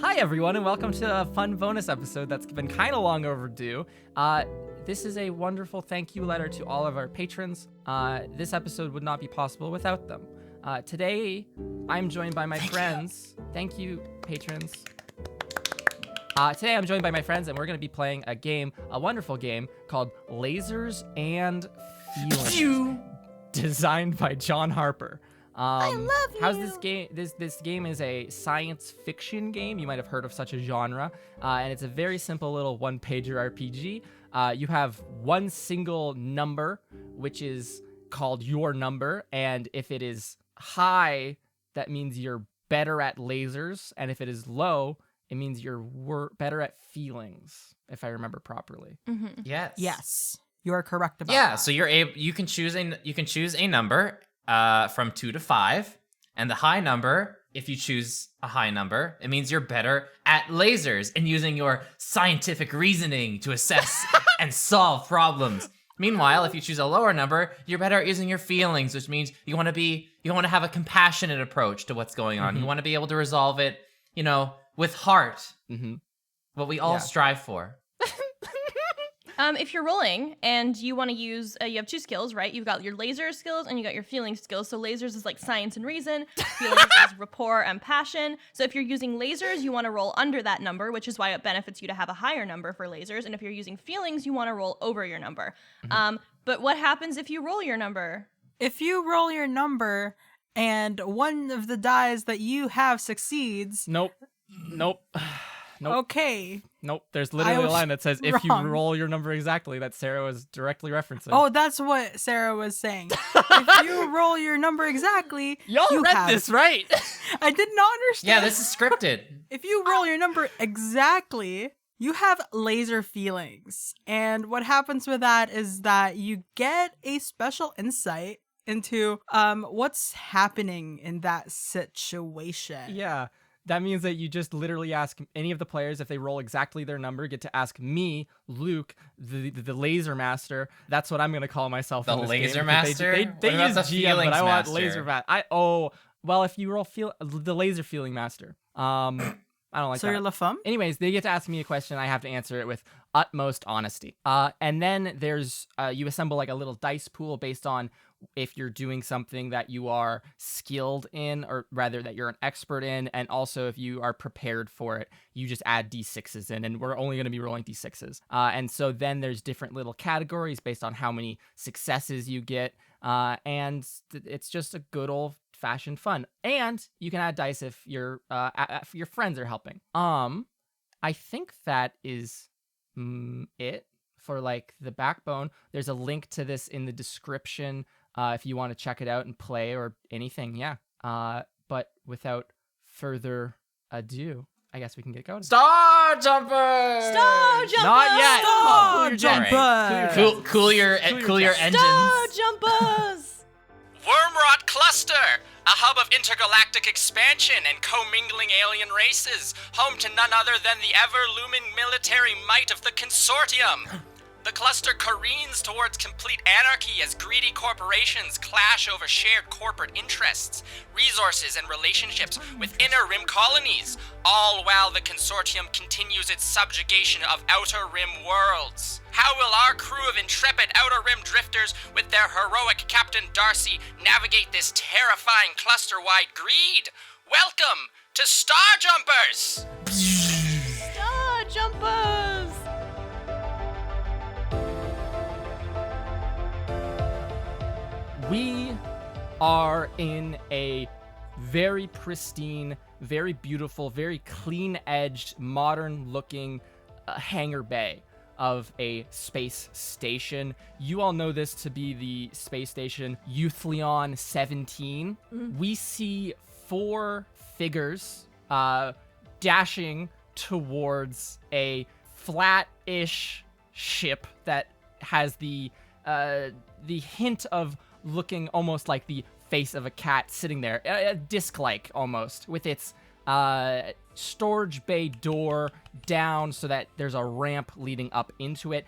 Hi, everyone, and welcome to a fun bonus episode that's been kind of long overdue. This is a wonderful thank you letter to all of our patrons. This episode would not be possible without them. Today, I'm joined by my friends. Thank you, patrons. Today, I'm joined by my friends, and we're going to be playing a game, a wonderful game, called Lasers and Feelings, designed by John Harper. I love you. How's this game? This game is a science fiction game. You might have heard of such a genre, and it's a very simple little one-pager RPG. You have one single number, which is called your number, and if it is high, that means you're better at lasers, and if it is low, it means you're better at feelings. If I remember properly. Mm-hmm. Yes, you are correct about that. Yeah, so you can choose a number from 2 to 5, and the high number, if you choose a high number, it means you're better at lasers and using your scientific reasoning to assess and solve problems. Meanwhile, if you choose a lower number, you're better at using your feelings, which means you want to have a compassionate approach to what's going on. Mm-hmm. You want to be able to resolve it, with heart. Mm-hmm. What we all strive for. If you're rolling and you want to use, you have two skills, right? You've got your laser skills and you got your feeling skills. So lasers is like science and reason. Feelings is rapport and passion. So if you're using lasers, you want to roll under that number, which is why it benefits you to have a higher number for lasers. And if you're using feelings, you want to roll over your number. Mm-hmm. But what happens if you roll your number? If you roll your number and one of the dies that you have succeeds... Nope. Okay. Nope. There's literally a line that says, if you roll your number exactly, that Sarah was directly referencing. Oh, that's what Sarah was saying. If you roll your number exactly, Y'all you read have... this, right? I did not understand. Yeah, this is scripted. If you roll your number exactly, you have laser feelings. And what happens with that is that you get a special insight into what's happening in that situation. Yeah. That means that you just literally ask any of the players if they roll exactly their number, get to ask me, Luke, the laser master. That's what I'm going to call myself. The in this laser game, master? They What about use the GM, but I feelings want master? laser master. Well, if you roll the laser feeling master. I don't like So that. you're La Femme? Anyways, they get to ask me a question. I have to answer it with utmost honesty. And then there's you assemble like a little dice pool based on if you're doing something that you are skilled in, or rather that you're an expert in, and also if you are prepared for it, you just add d6s in, and we're only going to be rolling d6s. And so then there's different little categories based on how many successes you get, and it's just a good old-fashioned fun. And you can add dice if your friends are helping. I think that is it for like the backbone. There's a link to this in the description if you want to check it out and play or anything. Yeah. But without further ado, I guess we can get going. Starjumpers! Starjumpers! Not yet. Starjumpers! Cool your engines. Starjumpers! Wormrot Cluster, a hub of intergalactic expansion and commingling alien races, home to none other than the ever-looming military might of the Consortium. The cluster careens towards complete anarchy as greedy corporations clash over shared corporate interests, resources, and relationships with inner rim colonies, all while the Consortium continues its subjugation of outer rim worlds. How will our crew of intrepid outer rim drifters, with their heroic Captain Darcy, navigate this terrifying cluster-wide greed? Welcome to Starjumpers! Starjumpers! We are in a very pristine, very beautiful, very clean-edged, modern-looking hangar bay of a space station. You all know this to be the space station Euthlion 17. We see 4 figures dashing towards a flat-ish ship that has the hint of looking almost like the face of a cat sitting there, disc-like almost, with its storage bay door down so that there's a ramp leading up into it.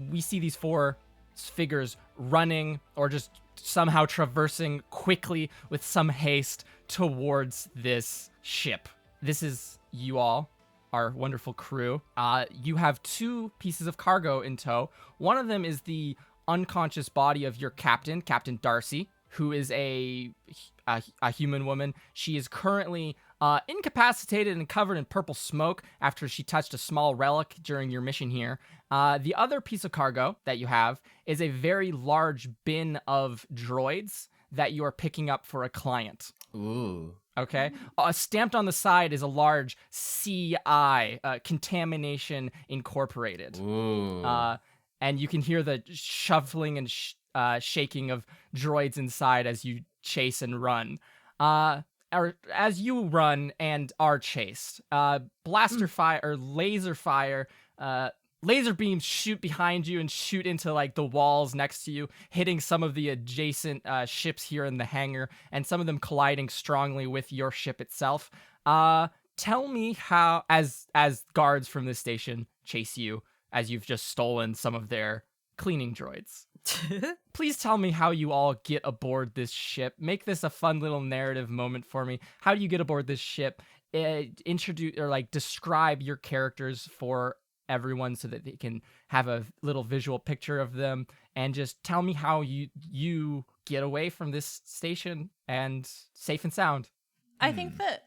We see these 4 figures running or just somehow traversing quickly with some haste towards this ship. This is you all, our wonderful crew, you have 2 pieces of cargo in tow. One of them is the unconscious body of your captain, Captain Darcy, who is a human woman. She is currently incapacitated and covered in purple smoke after she touched a small relic during your mission here. The other piece of cargo that you have is a very large bin of droids that you are picking up for a client. Ooh. Okay. Stamped on the side is a large CI, Contamination Incorporated. Ooh. And you can hear the shuffling and shaking of droids inside as you chase and run. Or as you run and are chased, blaster fire or laser fire, laser beams shoot behind you and shoot into like the walls next to you, hitting some of the adjacent ships here in the hangar, and some of them colliding strongly with your ship itself. Tell me how, as guards from this station chase you, as you've just stolen some of their cleaning droids. Please tell me how you all get aboard this ship. Make this a fun little narrative moment for me. How do you get aboard this ship? Introduce or like describe your characters for everyone so that they can have a little visual picture of them, and just tell me how you get away from this station and safe and sound. I think that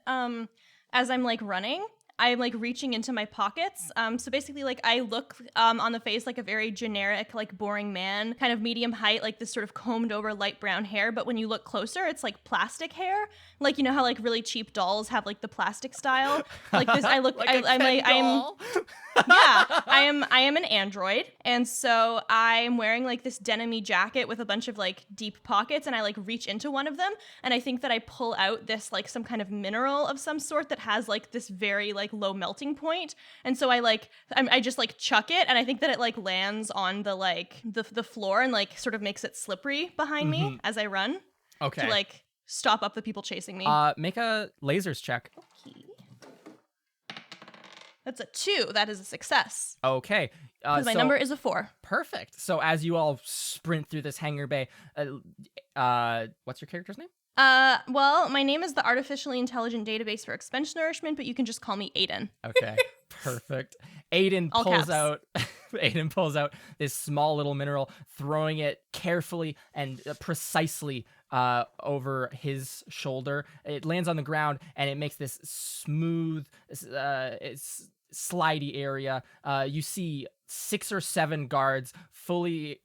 as I'm like running, I'm like reaching into my pockets. So basically, like I look on the face like a very generic, like boring man, kind of medium height, like this sort of combed over light brown hair. But when you look closer, it's like plastic hair. Like, you know how like really cheap dolls have like the plastic style. Like this, I look. Like I'm like I am an android, and so I'm wearing like this denim-y jacket with a bunch of like deep pockets, and I like reach into one of them, and I think that I pull out this like some kind of mineral of some sort that has like this very like low melting point, and so I just like chuck it, and I think that it like lands on the like the floor and like sort of makes it slippery behind me as I run. Okay. To like stop up the people chasing me. Make a lasers check. Okay. That's a 2. That is a success. Okay. Because my number is a 4. Perfect. So as you all sprint through this hangar bay, what's your character's name? Well, my name is the Artificially Intelligent Database for Expense Nourishment, but you can just call me Aiden. Okay. Perfect. Aiden All pulls caps. out Aiden pulls out this small little mineral, throwing it carefully and precisely over his shoulder. It lands on the ground, and it makes this smooth, slidey area. You see 6 or 7 guards fully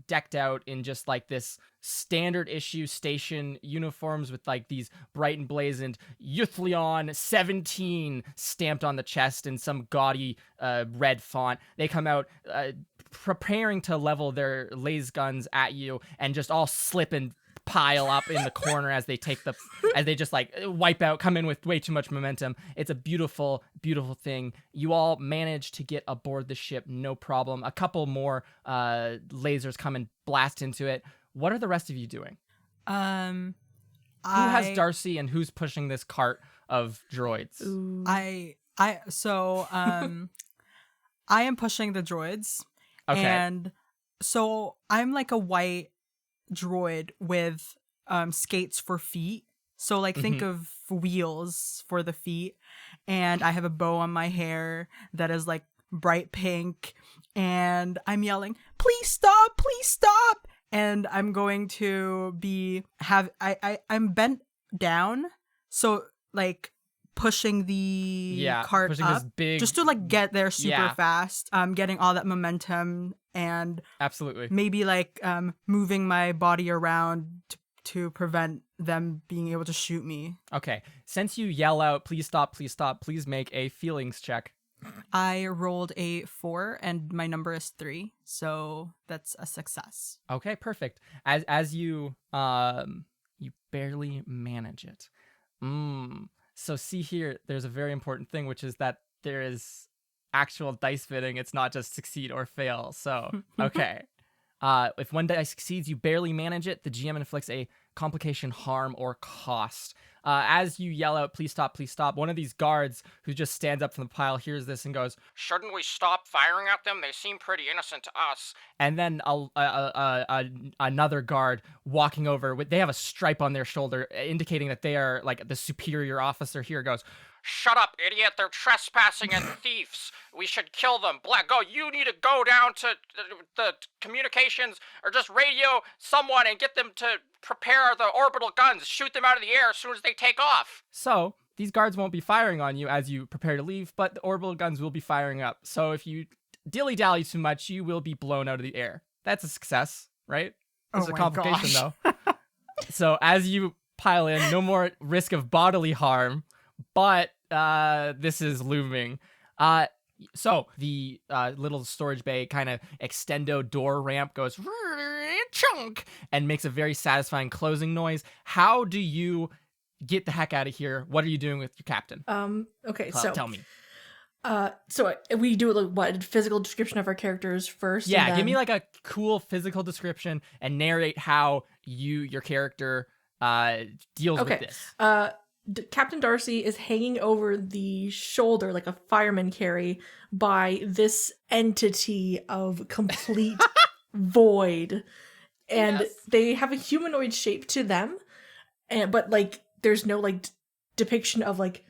decked out in just like this standard issue station uniforms with like these bright and blazoned Youthleon 17 stamped on the chest in some gaudy red font. They come out preparing to level their laser guns at you, and just all slip and pile up in the corner as they just like wipe out, come in with way too much momentum. It's a beautiful, beautiful thing. You all manage to get aboard the ship, no problem. A couple more lasers come and blast into it. What are the rest of you doing? Who has Darcy, and who's pushing this cart of droids? I am pushing the droids. Okay. And so I'm like a white droid with skates for feet. So like think of wheels for the feet, and I have a bow on my hair that is like bright pink, and I'm yelling, "Please stop, please stop." And I'm going to I'm bent down, so like pushing the cart pushing up this big, just to like get there super Yeah. fast, getting all that momentum, and absolutely. maybe like moving my body around to prevent them being able to shoot me. Okay, since you yell out, "Please stop, please make a feelings check." I rolled a 4 and my number is 3, so that's a success. Okay, perfect. As you you barely manage it. So see here, there's a very important thing, which is that there is actual dice fitting. It's not just succeed or fail. So okay. If one dice succeeds, you barely manage it, the GM inflicts a complication, harm, or cost. As you yell out, "Please stop, one of these guards who just stands up from the pile hears this and goes, Shouldn't we stop firing at them? They seem pretty innocent to us. and then another guard walking over, they have a stripe on their shoulder indicating that they are like the superior officer here, goes, shut up, idiot, they're trespassing and thieves. We should kill them. You need to go down to the communications or just radio someone and get them to prepare the orbital guns, shoot them out of the air as soon as they take off. So these guards won't be firing on you as you prepare to leave, but the orbital guns will be firing up. So if you dilly-dally too much, you will be blown out of the air. That's a success, right? There's a complication, though. So as you pile in, no more risk of bodily harm, but this is looming. So the little storage bay kind of extendo door ramp goes chunk and makes a very satisfying closing noise. How do you get the heck out of here? What are you doing with your captain? Okay, Tell me. So we do a physical description of our characters first. Yeah, and then... give me like a cool physical description and narrate how your character deals with this. Captain Darcy is hanging over the shoulder like a fireman carry by this entity of complete void, and they have a humanoid shape to them, but like there's no like depiction of like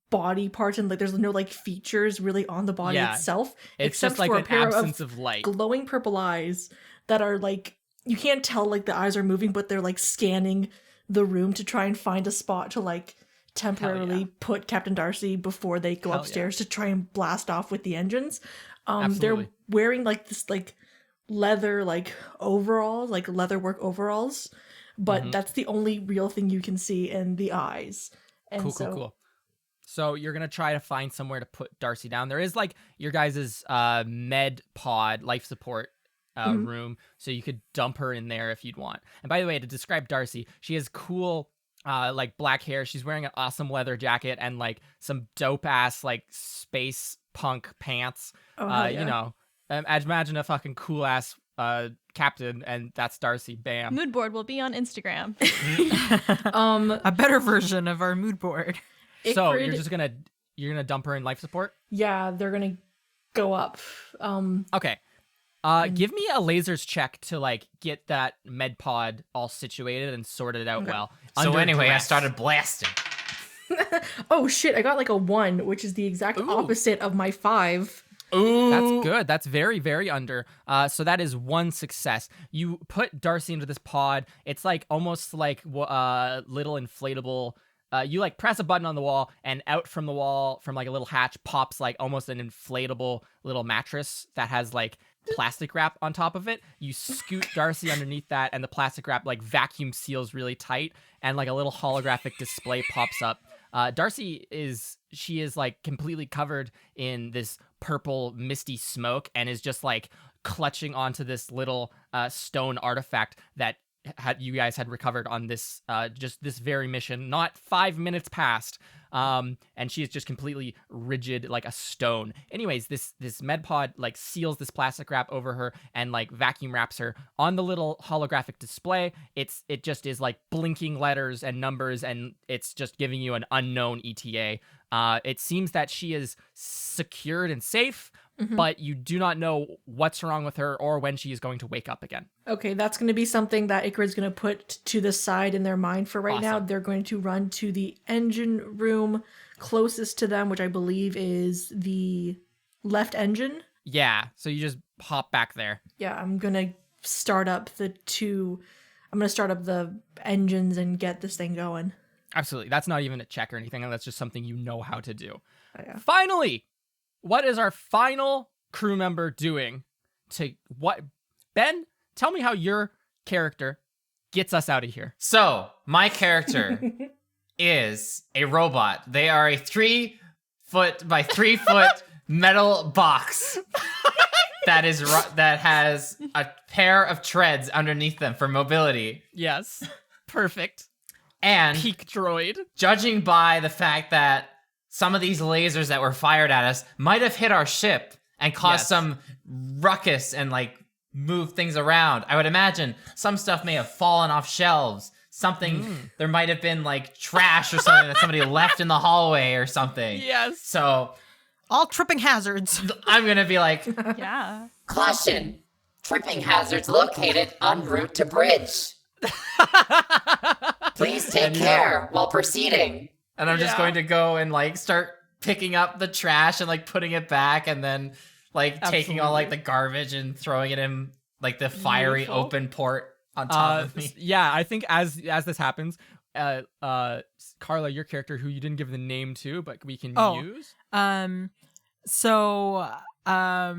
body parts, and like there's no like features really on the body itself, It's except just like for an a pair absence of light. glowing purple eyes that are like, you can't tell like the eyes are moving, but they're like scanning the room to try and find a spot to like temporarily put Captain Darcy before they go upstairs to try and blast off with the engines. They're wearing like this like leather like overalls, like leatherwork overalls, but that's the only real thing you can see in the eyes. And Cool. So you're gonna try to find somewhere to put Darcy down. There is like your guys' med pod life support room, so you could dump her in there if you'd want. And by the way, to describe Darcy, she has cool like black hair. She's wearing an awesome leather jacket and like some dope ass like space punk pants. You know, imagine a fucking cool ass captain, and that's Darcy. Bam. Mood board will be on Instagram. A better version of our mood board. So you're gonna dump her in life support? Yeah, they're gonna go up. Okay. Give me a lasers check to like get that med pod all situated and sorted out well. So anyway, I duress. started blasting. Oh shit, I got like a 1, which is the exact opposite of my 5. Ooh. That's good. That's very, very under. So that is 1 success. You put Darcy into this pod. It's like almost like little inflatable. You like press a button on the wall, and out from the wall, from like a little hatch, pops like almost an inflatable little mattress that has like plastic wrap on top of it. You scoot Darcy underneath that, and the plastic wrap like vacuum seals really tight, and like a little holographic display pops up. Darcy is like completely covered in this purple misty smoke, and is just like clutching onto this little stone artifact that you guys had recovered on this just this very mission, not 5 minutes past, and she is just completely rigid like a stone. Anyways, this med pod like seals this plastic wrap over her and like vacuum wraps her. On the little holographic display, it just is like blinking letters and numbers, and it's just giving you an unknown ETA. It seems that she is secured and safe, but you do not know what's wrong with her or when she is going to wake up again. Okay, that's going to be something that Icarid's going to put to the side in their mind for right now. They're going to run to the engine room closest to them, which I believe is the left engine. Yeah, so you just hop back there. Yeah, I'm going to start up the engines and get this thing going. Absolutely. That's not even a check or anything. That's just something you know how to do. Oh, yeah. Finally, what is our final crew member doing to what? Ben, tell me how your character gets us out of here. So, my character is a robot. They are a 3 foot by 3 foot metal box that has a pair of treads underneath them for mobility. Yes. Perfect. And Peak droid. judging by the fact that some of these lasers that were fired at us might have hit our ship and caused some ruckus and like move things around, I would imagine some stuff may have fallen off shelves. There might have been like trash or something that somebody left in the hallway or something. Yes. So All tripping hazards. I'm gonna be like, Yeah. Caution! Tripping hazards located en route to bridge. Please take care while proceeding. And I'm just going to go and like start picking up the trash and like putting it back, and then like taking all like the garbage and throwing it in like the fiery Beautiful. open port on top of me. Yeah, I think as this happens, Carla, your character, who you didn't give the name to, but we can use. So I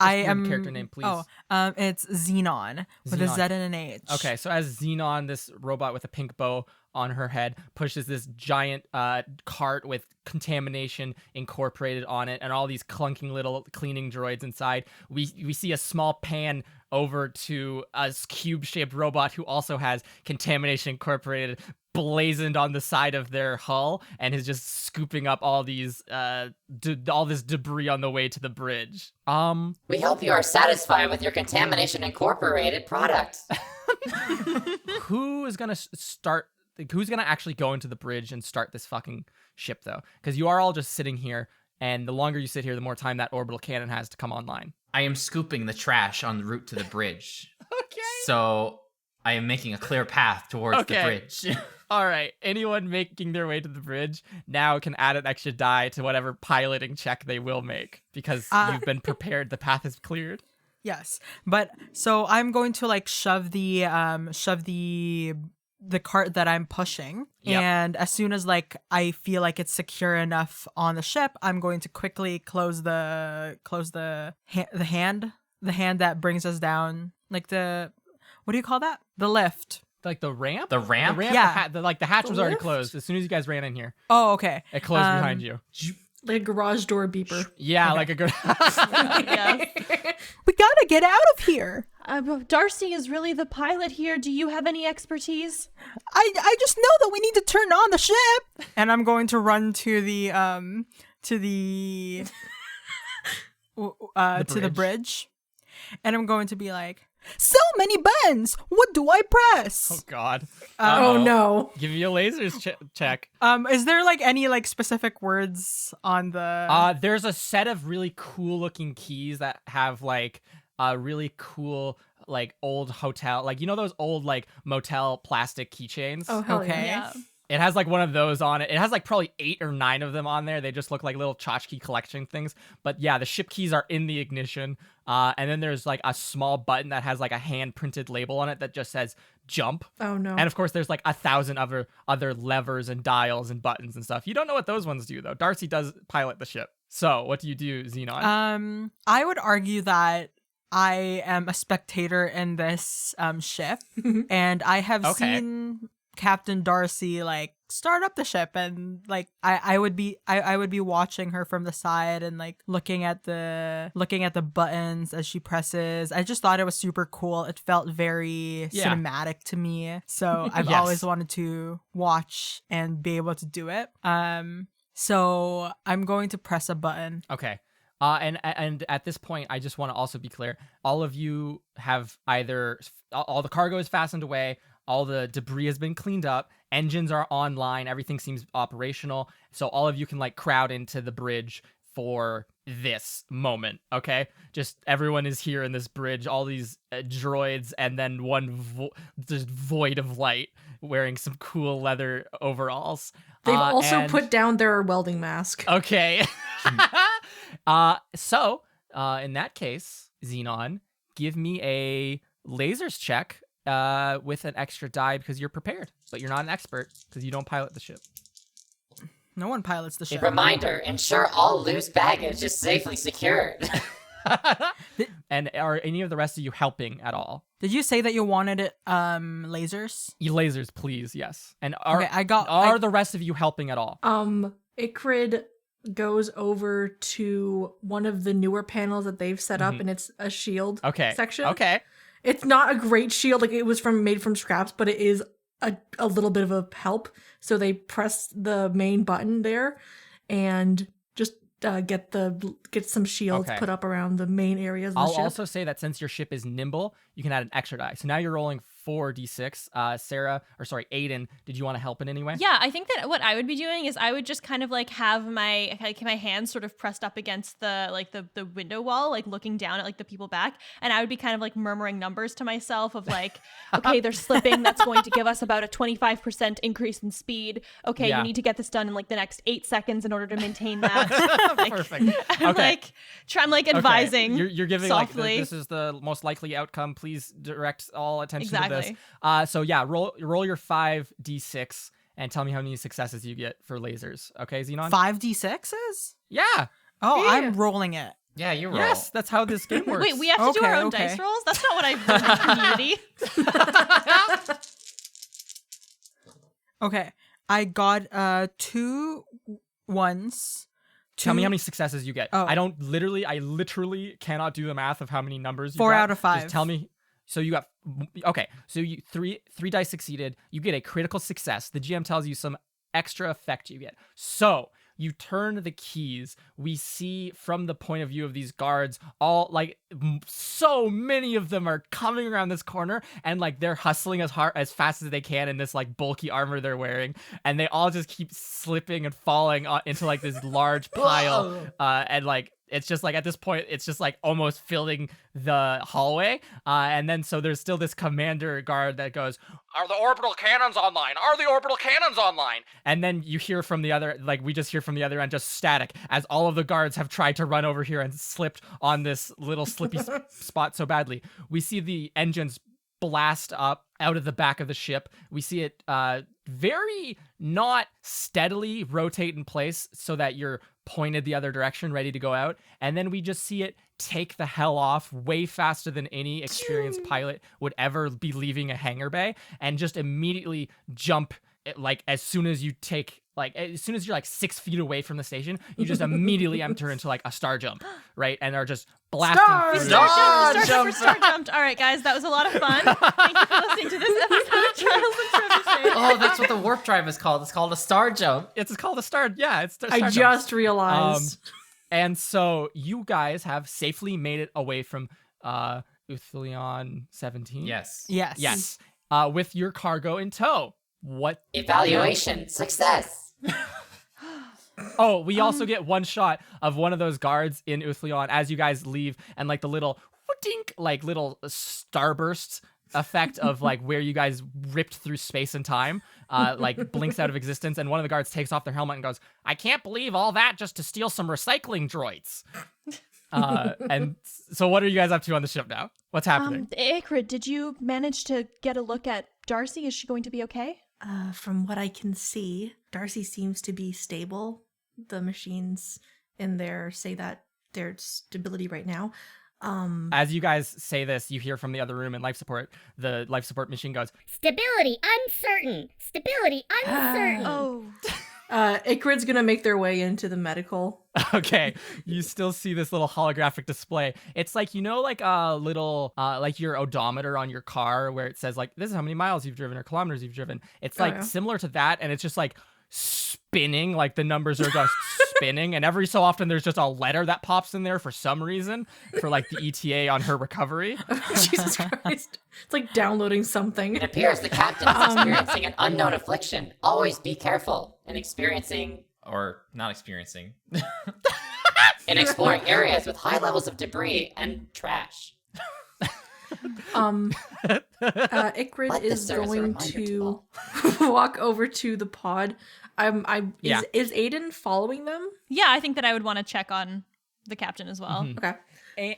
Just am the character name, please. It's Xenon with a Xenon. Z and an H. Okay, so as Xenon, this robot with a pink bow on her head, pushes this giant cart with contamination incorporated on it and all these clunking little cleaning droids inside, we see a small pan over to a cube-shaped robot who also has contamination incorporated blazoned on the side of their hull and is just scooping up all these all this debris on the way to the bridge. We hope you are satisfied with your Contamination Incorporated product. Who is gonna start? Who's gonna actually go into the bridge and start this fucking ship, though? Because you are all just sitting here, and the longer you sit here, the more time that orbital cannon has to come online. I am scooping the trash on the route to the bridge. Okay. So I am making a clear path towards the Okay. bridge. All right. Anyone making their way to the bridge now can add an extra die to whatever piloting check they will make because you've been prepared. The path is cleared. Yes, but so I'm going to like shove the cart that I'm pushing, Yep. and as soon as like I feel like it's secure enough on the ship, I'm going to quickly close the hand that brings us down, like the, what do you call that? The lift. Like the ramp? The ramp? The ramp, Yeah. the hatch was already lift? closed as soon as you guys ran in here. Oh, okay. It closed behind you. Like a garage door beeper. Yeah, like a good. Yes. We gotta get out of here. Darcy is really the pilot here. Do you have any expertise? I just know that we need to turn on the ship. And I'm going to run to the bridge. And I'm going to be like, so many buttons. What do I press? Oh God. Oh no. Give you a lasers check. Is there like any like specific words on the? There's a set of really cool looking keys that have like really cool like old hotel, like you know those old like motel plastic keychains. Oh hell Okay. yeah. It has like one of those on it. It has like probably 8 or 9 of them on there. They just look like little tchotchke collection things. But yeah, the ship keys are in the ignition. And then there's like a small button that has like a hand printed label on it that just says jump. Oh no. And of course, there's like 1,000 other levers and dials and buttons and stuff. You don't know what those ones do though. Darcy does pilot the ship. So what do you do, Xenon? I would argue that I am a spectator in this ship, and I have seen Captain Darcy like start up the ship, and like I would be watching her from the side and like looking at the buttons as she presses. I just thought it was super cool. It felt very cinematic to me. So I've Yes. always wanted to watch and be able to do it. So I'm going to press a button. Okay. And at this point, I just want to also be clear. All of you have either all the cargo is fastened away, all the debris has been cleaned up, engines are online, everything seems operational. So all of you can like crowd into the bridge for this moment, okay? Just everyone is here in this bridge, all these droids, and then one just void of light wearing some cool leather overalls. They've also and- put down their welding mask. Okay. So, in that case, Xenon, give me a lasers check with an extra die because you're prepared, but you're not an expert because you don't pilot the ship. No one pilots the ship. Reminder, ensure all loose baggage is safely secured. And are any of the rest of you helping at all? Did you say that you wanted it lasers? Lasers, please, yes. And are Okay, the rest of you helping at all? Ikrid goes over to one of the newer panels that they've set up, and it's a shield section. Okay. It's not a great shield, like it was made from scraps, but it is a little bit of a help. So they press the main button there, and just get some shields put up around the main areas of the I'll ship. also say that since your ship is nimble, you can add an extra die. So now you're rolling 4d6. Sarah, or sorry, Aiden, did you want to help in any way? Yeah, I think that what I would be doing is I would just kind of like have my hands sort of pressed up against the window wall, like looking down at like the people back, and I would be kind of like murmuring numbers to myself of like, okay, they're slipping. That's going to give us about a 25% increase in speed. Okay, Yeah. you need to get this done in like the next 8 seconds in order to maintain that. Like, Perfect. Okay. I'm like advising. Okay. You're giving softly. like this is the most likely outcome. Please direct all attention to Exactly. this. So yeah, roll your 5d6 and tell me how many successes you get for lasers. Okay, Xenon? 5d6s? Yeah. Oh, Yeah. I'm rolling it. Yeah, you roll. Yes, that's how this game works. Wait, we have to do our own Okay. dice rolls? That's not what I've learned in community. Okay. I got 2 1s. Tell me two- how many successes you get. Oh. I literally cannot do the math of how many numbers you 4 got. out of 5. Just tell me. So you got, okay, so you three dice succeeded. You get a critical success. The GM tells you some extra effect you get. So you turn the keys. We see from the point of view of these guards, all like so many of them are coming around this corner, and like they're hustling as fast as they can in this like bulky armor they're wearing, and they all just keep slipping and falling into like this large pile, and like it's just like at this point it's just like almost filling the hallway, and then so there's still this commander guard that goes, Are the orbital cannons online? Are the orbital cannons online? and then you hear from the other, like we just hear from the other end, just static, as all of the guards have tried to run over here and slipped on this little slippy spot so badly. We see the engines blast up out of the back of the ship. We see it very not steadily rotate in place so that you're pointed the other direction, ready to go out. And then we just see it take the hell off way faster than any experienced pilot would ever be leaving a hangar bay, and just immediately jump like as soon as you're like 6 feet away from the station, you just immediately enter into like a star jump, right? And are just blasting through. Star jumped. All right, guys, that was a lot of fun. Thank you for listening to this episode of Trials Trebuchets. Oh, that's what the warp drive is called. It's called a star jump. It's called a star. Yeah, it's star I jump. just realized. And so you guys have safely made it away from Uthlion 17. Yes. Yes. Yes. With your cargo in tow. What? Evaluation success. Oh, we also get one shot of one of those guards in Uthlion as you guys leave, and like the little dink, like little starburst effect of like where you guys ripped through space and time, like blinks out of existence, and one of the guards takes off their helmet and goes, "I can't believe all that just to steal some recycling droids." And so what are you guys up to on the ship now? What's happening? Ikrid, did you manage to get a look at Darcy? Is she going to be okay? From what I can see, Darcy seems to be stable. The machines in there say that their stability right now. As you guys say this, you hear from the other room in life support, the life support machine goes, Stability uncertain. Stability uncertain. Oh. Ikrid's gonna make their way into the medical. okay, you still see this little holographic display. It's like, you know, like a little, like your odometer on your car where it says like, this is how many miles you've driven or kilometers you've driven. It's like yeah. similar to that, and it's just like spinning, like the numbers are just spinning, and every so often there's just a letter that pops in there for some reason for like the ETA on her recovery. Jesus Christ. It's like downloading something. It appears the captain is experiencing an unknown affliction. Always be careful in experiencing Or not experiencing. in exploring areas with high levels of debris and trash. Ikrid Let this is serve as a going reminder to to all. walk over to the pod. Yeah. Is Aiden following them? Yeah, I think that I would want to check on the captain as well. Mhm. Okay.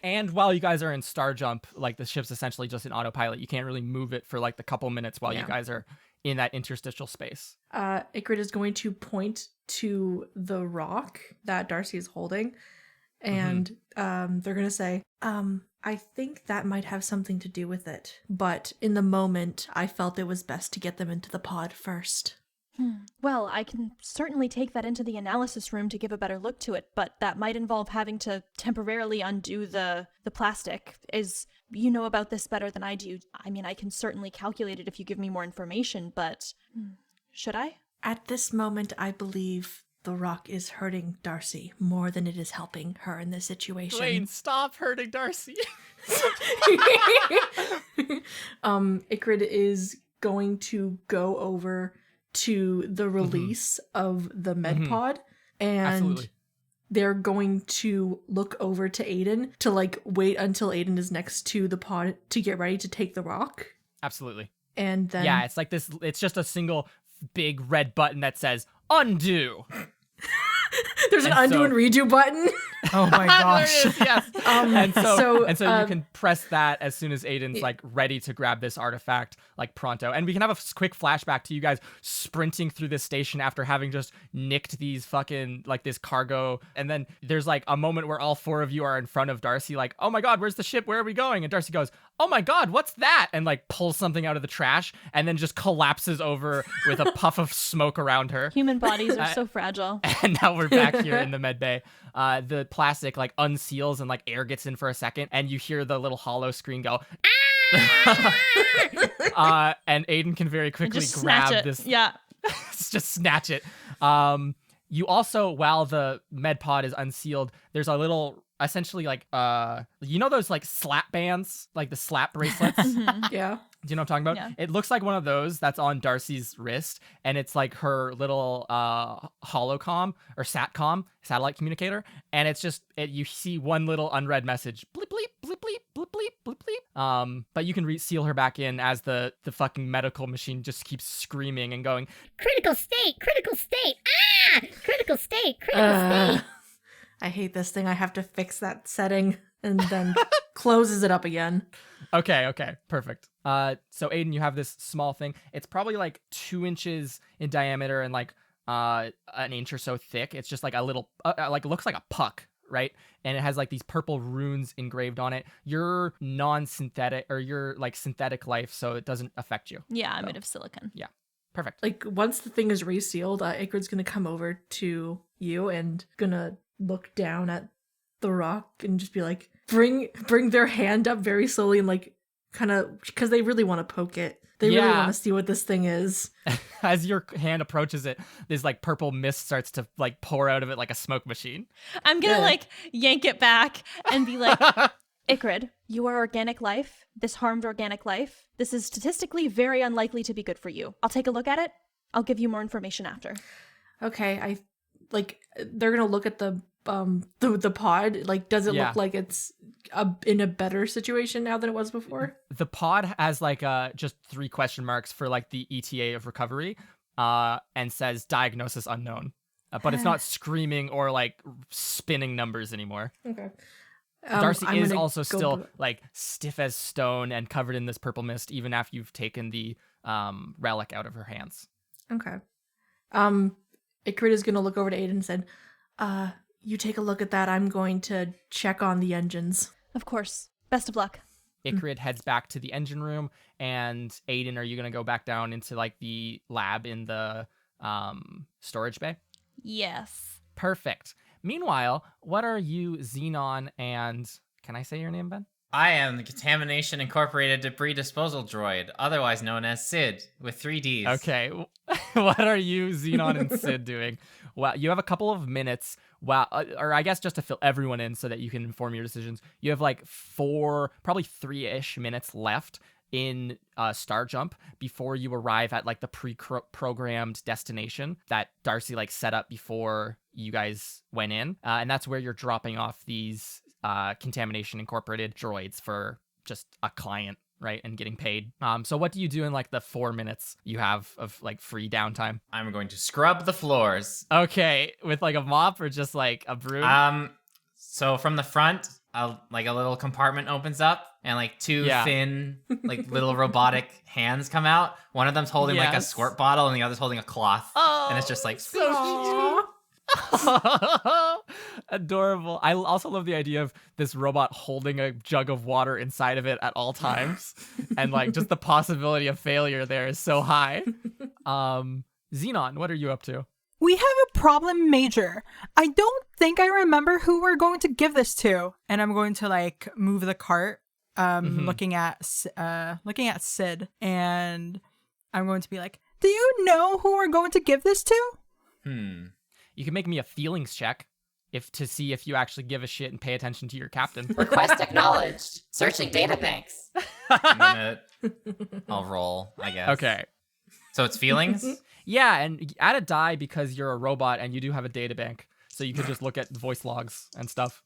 And while you guys are in star jump, like the ship's essentially just in autopilot. You can't really move it for like the couple minutes while you Yeah. guys are in that interstitial space. Ikrid is going to point to the rock that Darcy is holding, and they're going to say, I think that might have something to do with it, but in the moment, I felt it was best to get them into the pod first. Well, I can certainly take that into the analysis room to give a better look to it, but that might involve having to temporarily undo the plastic. You know about this better than I do. I mean, I can certainly calculate it if you give me more information, but should I? At this moment, I believe the rock is hurting Darcy more than it is helping her in this situation. Blaine, stop hurting Darcy. Icrid is going to go over to the release of the med pod, and Absolutely. they're going to look over to Aiden to like wait until Aiden is next to the pod to get ready to take the rock. Absolutely. And then Yeah, it's like this. It's just a single big red button that says undo. there's an and undo so- and redo button. Oh my There gosh. it is, yes. and so you can press that as soon as Aiden's like ready to grab this artifact, like pronto. And we can have a quick flashback to you guys sprinting through this station after having just nicked these fucking like this cargo. And then there's like a moment where all 4 of you are in front of Darcy, like, oh my God, where's the ship? Where are we going? And Darcy goes, oh my God, what's that? And like pulls something out of the trash and then just collapses over with a puff of smoke around her. Human bodies are so fragile. And now we're back here in the med bay. The plastic like unseals and like air gets in for a second, and you hear the little hollow screen go. And Aiden can very quickly Just snatch grab it. this. Yeah. Just snatch it. You also, while the med pod is unsealed, there's a little, essentially like, you know those like slap bands, like the slap bracelets. Yeah. Do you know what I'm talking about? Yeah. It looks like one of those that's on Darcy's wrist, and it's like her little holocom or satcom, satellite communicator, and it's just you see one little unread message, bleep bleep bleep bleep bleep bleep bleep bleep. But you can seal her back in as the fucking medical machine just keeps screaming and going. Critical state, critical state. Ah! Critical state, critical state. I hate this thing. I have to fix that setting and then closes it up again. Okay, perfect. So Aiden, you have this small thing. It's probably like 2 inches in diameter and like an inch or so thick. It's just like a little, like it looks like a puck, right? And it has like these purple runes engraved on it. You're non-synthetic, or you're like synthetic life, so it doesn't affect you. Yeah, I'm made of silicon. Yeah, perfect. Like once the thing is resealed, Icrid's gonna come over to you and gonna look down at the rock and just be like, bring their hand up very slowly and like kind of, because they really want to poke it. They really Yeah. want to see what this thing is. As your hand approaches it, this like purple mist starts to like pour out of it like a smoke machine. I'm gonna Yeah. like yank it back and be like, Icrid, you are organic life. This harmed organic life. This is statistically very unlikely to be good for you. I'll take a look at it. I'll give you more information after. Okay, I like they're gonna look at the pod. Like, does it Yeah. look like it's in a better situation now than it was before? The pod has like just 3 question marks for like the ETA of recovery, and says diagnosis unknown, but it's not screaming or like spinning numbers anymore. Okay. Darcy I'm is gonna also go still to- like stiff as stone and covered in this purple mist, even after you've taken the relic out of her hands. Okay. Icrid is gonna look over to Aiden and said, you take a look at that. I'm going to check on the engines. Of course. Best of luck. Icrid heads back to the engine room, and Aiden, are you gonna go back down into like the lab in the storage bay? Yes. Perfect. Meanwhile, what are you, Xenon, and can I say your name, Ben? I am the Contamination Incorporated Debris Disposal Droid, otherwise known as SID, with 3 Ds. Okay. What are you, Xenon, and Sid doing? Well, you have a couple of minutes. Well, or I guess just to fill everyone in so that you can inform your decisions. You have like 4, probably 3-ish minutes left in Starjump before you arrive at like the pre-programmed destination that Darcy like set up before you guys went in, and that's where you're dropping off these Contamination Incorporated droids for just a client, right, and getting paid. So what do you do in like the 4 minutes you have of like free downtime? I'm going to scrub the floors. Okay, with like a mop or just like a broom? So from the front, like a little compartment opens up, and like 2 Yeah. thin, like little robotic hands come out. One of them's holding like a Yes. squirt bottle, and the other's holding a cloth. And it's just like, Adorable. I also love the idea of this robot holding a jug of water inside of it at all times. And like just the possibility of failure there is so high. Xenon, what are you up to? We have a problem major. I don't think I remember who we're going to give this to. And I'm going to like move the cart, looking at Sid, and I'm going to be like, do you know who we're going to give this to? You can make me a feelings check to see if you actually give a shit and pay attention to your captain. Request acknowledged. Searching databanks. I'll roll, I guess. Okay. So it's feelings? Yeah, and add a die because you're a robot and you do have a databank. So you can just look at voice logs and stuff.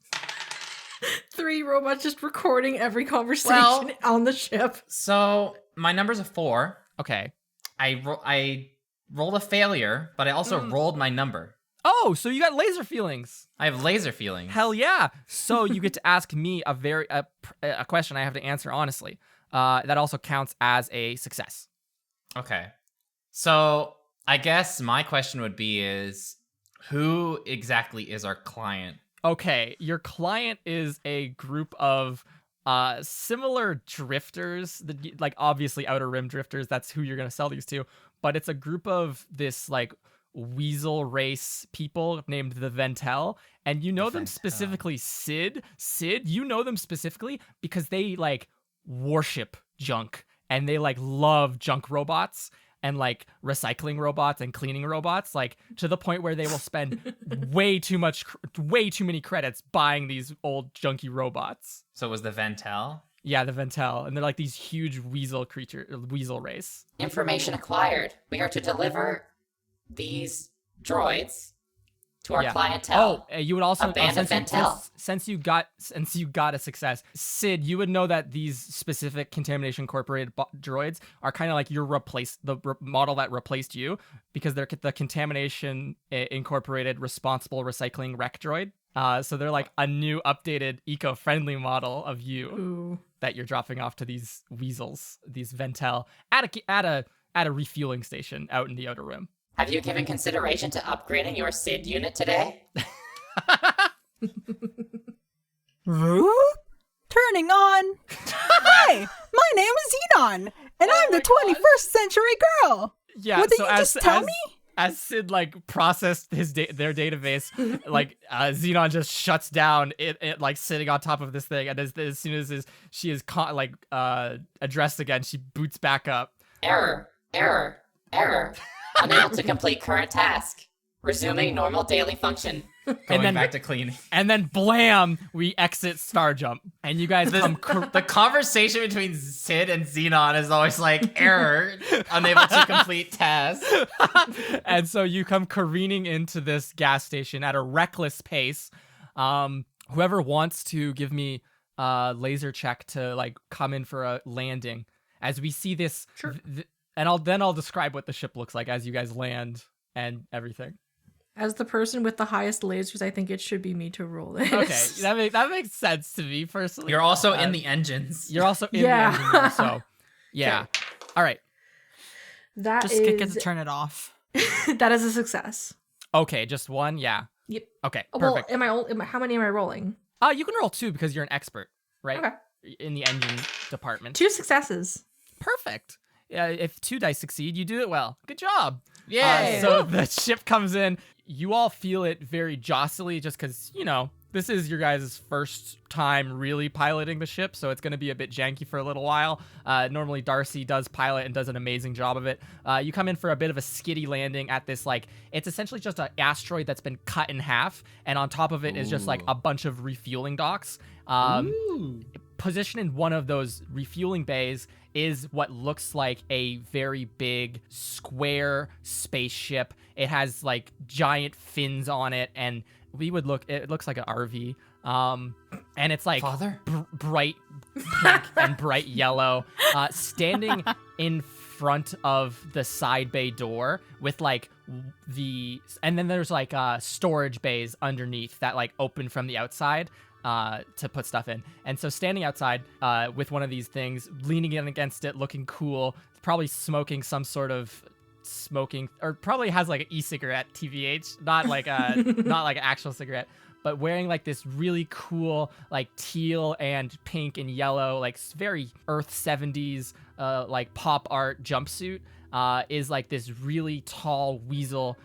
3 robots just recording every conversation on the ship. So my number's a 4. Okay. I rolled a failure, but I also rolled my number. Oh, so you got laser feelings. I have laser feelings. Hell yeah. So you get to ask me a question I have to answer honestly. That also counts as a success. Okay. So I guess my question would be is, who exactly is our client? Okay, your client is a group of similar drifters, like obviously Outer Rim drifters, that's who you're going to sell these to, but it's a group of this like weasel race people named the Ventel, and you know them specifically, Sid, you know them specifically because they like worship junk, and they like love junk robots and like recycling robots and cleaning robots, like to the point where they will spend way too many credits buying these old junky robots. So it was the Ventel? Yeah, the Ventel, and they're like these huge weasel race. Information acquired. We are to deliver these droids to our clientele. Oh, you would also A band of Ventel. since you got a success, Sid, you would know that these specific Contamination Incorporated droids are kind of like your model that replaced you, because they're the Contamination Incorporated Responsible Recycling Rec Droid. So they're like a new, updated, eco-friendly model of you that you're dropping off to these weasels, these Ventel, at a refueling station out in the Outer Rim. Have you given consideration to upgrading your SID unit today? Turning on. Hi, my name is Enon, and I'm the 21st century girl. Yeah, what did so you just tell me? As Sid like processed their database, like Xenon just shuts down it like sitting on top of this thing, and as soon as she is addressed again, she boots back up. Error. Unable to complete current task. Resuming normal daily function. Going back to cleaning. And then blam, we exit Starjump. And you guys the conversation between Sid and Xenon is always like, error, unable to complete task. And so you come careening into this gas station at a reckless pace. Whoever wants to give me a laser check to like come in for a landing, as we see this. Sure. And I'll describe what the ship looks like as you guys land and everything. As the person with the highest lasers, I think it should be me to roll this. Okay, that makes sense to me personally. You're also in the engines. You're also in the engine room, so yeah. Okay. All right. Just get to turn it off. That is a success. Okay, just one. Yeah. Yep. Okay. Well, Perfect. how many am I rolling? You can roll 2 because you're an expert, right? Okay. In the engine department. 2 successes. Perfect. If 2 dice succeed, you do it well. Good job. Yay. So the ship comes in. You all feel it very jostly just because, this is your guys' first time really piloting the ship, so it's going to be a bit janky for a little while. Normally, Darcy does pilot and does an amazing job of it. You come in for a bit of a skiddy landing at this, it's essentially just an asteroid that's been cut in half, and on top of it is just, a bunch of refueling docks. Positioned in one of those refueling bays is what looks like a very big square spaceship. It has giant fins on it, and it looks like an RV. And it's bright pink and bright yellow, standing in front of the side bay door with and then there's storage bays underneath that open from the outside to put stuff in. And so standing outside with one of these things, leaning in against it, looking cool, probably smoking some sort of or probably has an e-cigarette, TVH, not an actual cigarette, but wearing this really cool teal and pink and yellow very Earth 70s pop art jumpsuit, is this really tall weasel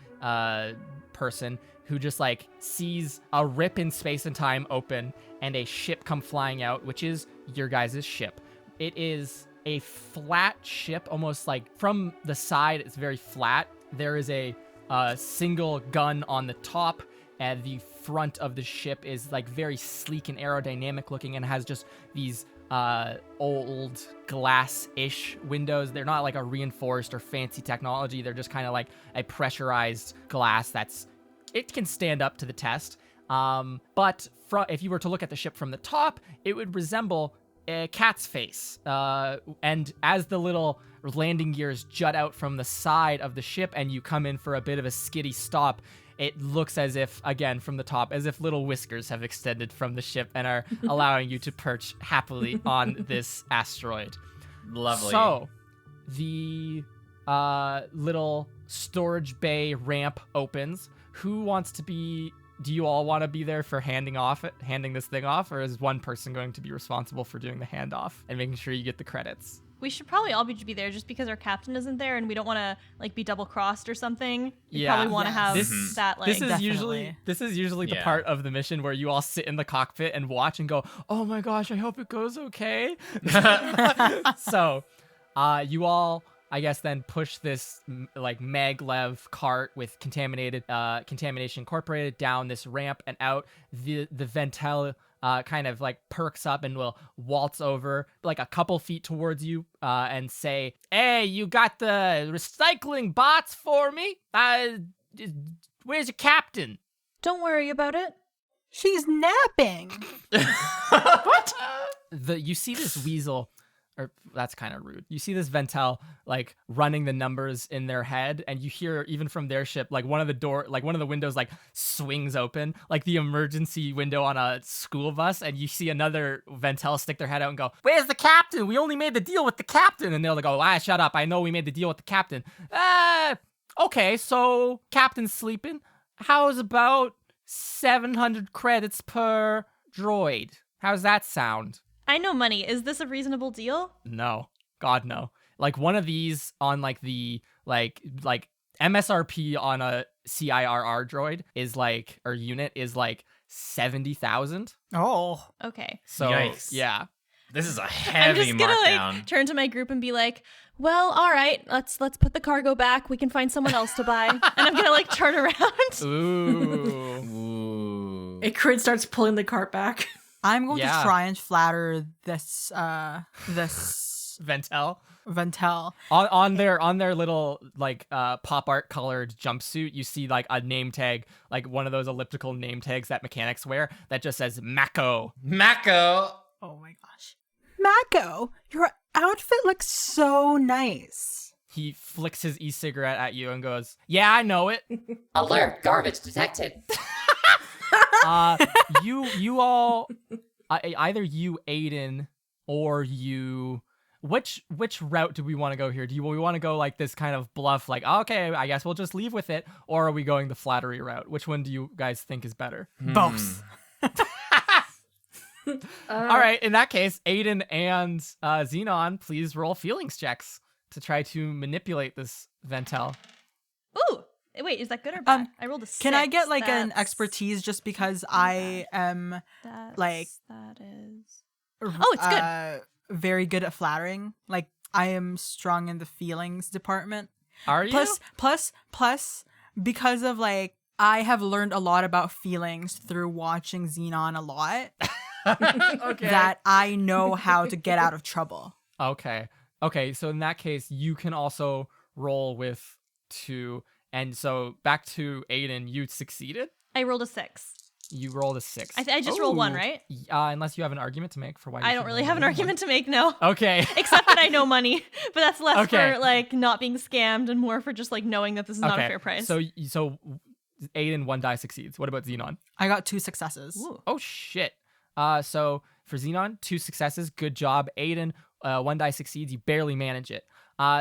person who just sees a rip in space and time open and a ship come flying out, which is your guys' ship. It is a flat ship, almost from the side, it's very flat. There is a single gun on the top, and the front of the ship is like very sleek and aerodynamic looking, and has just these old glass-ish windows. They're not like a reinforced or fancy technology. They're just kind of like a pressurized glass it can stand up to the test. But if you were to look at the ship from the top, it would resemble a cat's face. And as the little landing gears jut out from the side of the ship and you come in for a bit of a skiddy stop, it looks as if, again, from the top, as if little whiskers have extended from the ship and are allowing you to perch happily on this asteroid. Lovely. So, the little storage bay ramp opens. Who wants to be... Do you all want to be there for handing this thing off, or is one person going to be responsible for doing the handoff and making sure you get the credits? We should probably all be there just because our captain isn't there and we don't want to like be double crossed or something. We probably want to have that like. This is usually the part of the mission where you all sit in the cockpit and watch and go, "Oh my gosh, I hope it goes okay." So, you all, I guess, then push this like maglev cart with contamination incorporated down this ramp and out. The Ventel kind of like perks up and will waltz over like a couple feet towards you and say, "Hey, you got the recycling bots for me? Where's your captain?" Don't worry about it. She's napping. What? You see this weasel. Or that's kind of rude. You see this Ventel like running the numbers in their head, and you hear even from their ship like one of the windows like swings open, like the emergency window on a school bus, and you see another Ventel stick their head out and go, "Where's the captain? We only made the deal with the captain." And they'll like, "Oh, shut up! I know we made the deal with the captain." Okay, so captain's sleeping. How's about 700 credits per droid? How's that sound? I know money. Is this a reasonable deal? No. God, no. Like one of these on like the like MSRP on a CIRR droid is like, or unit is like 70,000. Oh. Okay. So Yikes. yeah. This is a I'm heavy just gonna markdown. like turn to my group and be like, "Well, all right, let's put the cargo back. We can find someone else to buy." And I'm gonna like turn around. Ooh. Ooh. A crit starts pulling the cart back. I'm going Yeah. to try and flatter this Ventel. Ventel. On their little like pop art colored jumpsuit, you see like a name tag, like one of those elliptical name tags that mechanics wear that just says Mako. Mako. Oh my gosh. Mako, your outfit looks so nice. He flicks his e-cigarette at you and goes, "Yeah, I know it." Alert, garbage detected. You all, either you, Aiden, or you. Which route do we want to go here? Do we want to go like this kind of bluff, like, okay, I guess we'll just leave with it, or are we going the flattery route? Which one do you guys think is better? Both. All right, in that case, Aiden and Xenon, please roll feelings checks to try to manipulate this Ventel. Ooh. Wait, is that good or bad? I rolled a 6. Can I get like an That's- expertise just because I am like that is. Oh, it's good. Very good at flattering. Like I am strong in the feelings department. Are you? Plus, because of like I have learned a lot about feelings through watching Xenon a lot. Okay. That I know how to get out of trouble. Okay, so in that case, you can also roll with 2. And so back to Aiden, you succeeded? I rolled a 6. You rolled a 6. I just rolled 1, Ooh. right? Unless you have an argument to make for why you I don't should really roll have an one. argument to make, no. Okay. Except that I know money, but that's less Okay. for like not being scammed and more for just like knowing that this is not a fair price. So Aiden, 1 die succeeds. What about Xenon? I got 2 successes. Ooh. Oh shit. So for Xenon, 2 successes. Good job. Aiden, 1 die succeeds. You barely manage it.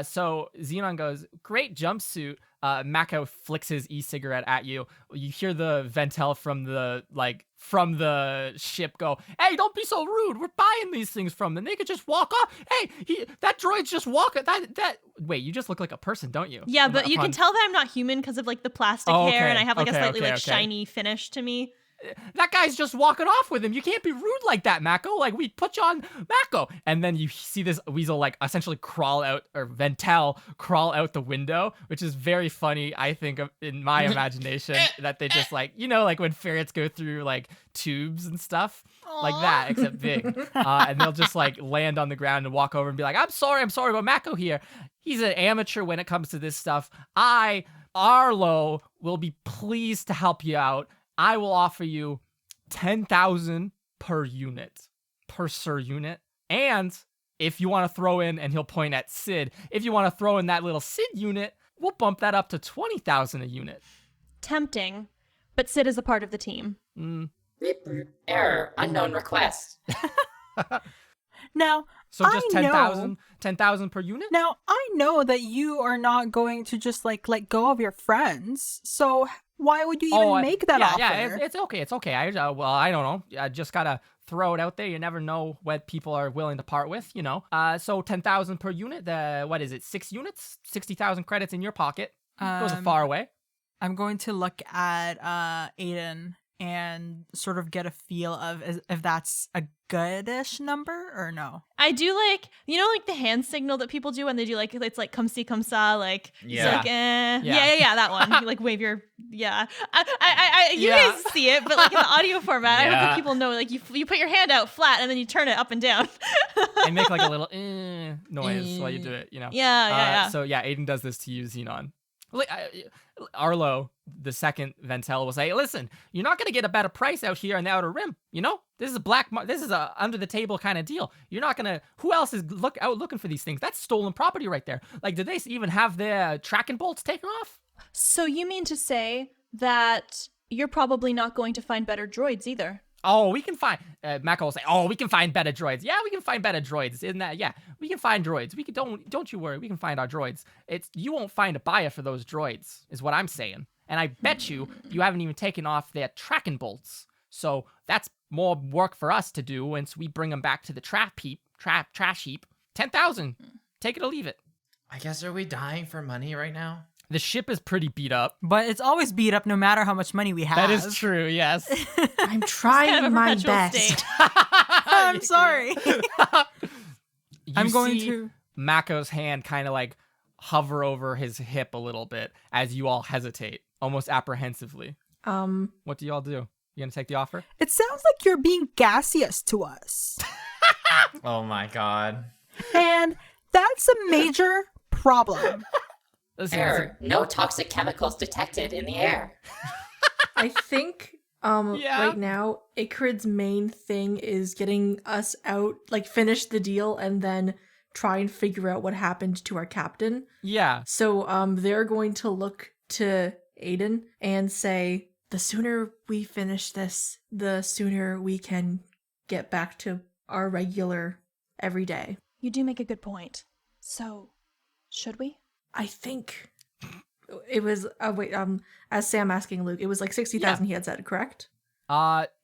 So Xenon goes, "Great jumpsuit." Mako flicks his e-cigarette at you. You hear the Ventel from the ship go, "Hey, don't be so rude. We're buying these things from them. They could just walk off. Hey, that droid's just walking. Wait, you just look like a person, don't you?" Yeah, but you can tell that I'm not human because of like the plastic hair and I have like a slightly like okay. shiny finish to me. that guy's just walking off with him. You can't be rude like that, Mako. Like, we put you on Mako. And then you see this weasel, like, essentially crawl out, or Ventel crawl out the window, which is very funny, I think, in my imagination, that they just, like, you know, like when ferrets go through, like, tubes and stuff, like that, except big. And they'll just, like, land on the ground and walk over and be like, I'm sorry, but Mako here. He's an amateur when it comes to this stuff. Arlo, will be pleased to help you out. I will offer you 10,000 per unit, per Sir unit. And if you want to throw in, and he'll point at Sid, if you want to throw in that little Sid unit, we'll bump that up to 20,000 a unit. Tempting, but Sid is a part of the team. Error. Unknown request. Now, So just 10,000 per unit? Now, I know that you are not going to just like let go of your friends. So why would you even make that offer? Yeah, it's okay. It's okay. I don't know. I just gotta throw it out there. You never know what people are willing to part with, you know. So 10,000 per unit. What is it? 6 units? 60,000 credits in your pocket. Goes a far way. I'm going to look at Aiden and sort of get a feel of if that's a goodish number or no. I do like, you know, like the hand signal that people do when they do like, it's like come see, come saw, like, Yeah. it's like, yeah, that one. You like wave your, you guys see it, but like in the audio format, I hope that people know, like you put your hand out flat and then you turn it up and down. And make like a little noise while you do it, you know. Yeah. So yeah, Aiden does this to you, Xenon. Arlo, the second Ventel, will say, listen, you're not going to get a better price out here in the Outer Rim, you know? This is a under the table kind of deal. You're not going to, who else is out looking for these things? That's stolen property right there. Like, did they even have their tracking bolts taken off? So you mean to say that you're probably not going to find better droids either? Oh, we can find, Mako will say, we can find better droids. Yeah, we can find better droids. Isn't that, yeah, we can find droids. Don't you worry, we can find our droids. You won't find a buyer for those droids, is what I'm saying. And I bet you haven't even taken off their tracking bolts. So that's more work for us to do once we bring them back to the trash heap. 10,000. Take it or leave it. I guess, are we dying for money right now? The ship is pretty beat up. But it's always beat up no matter how much money we have. That is true, yes. I'm trying kind of a my perpetual best. state. I'm sorry. I'm going see to Mako's hand kind of like hover over his hip a little bit as you all hesitate, almost apprehensively. What do y'all do? You gonna take the offer? It sounds like you're being gaseous to us. Oh my god. And that's a major problem. Listen, Error. No toxic chemicals detected in the air. I think right now Ikrid's main thing is getting us out, like finish the deal and then try and figure out what happened to our captain. Yeah. So they're going to look to Aiden and say, the sooner we finish this, the sooner we can get back to our regular everyday. You do make a good point. So, should we? I think it was as Sam asking Luke, it was like 60,000 he had said, correct?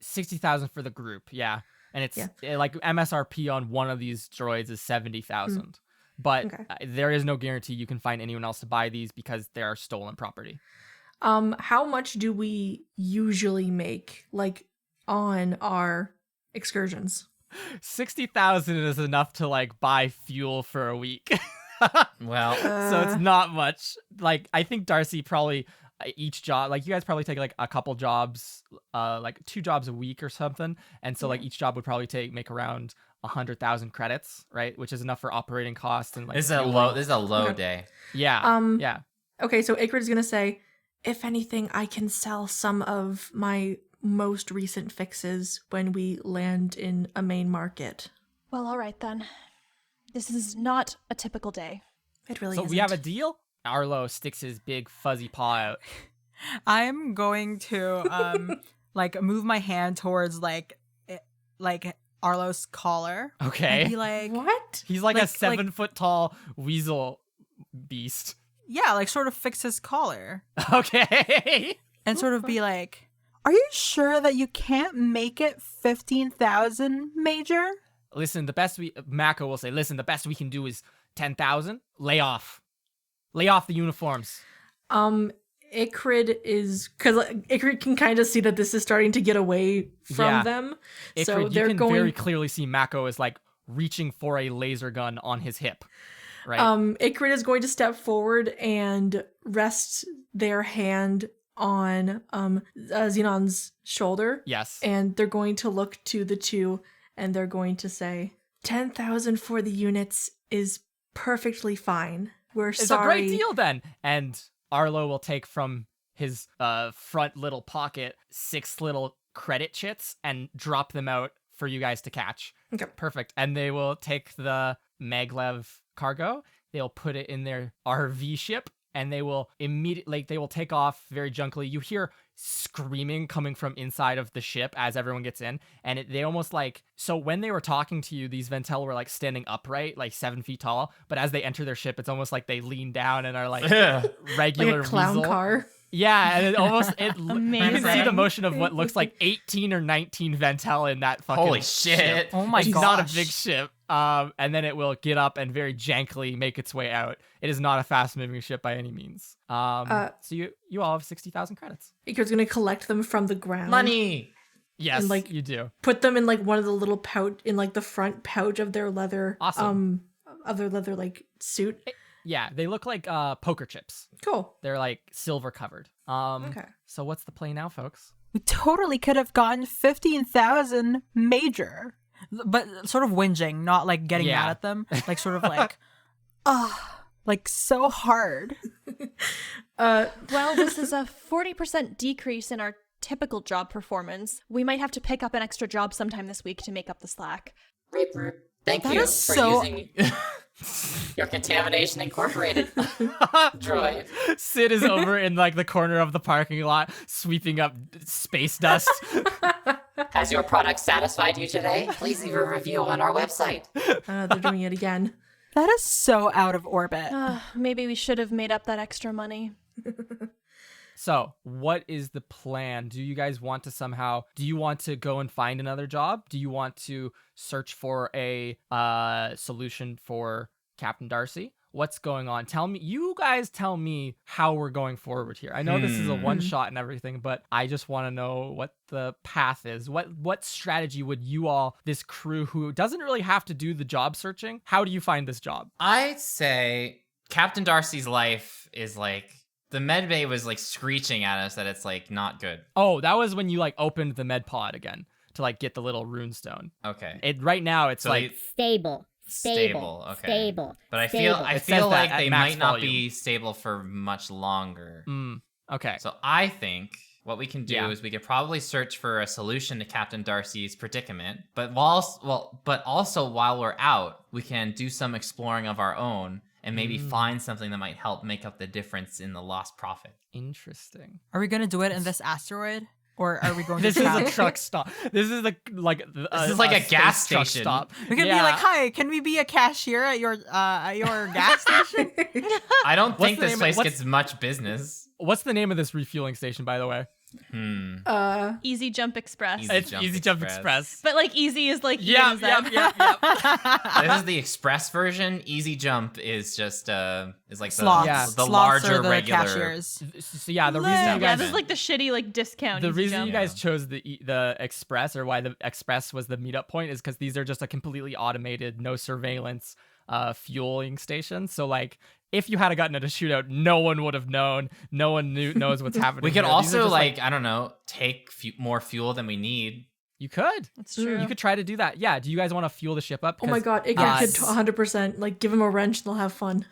60,000 for the group, yeah. And it's like MSRP on one of these droids is 70,000. But there is no guarantee you can find anyone else to buy these because they are stolen property. How much do we usually make, like, on our excursions? 60,000 is enough to like buy fuel for a week. Well, So it's not much. Like, I think Darcy probably each job, like you guys probably take like a couple jobs, like 2 jobs a week or something. And so like each job would probably make around 100,000 credits, right? Which is enough for operating costs and like. this is a low day. Yeah. Yeah. Okay, so Ikrid is gonna say, if anything, I can sell some of my most recent fixes when we land in a main market. Well, all right then. This is not a typical day. It really So isn't. we have a deal? Arlo sticks his big fuzzy paw out. I'm going to like move my hand towards like Arlo's collar. Okay. And be like, What? He's like a like- 7 foot tall weasel beast. yeah, like sort of fix his collar Okay. and sort of be like, are you sure that you can't make it 15,000, Major? Listen, Mako will say, listen, the best we can do is 10,000. Lay off the uniforms. Ikrid is, because Ikrid can kind of see that this is starting to get away from Yeah. them. Ikrid, So you they're can going. very clearly see Mako is like reaching for a laser gun on his hip. Right. Ikrid is going to step forward and rest their hand on Xenon's shoulder. Yes. And they're going to look to the two and they're going to say, 10,000 for the units is perfectly fine. We're It's sorry. a great deal then. And Arlo will take from his front little pocket 6 little credit chits and drop them out for you guys to catch. Okay. Perfect. And they will take the maglev cargo. They'll put it in their RV ship and they will immediately, they will take off very junkily. You hear screaming coming from inside of the ship as everyone gets in. And they almost like, so when they were talking to you, these Ventel were like standing upright, like 7 feet tall. But as they enter their ship, it's almost like they lean down and are like regular Like a clown weasel. car. Yeah, and it almost you can see the Amazing. motion of what looks like 18 or 19 Ventel in that fucking Holy ship. shit. Oh my It's gosh. not a big ship. And then it will get up and very jankily make its way out. It is not a fast moving ship by any means. So you all have 60,000 credits. Ikrid's going to collect them from the ground. Money. Yes, And, like, you do. Put them in like one of the little pouch, in like the front pouch of their leather, Awesome. of their leather like suit. Yeah, they look like poker chips. Cool. They're like silver covered. Okay. So what's the play now, folks? We totally could have gotten 15,000 major, but sort of whinging, not like getting Yeah. mad at them, like sort of like, like so hard. Well, this is a 40% decrease in our typical job performance. We might have to pick up an extra job sometime this week to make up the slack. Reaper, thank That you is for so- using your Contamination Incorporated droid. Sid is over in like the corner of the parking lot, sweeping up space dust. Has your product satisfied you today? Please leave a review on our website. They're doing it again. That is so out of orbit. Maybe we should have made up that extra money. So, what is the plan? Do you guys want to somehow, do you want to go and find another job? Do you want to search for a solution for Captain Darcy? What's going on? You guys tell me how we're going forward here. I know this is a one shot and everything, but I just want to know what the path is. What strategy would you all, this crew who doesn't really have to do the job searching, how do you find this job? I'd say Captain Darcy's life is like, the medbay was like screeching at us that it's like not good. Oh, that was when you like opened the med pod again to like get the little runestone. Okay. Right now it's So like Stable. Stable, okay. Stable. But I stable. feel It says like that at they max might not volume. be stable for much longer. okay. So I think what we can do Yeah. is we could probably search for a solution to Captain Darcy's predicament. But also while we're out, we can do some exploring of our own and maybe find something that might help make up the difference in the lost profit. Interesting. Are we gonna do it in this asteroid, or are we going This to? is a travel? truck stop. This is This is like a gas space truck station. stop. We could be like, "Hi, can we be a cashier at your gas station?" I don't What's think the this name of- place what's- gets much business. What's the name of this refueling station, by the way? Easy Jump Express. Easy It's Jump Easy Jump Express. Express. But like easy is like Yeah, E and Z. This is the express version. Easy Jump is just is like Sloths. Yeah. the Sloths larger are the regular. cashiers. So yeah, the reason you Yeah, guys this is like the shitty like discount. the Easy reason Jump. you guys chose the express, or why the express was the meetup point, is because these are just a completely automated, no surveillance fueling station. So like, if you had gotten in a shootout, no one would have known. No one knows what's happening. We could here. These are also just, like I don't know, take more fuel than we need. you could. That's true. You could try to do that. Yeah. Do you guys want to fuel the ship up? Oh my 'Cause, god, Ikrid yes. could 100% like give him a wrench and they'll have fun.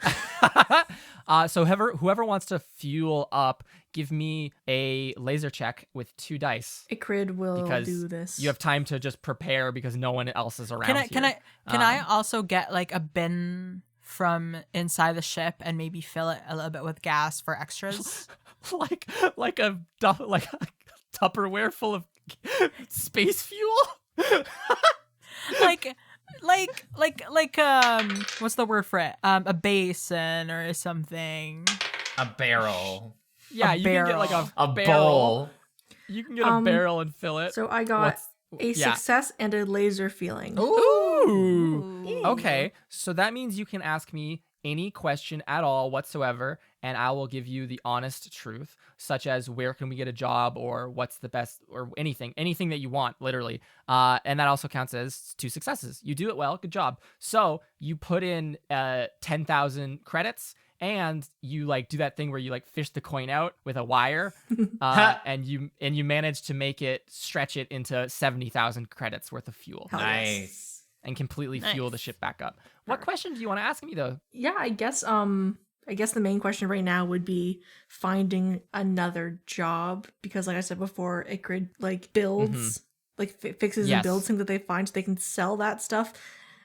So whoever wants to fuel up, give me a laser check with 2 dice. Ikrid will Because do this. you have time to just prepare because no one else is around. Can here. I also get like a bin from inside the ship and maybe fill it a little bit with gas for extras? like a Tupperware full of space fuel? What's the word for it? A basin or something. A barrel, Yeah, A you can get like barrel. a barrel. bowl. You can get a barrel and fill it. So I got a yeah. success and a laser feeling. Ooh. Okay, so that means you can ask me any question at all whatsoever, and I will give you the honest truth, such as where can we get a job, or what's the best, or anything that you want, literally. And that also counts as 2 successes. You do it well, good job. So you put in 10,000 credits, and you like do that thing where you like fish the coin out with a wire, and you manage to make it stretch it into 70,000 credits worth of fuel. Nice. And completely fuel the ship back up. What question do you want to ask me though? Yeah, I guess the main question right now would be finding another job, because like I said before, Icrid like builds like fixes and builds things that they find so they can sell that stuff,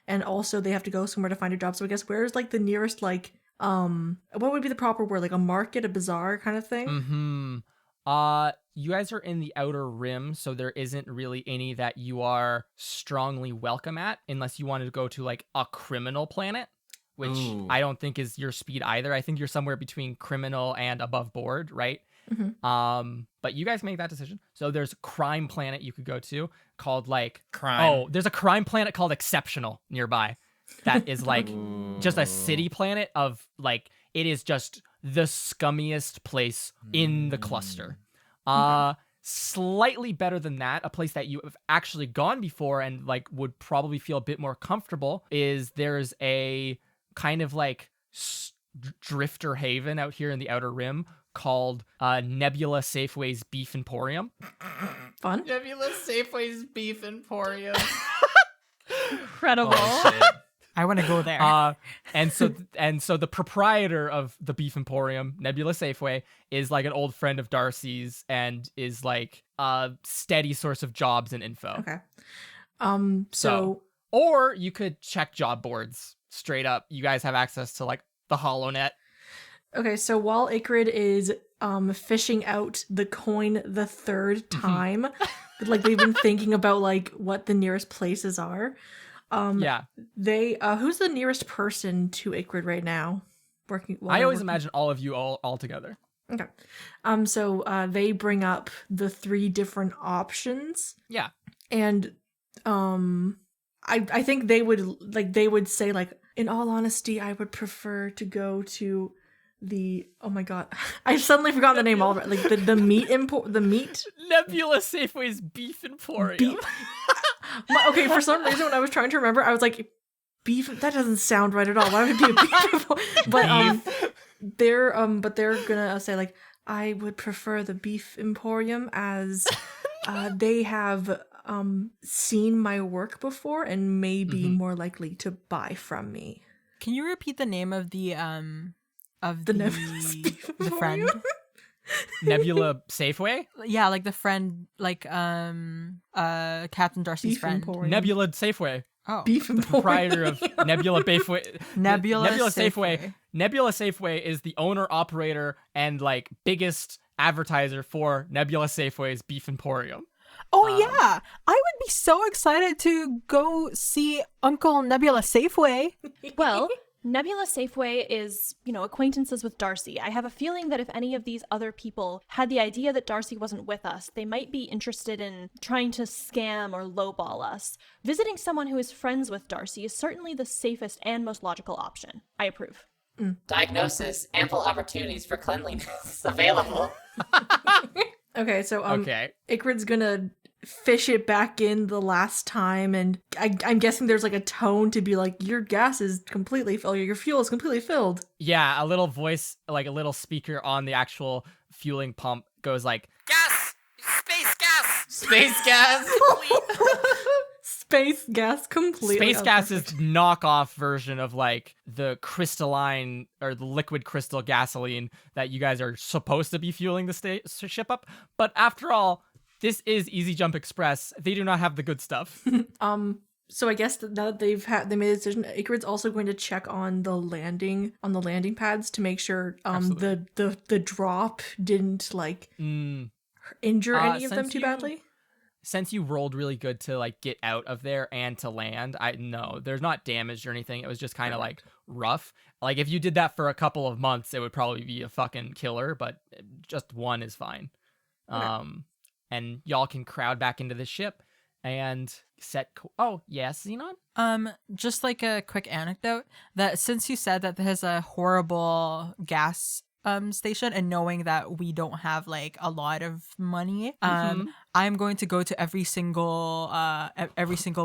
and also they have to go somewhere to find a job. So I guess where's like the nearest like what would be the proper word, like a market, a bazaar kind of thing? You guys are in the outer rim, so there isn't really any that you are strongly welcome at, unless you wanted to go to like a criminal planet, which I don't think is your speed either. I think you're somewhere between criminal and above board, right? But you guys make that decision. So there's a crime planet you could go to called like Crime. Oh, there's a crime planet called Exceptional nearby. That is like just a city planet of like, it is just the scummiest place in the cluster. Slightly better than that, a place that you have actually gone before and like would probably feel a bit more comfortable, is there's a kind of like drifter haven out here in the outer rim called Nebula Safeway's Beef Emporium. Fun. Nebula Safeway's Beef Emporium. Incredible. Oh, shit. I want to go there. And so the proprietor of the Beef Emporium, Nebula Safeway, is like an old friend of Darcy's and is like a steady source of jobs and info. Okay. Or you could check job boards straight up. You guys have access to like the HoloNet. Okay, so while Icrid is fishing out the coin the third time, like they've been thinking about like what the nearest places are. They who's the nearest person to Icrid right now? I always imagine all of you all together. Okay. So they bring up the 3 different options. Yeah. And I think they would say like, in all honesty, I would prefer to go to the, oh my god, I suddenly forgot the name already. Like the meat Nebula Safeway's Beef Emporium. Okay, for some reason when I was trying to remember, I was like, beef. That doesn't sound right at all. Why would it be a beef emporium? But they're gonna say like, I would prefer the Beef Emporium as they have seen my work before and may be more likely to buy from me. Can you repeat the name of the Nebula's Beef the friend? Emporium? Nebula Safeway? Yeah, like the friend, like Captain Darcy's Beef friend. Emporium. Nebula Safeway. Oh, Beef The Emporium. proprietor of Nebula Safeway. Nebula Safeway. Nebula Safeway is the owner, operator, and like biggest advertiser for Nebula Safeway's Beef Emporium. Oh yeah, I would be so excited to go see Uncle Nebula Safeway. Well, Nebula Safeway is, acquaintances with Darcy. I have a feeling that if any of these other people had the idea that Darcy wasn't with us, they might be interested in trying to scam or lowball us. Visiting someone who is friends with Darcy is certainly the safest and most logical option. I approve. Diagnosis, ample opportunities for cleanliness available. Okay, so Okay. Icrid's gonna fish it back in the last time, and I'm guessing there's like a tone to be like, your gas is completely filled, your fuel is completely filled. Yeah, a little voice, like a little speaker on the actual fueling pump goes like, Gas! Space gas! Space gas. Space gas completely. Space gas is knockoff version of like the crystalline or the liquid crystal gasoline that you guys are supposed to be fueling the ship up. But after all, this is Easy Jump Express. They do not have the good stuff. So I guess now that they made a decision, Icrid's also going to check on the landing pads to make sure the drop didn't like injure any of them too badly. Since you rolled really good to like get out of there and to land, there's not damage or anything. It was just kind of like rough. Like if you did that for a couple of months, it would probably be a fucking killer, but just one is fine. Okay. And y'all can crowd back into the ship and set. Oh yes, Xenon. Just like a quick anecdote that since you said that there's a horrible gas station and knowing that we don't have like a lot of money, I'm going to go to every single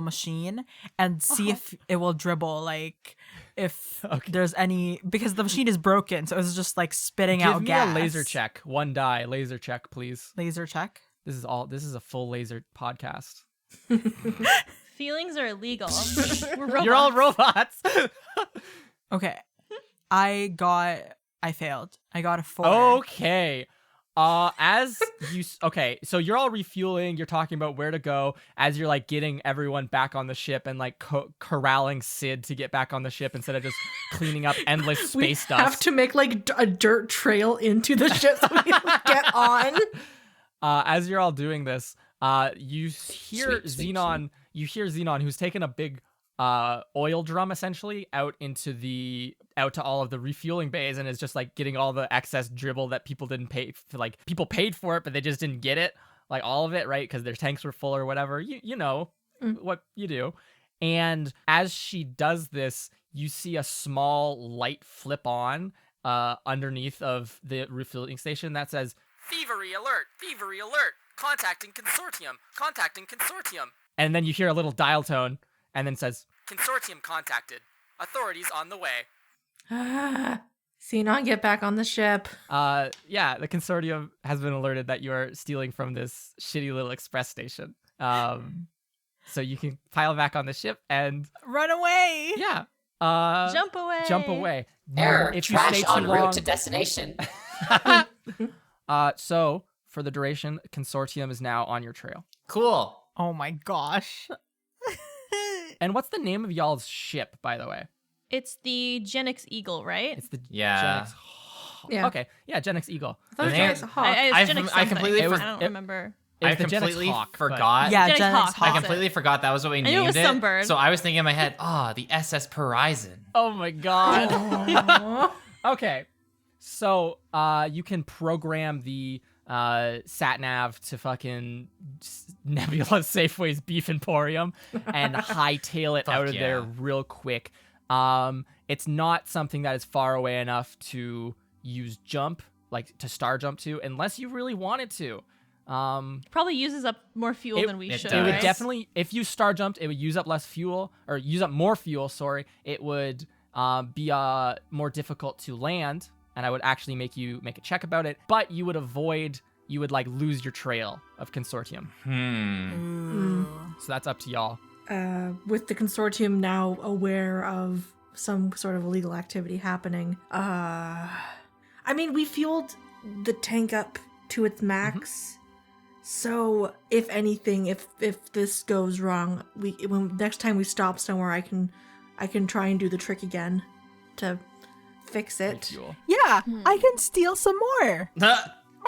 machine and see if it will dribble, like if there's any, because the machine is broken, so it's just like spitting out gas. Give me a laser check. 1 die. Laser check, please. Laser check. This is a full laser podcast. Feelings are illegal. We're robots. You're all robots. Okay. I failed. I got a 4. Okay. So you're all refueling, you're talking about where to go as you're like getting everyone back on the ship and like corralling Sid to get back on the ship instead of just cleaning up endless space dust. We have to make like a dirt trail into the ship so we can get on. As you're all doing this, you hear Xenon. You hear Xenon, who's taken a big oil drum essentially out to all of the refueling bays and is just like getting all the excess dribble that people didn't pay for. Like people paid for it, but they just didn't get it, like all of it, right? Because their tanks were full or whatever. You know what you do. And as she does this, you see a small light flip on underneath of the refueling station that says, Thievery alert! Thievery alert! Contacting consortium! Contacting consortium! and then you hear a little dial tone, and then it says, Consortium contacted. Authorities on the way. Xenon, get back on the ship. yeah, the consortium has been alerted that you are stealing from this shitty little express station. So you can pile back on the ship and Run away. yeah, Jump away. jump away. Error. If you Trash stay too en route long- to destination. So for the duration, consortium is now on your trail. Cool. Oh my gosh. And what's the name of y'all's ship, by the way? It's the Genix Eagle, right? It's the Yeah. Genix. Yeah. Okay, yeah, Genix Eagle. I thought The it was name- a hawk. It's I've- Genix I something. completely for- I don't remember. It I was the Genix completely Hawk, but- forgot. Yeah, Genix Genix Hawk. Hawk. I That's it. completely forgot that was what we knew it was named some bird. So I was thinking in my head, the SS Horizon. Oh my god. Aw. Okay, so you can program the sat nav to fucking Nebula Safeway's Beef Emporium and hightail it Fuck out of there yeah. real quick. It's not something that is far away enough to use jump, like to star jump to, unless you really wanted to. Probably uses up more fuel than we it should. does. It would right? definitely, if you star jumped, it would use up less fuel, or use up more fuel, sorry. It would be more difficult to land, and I would actually make you make a check about it, but you would like lose your trail of consortium. So that's up to y'all. With the consortium now aware of some sort of illegal activity happening, I mean, we fueled the tank up to its max. So if anything, if this goes wrong, when next time we stop somewhere, I can try and do the trick again to fix it. Fuel. Yeah, I can steal some more.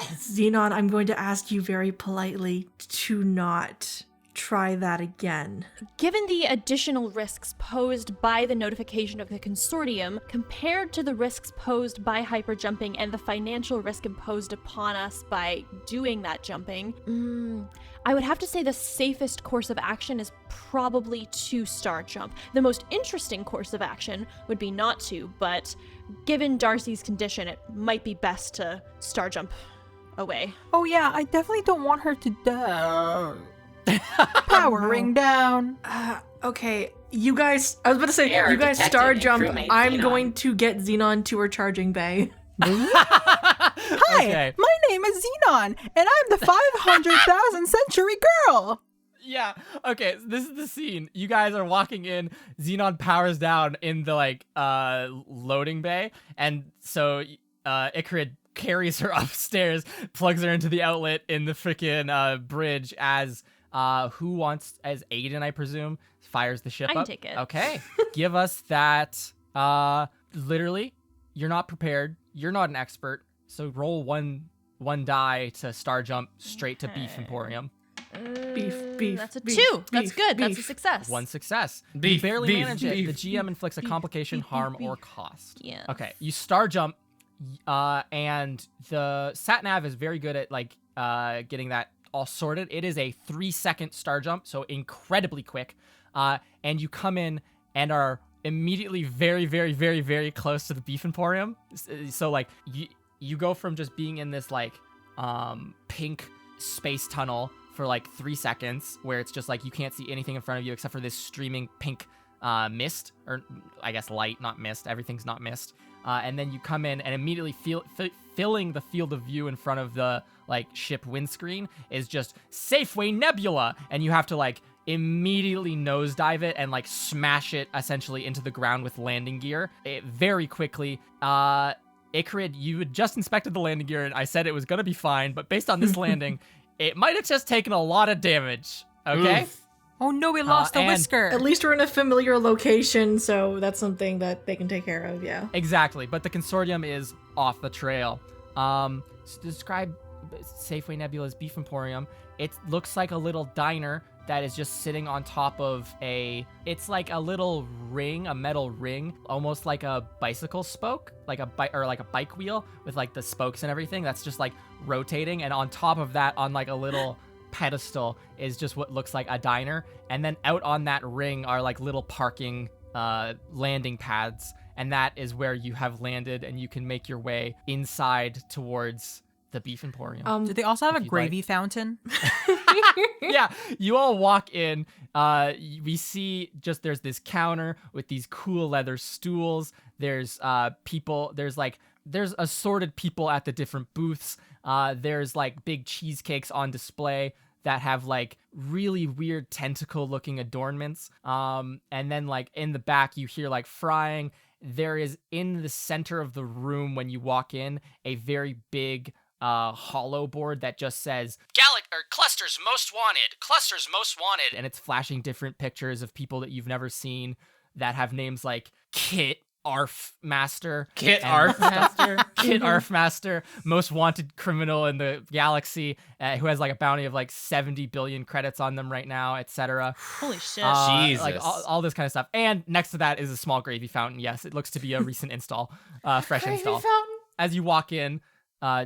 Xenon, I'm going to ask you very politely to not try that again. Given the additional risks posed by the notification of the consortium, compared to the risks posed by hyperjumping and the financial risk imposed upon us by doing that jumping, I would have to say the safest course of action is probably to star jump. The most interesting course of action would be not to, but given Darcy's condition, it might be best to star jump away. Oh yeah, I definitely don't want her to die. Powering down. Okay, you guys, I was about to say, Error you guys detected star in jump. crewmate I'm Xenon. going to get Xenon to her charging bay. Hi, Okay. my name is Xenon, and I'm the 500,000 century girl. Yeah. Okay. So this is the scene. You guys are walking in. Xenon powers down in the like loading bay, and so Icarid carries her upstairs, plugs her into the outlet in the freaking bridge as as Aiden, I presume, fires the ship I can up. take it. Okay. Give us that. Literally, you're not prepared. You're not an expert. So roll one die to star jump straight to Beef Emporium. Beef. That's a beef, 2. That's beef, good. That's a beef. success. One success. Beef, You barely beef, manage it. beef, The GM inflicts a complication, harm, or cost. Yeah. Okay, you star jump, and the sat nav is very good at like getting that all sorted. It is a 3-second star jump, so incredibly quick. And you come in and are immediately very, very, very, very close to the Beef Emporium. So like you go from just being in this like pink space tunnel for like 3 seconds where it's just like you can't see anything in front of you except for this streaming pink mist, or I guess light, not mist. Everything's not mist. And then you come in and immediately filling the field of view in front of the like ship windscreen is just Safeway Nebula, and you have to like immediately nosedive it and like smash it essentially into the ground with landing gear very quickly. Icarid, you had just inspected the landing gear and I said it was gonna be fine, but based on this landing, it might have just taken a lot of damage. Okay. Oof. Oh no, we lost a and- whisker. At least we're in a familiar location, so that's something that they can take care of, yeah. Exactly, but the consortium is off the trail. So describe Safeway Nebula's Beef Emporium. It looks like a little diner that is just sitting on top of it's like a little ring, a metal ring, almost like a bicycle spoke, like a bike wheel with like the spokes and everything that's just like rotating, and on top of that, on like a little pedestal, is just what looks like a diner, and then out on that ring are like little parking landing pads, and that is where you have landed, and you can make your way inside towards the Beef Emporium. Do they also have a if you'd gravy fountain? Yeah, you all walk in. We see just there's this counter with these cool leather stools. There's people. There's assorted people at the different booths. There's like big cheesecakes on display that have like really weird tentacle looking adornments. And then like in the back you hear like frying. There is in the center of the room when you walk in a very big hollow board that just says Clusters Most Wanted. Clusters Most Wanted. and it's flashing different pictures of people that you've never seen that have names like Kit Arf Master. Kit and- Arf Master? Kit Arf Master, most wanted criminal in the galaxy, who has like a bounty of like 70 billion credits on them right now, etc. Holy shit. Jesus. Like all this kind of stuff. And next to that is a small gravy fountain. Yes, it looks to be a recent install, fresh install. As you walk in,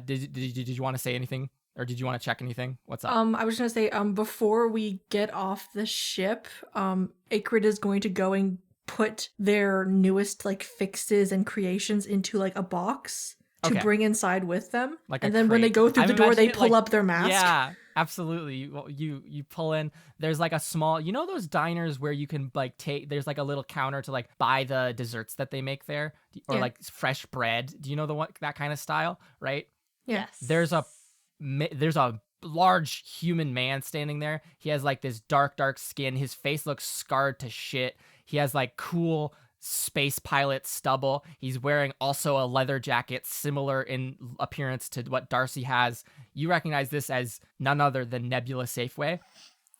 did you want to say anything? Or did you want to check anything? What's up? I was gonna say, before we get off the ship, Acrid is going to go and put their newest like fixes and creations into like a box to Okay. bring inside with them. Like a and then when they crate. go through I'm the door, they imagining it pull like- up their mask. Yeah, absolutely. You pull in. There's like a small, you know those diners where you can like there's like a little counter to like buy the desserts that they make there, or Yeah. like fresh bread. Do you know that kind of style, right? Yeah. Yes. There's a large human man standing there. He has like this dark skin. His face looks scarred to shit. He has like cool space pilot stubble. He's wearing also a leather jacket similar in appearance to what Darcy has. You recognize this as none other than Nebula Safeway.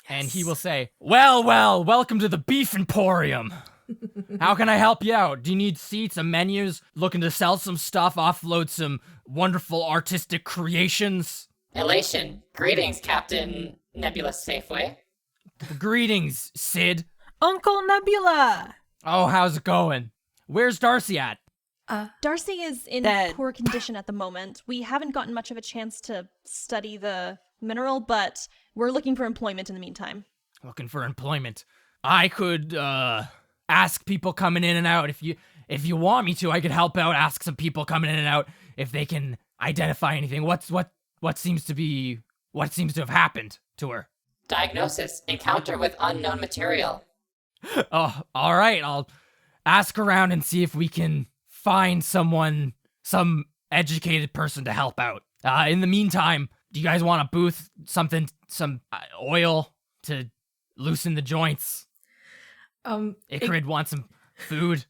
And he will say, well, welcome to the Beef Emporium. How can I help you out? Do you need seats and menus? Looking to sell some stuff, offload some wonderful artistic creations? Elation. Greetings, Captain Nebula Safeway. Greetings, Sid. Uncle Nebula! Oh, how's it going? Where's Darcy at? Darcy is in Dead. poor condition at the moment. We haven't gotten much of a chance to study the mineral, but we're looking for employment in the meantime. Looking for employment. I could ask people coming in and out. If you want me to, I could help out. Ask some people coming in and out if they can identify anything. What seems to have happened to her? Diagnosis. Encounter with unknown material. Oh, all right. I'll ask around and see if we can find some educated person to help out. In the meantime, do you guys want a booth, some oil to loosen the joints? Icarid wants some food.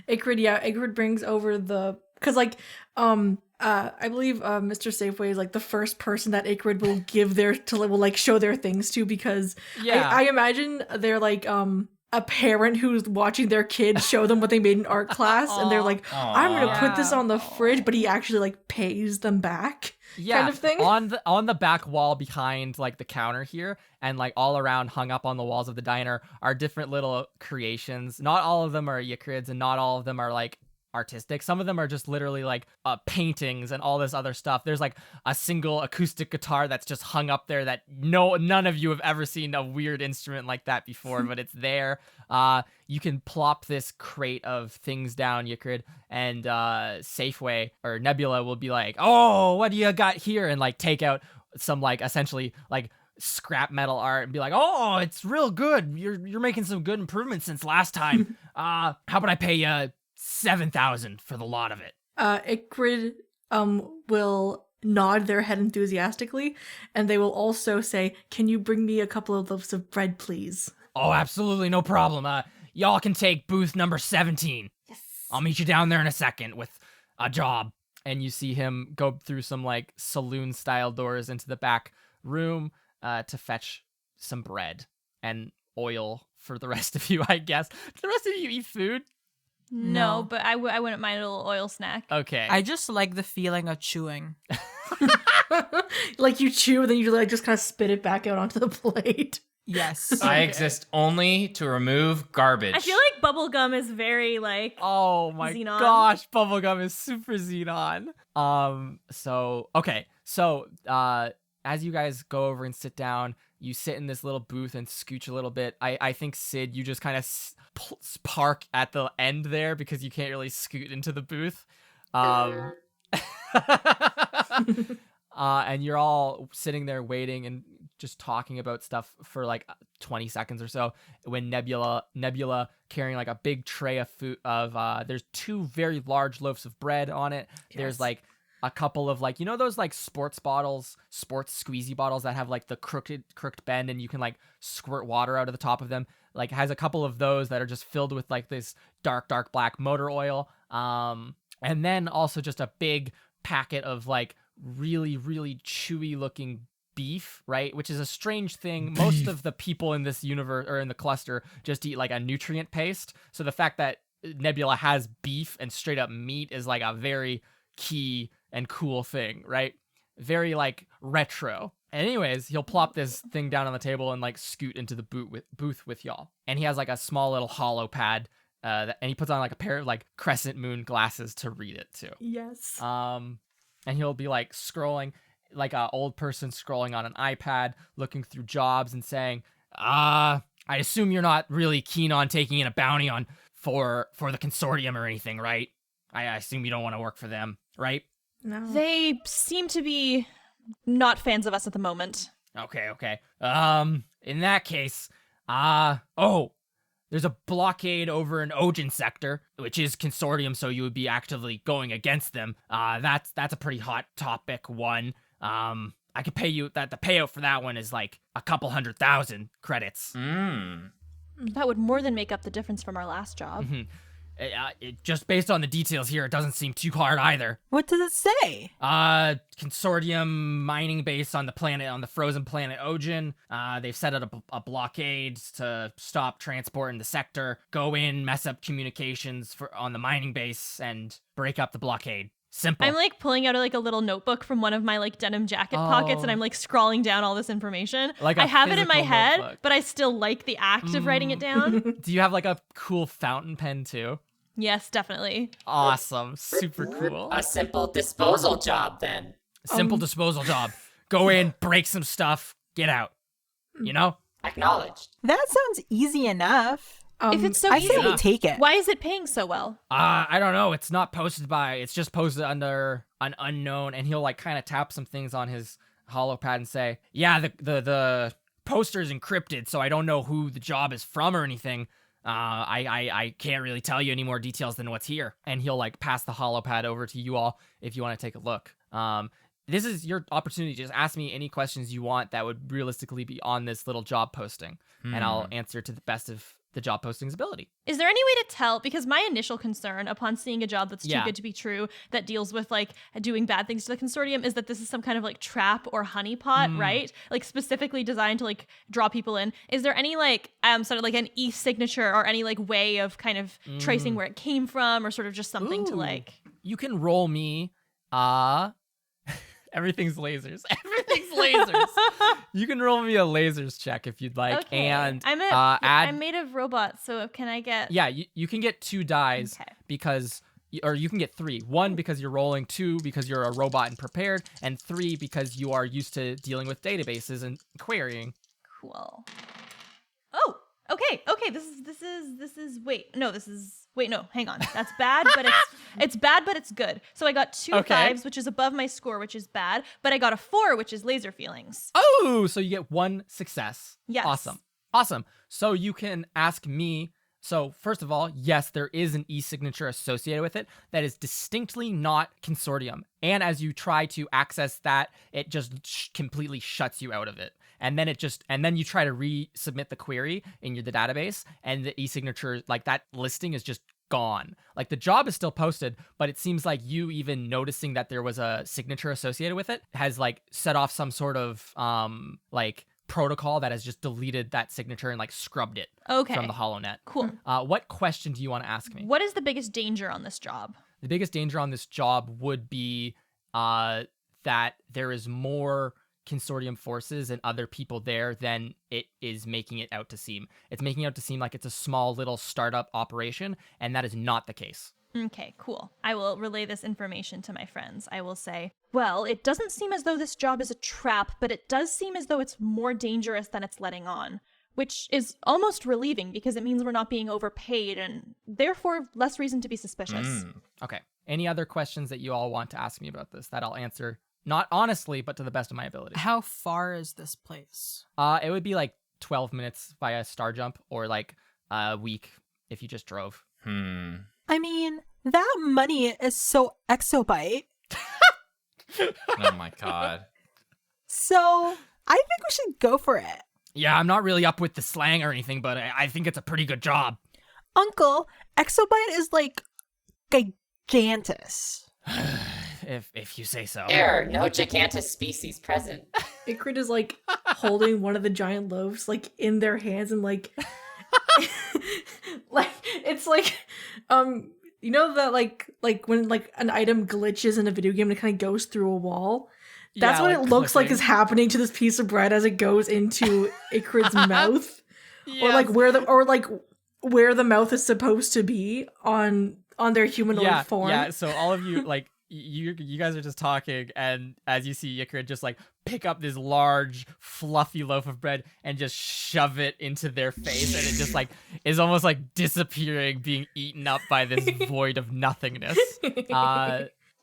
Acrid brings over because like I believe Mr. Safeway is like the first person that Acrid will give will like show their things to, because Yeah. I imagine they're like a parent who's watching their kid show them what they made in art class, and they're like, I'm gonna put this on the fridge, but he actually like pays them back. Yeah, kind of thing. on the back wall behind like the counter here, and like all around hung up on the walls of the diner are different little creations. Not all of them are Yikrids, and not all of them are like artistic. Some of them are just literally like paintings and all this other stuff. There's like a single acoustic guitar that's just hung up there that none of you have ever seen a weird instrument like that before, but it's there. You can plop this crate of things down, Yikrid, and Safeway or Nebula will be like, oh, what do you got here? And like take out some like essentially like scrap metal art and be like, oh, it's real good. You're making some good improvements since last time. How about I pay you 7,000 for the lot of it? Ikrid will nod their head enthusiastically, and they will also say, can you bring me a couple of loaves of bread, please? Oh, absolutely, no problem. Y'all can take booth number 17. Yes. I'll meet you down there in a second with a job. And you see him go through some like saloon-style doors into the back room to fetch some bread and oil for the rest of you, I guess. Do the rest of you eat food? No, but I wouldn't mind a little oil snack. Okay. I just like the feeling of chewing. Like you chew, and then you like just kind of spit it back out onto the plate. Yes. I exist only to remove garbage. I feel like bubblegum is very like Oh my Xenon. gosh, bubblegum is super Xenon. So as you guys go over and sit down, you sit in this little booth and scooch a little bit. I think, Sid, you just kind of park at the end there because you can't really scoot into the booth. And you're all sitting there waiting and just talking about stuff for like 20 seconds or so when Nebula carrying like a big tray of food there's 2 very large loaves of bread on it. Yes. There's like a couple of like, you know, those like sports squeezy bottles that have like the crooked bend and you can like squirt water out of the top of them. Like has a couple of those that are just filled with like this dark black motor oil. And then also just a big packet of like really chewy looking beef, right? Which is a strange thing. Most of the people in this universe or in the cluster just eat like a nutrient paste. So the fact that Nebula has beef and straight up meat is like a very key and cool thing, right? Very like retro. Anyways, he'll plop this thing down on the table and like scoot into the booth with y'all. And he has like a small little hollow pad and he puts on like a pair of like crescent moon glasses to read it too. Yes. And he'll be like scrolling like an old person scrolling on an iPad, looking through jobs and saying, I assume you're not really keen on taking in a bounty for the consortium or anything, right? I assume you don't want to work for them, right? No. They seem to be not fans of us at the moment. Okay. In that case, there's a blockade over in Ojin sector, which is consortium, so you would be actively going against them. That's a pretty hot topic one. I could pay you that the payout for that one is like a couple 100,000 credits. That would more than make up the difference from our last job. Just based on the details here, it doesn't seem too hard either. What does it say? Consortium mining base on the frozen planet Ojin. They've set up a blockade to stop transport in the sector. Go in, mess up communications on the mining base, and break up the blockade. Simple. I'm like pulling out like a little notebook from one of my like denim jacket pockets and I'm like scrawling down all this information. Like I have it in my physical head, notebook. but I still like the act of writing it down. Do you have like a cool fountain pen too? Yes, definitely. Awesome. Super cool. A simple disposal job, then. Simple disposal job. Go in, break some stuff, get out. You know? Acknowledged. That sounds easy enough. If it's so I easy, say we take it. why is it paying so well? I don't know. It's not posted it's just posted under an unknown, and he'll like kind of tap some things on his hollow pad and say, yeah, the poster's encrypted, so I don't know who the job is from or anything. I can't really tell you any more details than what's here. And he'll like pass the hollow pad over to you all if you want to take a look. This is your opportunity to just ask me any questions you want that would realistically be on this little job posting, and I'll answer to the best of the job posting's ability. Is there any way to tell? Because my initial concern upon seeing a job that's too good to be true that deals with like doing bad things to the consortium is that this is some kind of like trap or honeypot, right? Like specifically designed to like draw people in. Is there any like sort of like an e-signature or any like way of kind of tracing where it came from or sort of just something to like? You can roll me everything's lasers. Everything's lasers. You can roll me a lasers check if you'd like. Okay. And I'm made of robots, so can I get? Yeah, you can get 2 dies because or you can get 3. 1 because you're rolling, 2 because you're a robot and prepared, and 3 because you are used to dealing with databases and querying. Cool. Oh, okay. Wait, no, hang on. That's bad, but it's bad, but it's good. So I got 2 5s, which is above my score, which is bad, but I got a 4, which is laser feelings. Oh, so you get 1 success. Yes. Awesome. So you can ask me. So first of all, yes, there is an e-signature associated with it that is distinctly not consortium. And as you try to access that, it just completely shuts you out of it. And then you try to resubmit the query in the database, and the e-signature, like that listing is just gone. Like the job is still posted, but it seems like you even noticing that there was a signature associated with it has like set off some sort of like protocol that has just deleted that signature and like scrubbed it from the HoloNet. Cool. What question do you want to ask me? What is the biggest danger on this job? The biggest danger on this job would be that there is more consortium forces and other people there than it is making it out to seem. It's making it out to seem like it's a small little startup operation, and that is not the case. Okay, cool. I will relay this information to my friends. I will say, Well, it doesn't seem as though this job is a trap, but it does seem as though it's more dangerous than it's letting on, which is almost relieving because it means we're not being overpaid and therefore less reason to be suspicious. Okay. Any other questions that you all want to ask me about this that I'll answer? Not honestly, but to the best of my ability. How far is this place? It would be like 12 minutes via Starjump, or like a week if you just drove. I mean, that money is so exobyte. Oh my god. So I think we should go for it. Yeah, I'm not really up with the slang or anything, but I think it's a pretty good job. Uncle, exobyte is like gigantus. if you say so. Error, no gigantus species present. Ikrid is like holding one of the giant loaves like in their hands and like like it's like you know that like when like an item glitches in a video game and it kind of goes through a wall. That's Yeah, what like it looks like clicking. is happening to this piece of bread as it goes into Ikrid's mouth, or like where the mouth is supposed to be on their humanoid form. Yeah, so all of you, like, you guys are just talking, and as you see Yikrid just, like, pick up this large, fluffy loaf of bread and just shove it into their face, and it just, like, is almost, like, disappearing, being eaten up by this void of nothingness.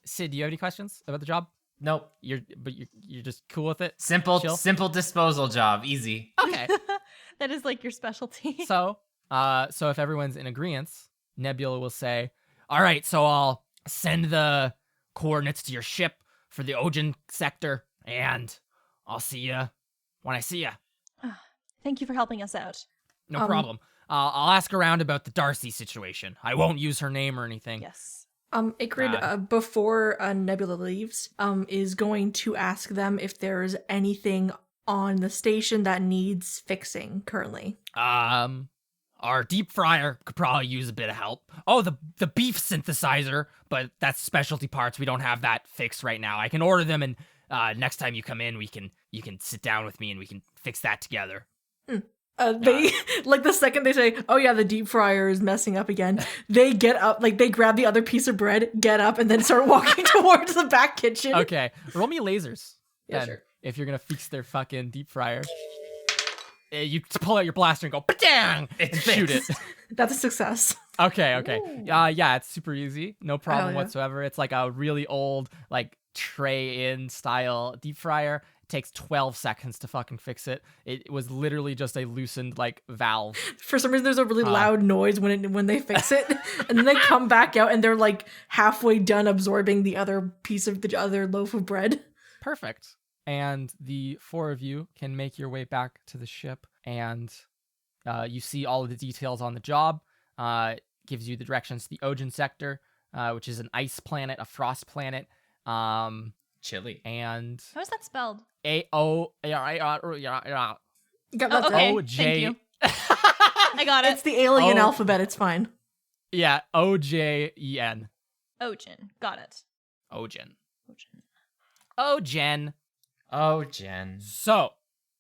Sid, do you have any questions about the job? Nope. You're just cool with it? Simple Chill? disposal job. Easy. Okay. that is like your specialty. So if everyone's in agreement, Nebula will say, all right, so I'll send the coordinates to your ship for the Ojin sector, and I'll see you when I see you. Thank you for helping us out. No problem. I'll ask around about the Darcy situation. I won't use her name or anything. Yes. Ikrid, before Nebula leaves, is going to ask them if there's anything on the station that needs fixing currently. Our deep fryer could probably use a bit of help. Oh, the beef synthesizer, but that's specialty parts. We don't have that fixed right now. I can order them, and next time you come in, you can sit down with me and we can fix that together. They like the second they say, "Oh yeah, the deep fryer is messing up again," they get up, like they grab the other piece of bread, get up, and then start walking towards the back kitchen. Okay, roll me lasers. Yeah, then, sure. If you're gonna fix their fucking deep fryer, you pull out your blaster and go "Ba-dang!" and shoot it. That's a success. Okay. Yeah, it's super easy. No problem yeah. whatsoever. It's like a really old, like, tray-in style deep fryer. It takes 12 seconds to fucking fix it. It was literally just a loosened, like, valve. For some reason, there's a really loud noise when they fix it, and then they come back out and they're like halfway done absorbing the other piece of the other loaf of bread. Perfect. And the 4 of you can make your way back to the ship, and you see all of the details on the job. It gives you the directions to the Ojin sector, which is an ice planet, a frost planet. Chilly. And How is that spelled? You got that okay. O J. Thank you. I got it. It's the alien alphabet. It's fine. Yeah, Ojen. Ojin. Got it. Ojin. Oh, Jen. So,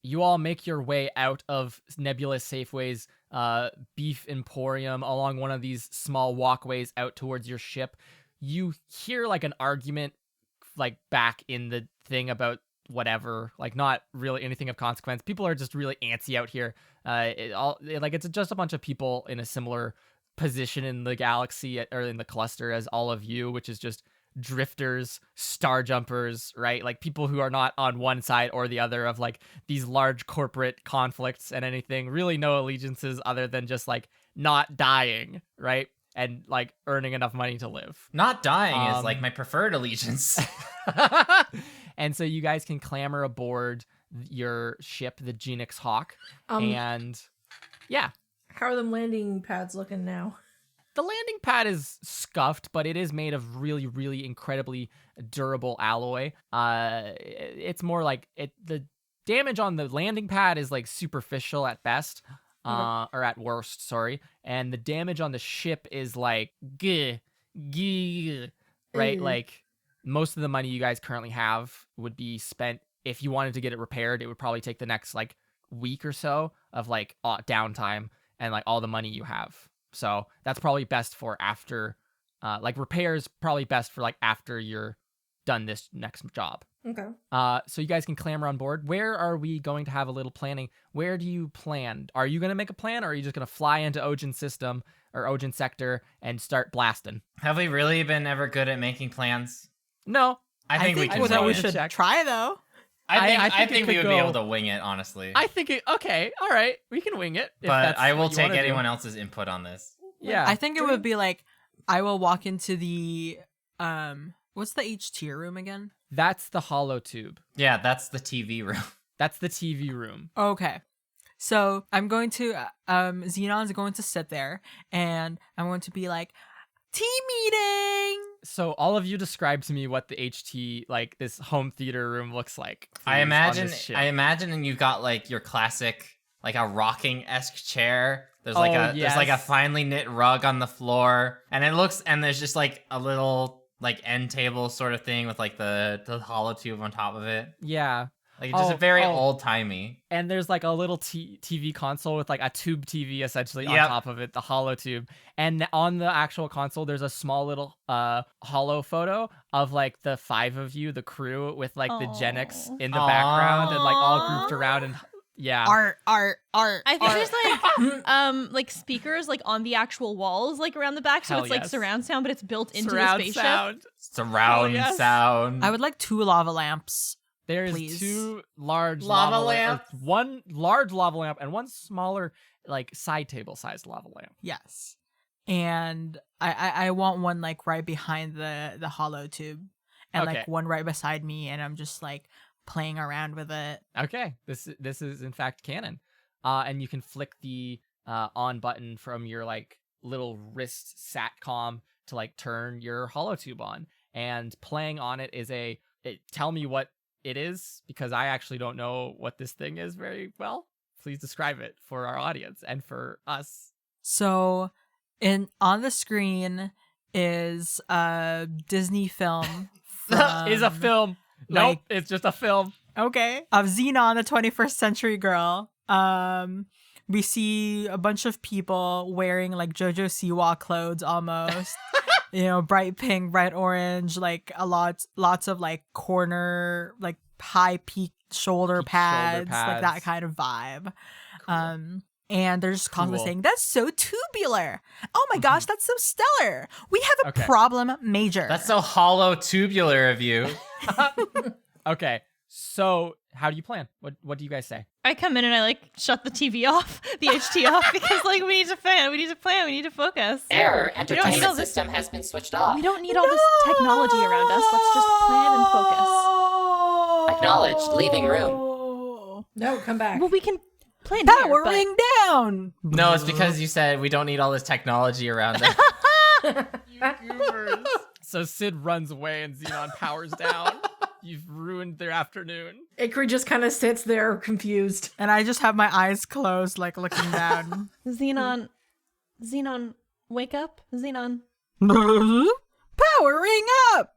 you all make your way out of Nebula Safeway's beef emporium along one of these small walkways out towards your ship, you hear like an argument like back in the thing about whatever, like not really anything of consequence. People are just really antsy out here. It's just a bunch of people in a similar position in the galaxy or in the cluster as all of you, which is just drifters, starjumpers, right? Like people who are not on one side or the other of like these large corporate conflicts and anything. Really no allegiances other than just like not dying, right? And like earning enough money to live. Not dying is like my preferred allegiance. And so you guys can clamber aboard your ship, the Genix Hawk, and yeah. How are them landing pads looking now? The landing pad is scuffed, but it is made of really, really incredibly durable alloy. It's more like the damage on the landing pad is like superficial at best, or at worst, sorry. And the damage on the ship is like, right? Like most of the money you guys currently have would be spent if you wanted to get it repaired. It would probably take the next like week or so of like downtime and like all the money you have. So that's probably best for after, like repairs probably best for like after you're done this next job. Okay. So you guys can clamber on board. Where are we going to have a little planning? Where do you plan? Are you going to make a plan, or are you just going to fly into Ojin system or Ojin sector and start blasting? Have we really been ever good at making plans? No. I think we can. that we wing it. should try though. I think we would be go- able to wing it, honestly. I think okay, all right, we can wing it. If But that's I will what you take wanna do. anyone else's input on this. Yeah, I think it would be like I will walk into the what's the H tier room again? that's the hollow tube. Yeah, that's the TV room. That's the TV room. Okay. So I'm going to Xenon's going to sit there and I'm going to be like, tea meeting. So all of you describe to me what the HT, like this home theater room, looks like. I please, on imagine this ship. and you've got like your classic, like a rocking-esque chair. There's like there's like a yes. finely knit rug on the floor, and there's just like a little like end table sort of thing with like the hollow tube on top of it. Yeah. Like just a very Oh. old timey. And there's like a little TV console with like a tube TV essentially on Yep. top of it, the hollow tube. And on the actual console, there's a small little hollow photo of like the 5 of you, the crew, with like the Genix in the background and like all grouped around. And yeah. Art. I think there's like speakers like on the actual walls like around the back, so Hell it's like yes. surround sound, but it's built into Surround the spaceship. sound. Surround yes. sound. I would like 2 lava lamps. There's Please. 2 large Lava lamp, lamps? one large lava lamp and one smaller like side table sized lava lamp. Yes. And I want one like right behind the hollow tube. And Okay. like one right beside me, and I'm just like playing around with it. Okay, this is in fact canon, and you can flick the on button from your like little wrist satcom to like turn your holotube on, and playing on it is tell me what it is, because I actually don't know what this thing is very well. Please describe it for our audience and for us. So on the screen is a Disney film Is a film. Nope, like- it's just a film. Okay. Of Xenon, the 21st century girl. We see a bunch of people wearing like JoJo Siwa clothes almost. Bright pink, bright orange, like lots of like corner, like high peak shoulder Peak shoulder pads, like that pads. kind of vibe. Cool. And they're just constantly Cool. saying, that's so tubular. Oh my gosh, that's so stellar. We have a Okay. problem major. That's so hollow tubular of you. Okay, so how do you plan? What do you guys say? I come in and I like shut the TV off, the HT off, because like we need to plan, we need to focus. Error. all Entertainment this- system has been switched off. We don't need all this technology around us. Let's just plan and focus. Acknowledged. Leaving room. No, come back. Well, we can plan here, but Powering down. No, it's because you said we don't need all this technology around us. So Sid runs away and Xenon powers down. You've ruined their afternoon. Ikri just kind of sits there confused. And I just have my eyes closed, like looking down. Xenon, wake up, Xenon. Powering up.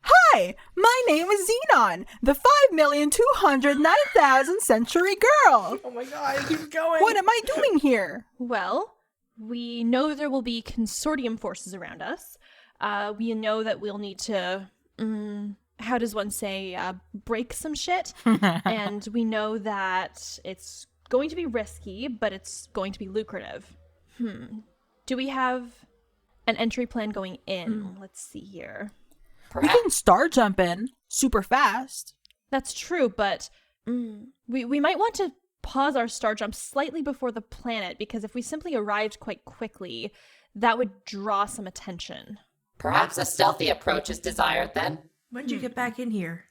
Hi, my name is Xenon, the 5,209,000 century girl. Oh my god, it keeps going. What am I doing here? Well, we know there will be consortium forces around us. We know that we'll need to, how does one say, break some shit. And we know that it's going to be risky, but it's going to be lucrative. Do we have an entry plan going in? Let's see here. We can star jump in super fast. That's true, but we might want to pause our star jump slightly before the planet, because if we simply arrived quite quickly, that would draw some attention. Perhaps a stealthy approach is desired then? When did you get back in here?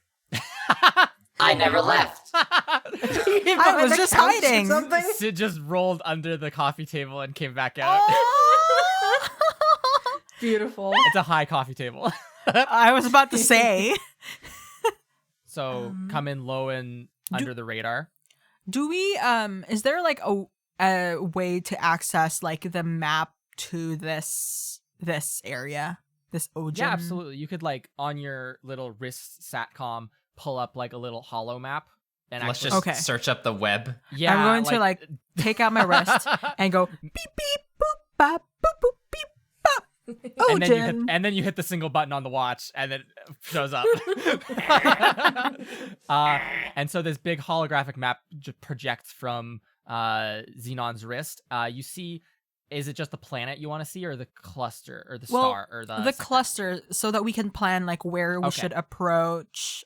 I never left. I was just hiding. Sid just rolled under the coffee table and came back out. Beautiful. It's a high coffee table. I was about to say. So come in low and under the radar. Do we, is there like a way to access like the map to this area? This Ojin? Yeah, absolutely. You could like on your little wrist satcom pull up like a little holo map. And Let's actually, just search up the web. yeah, I'm going to like take out my wrist and go beep beep boop bop boop boop beep bop. and then you hit the single button on the watch, and then it shows up. And so this big holographic map projects from Xenon's wrist. You see, is it just the planet you want to see, or the cluster, or the star, or the sector? cluster, so that we can plan like where we should approach.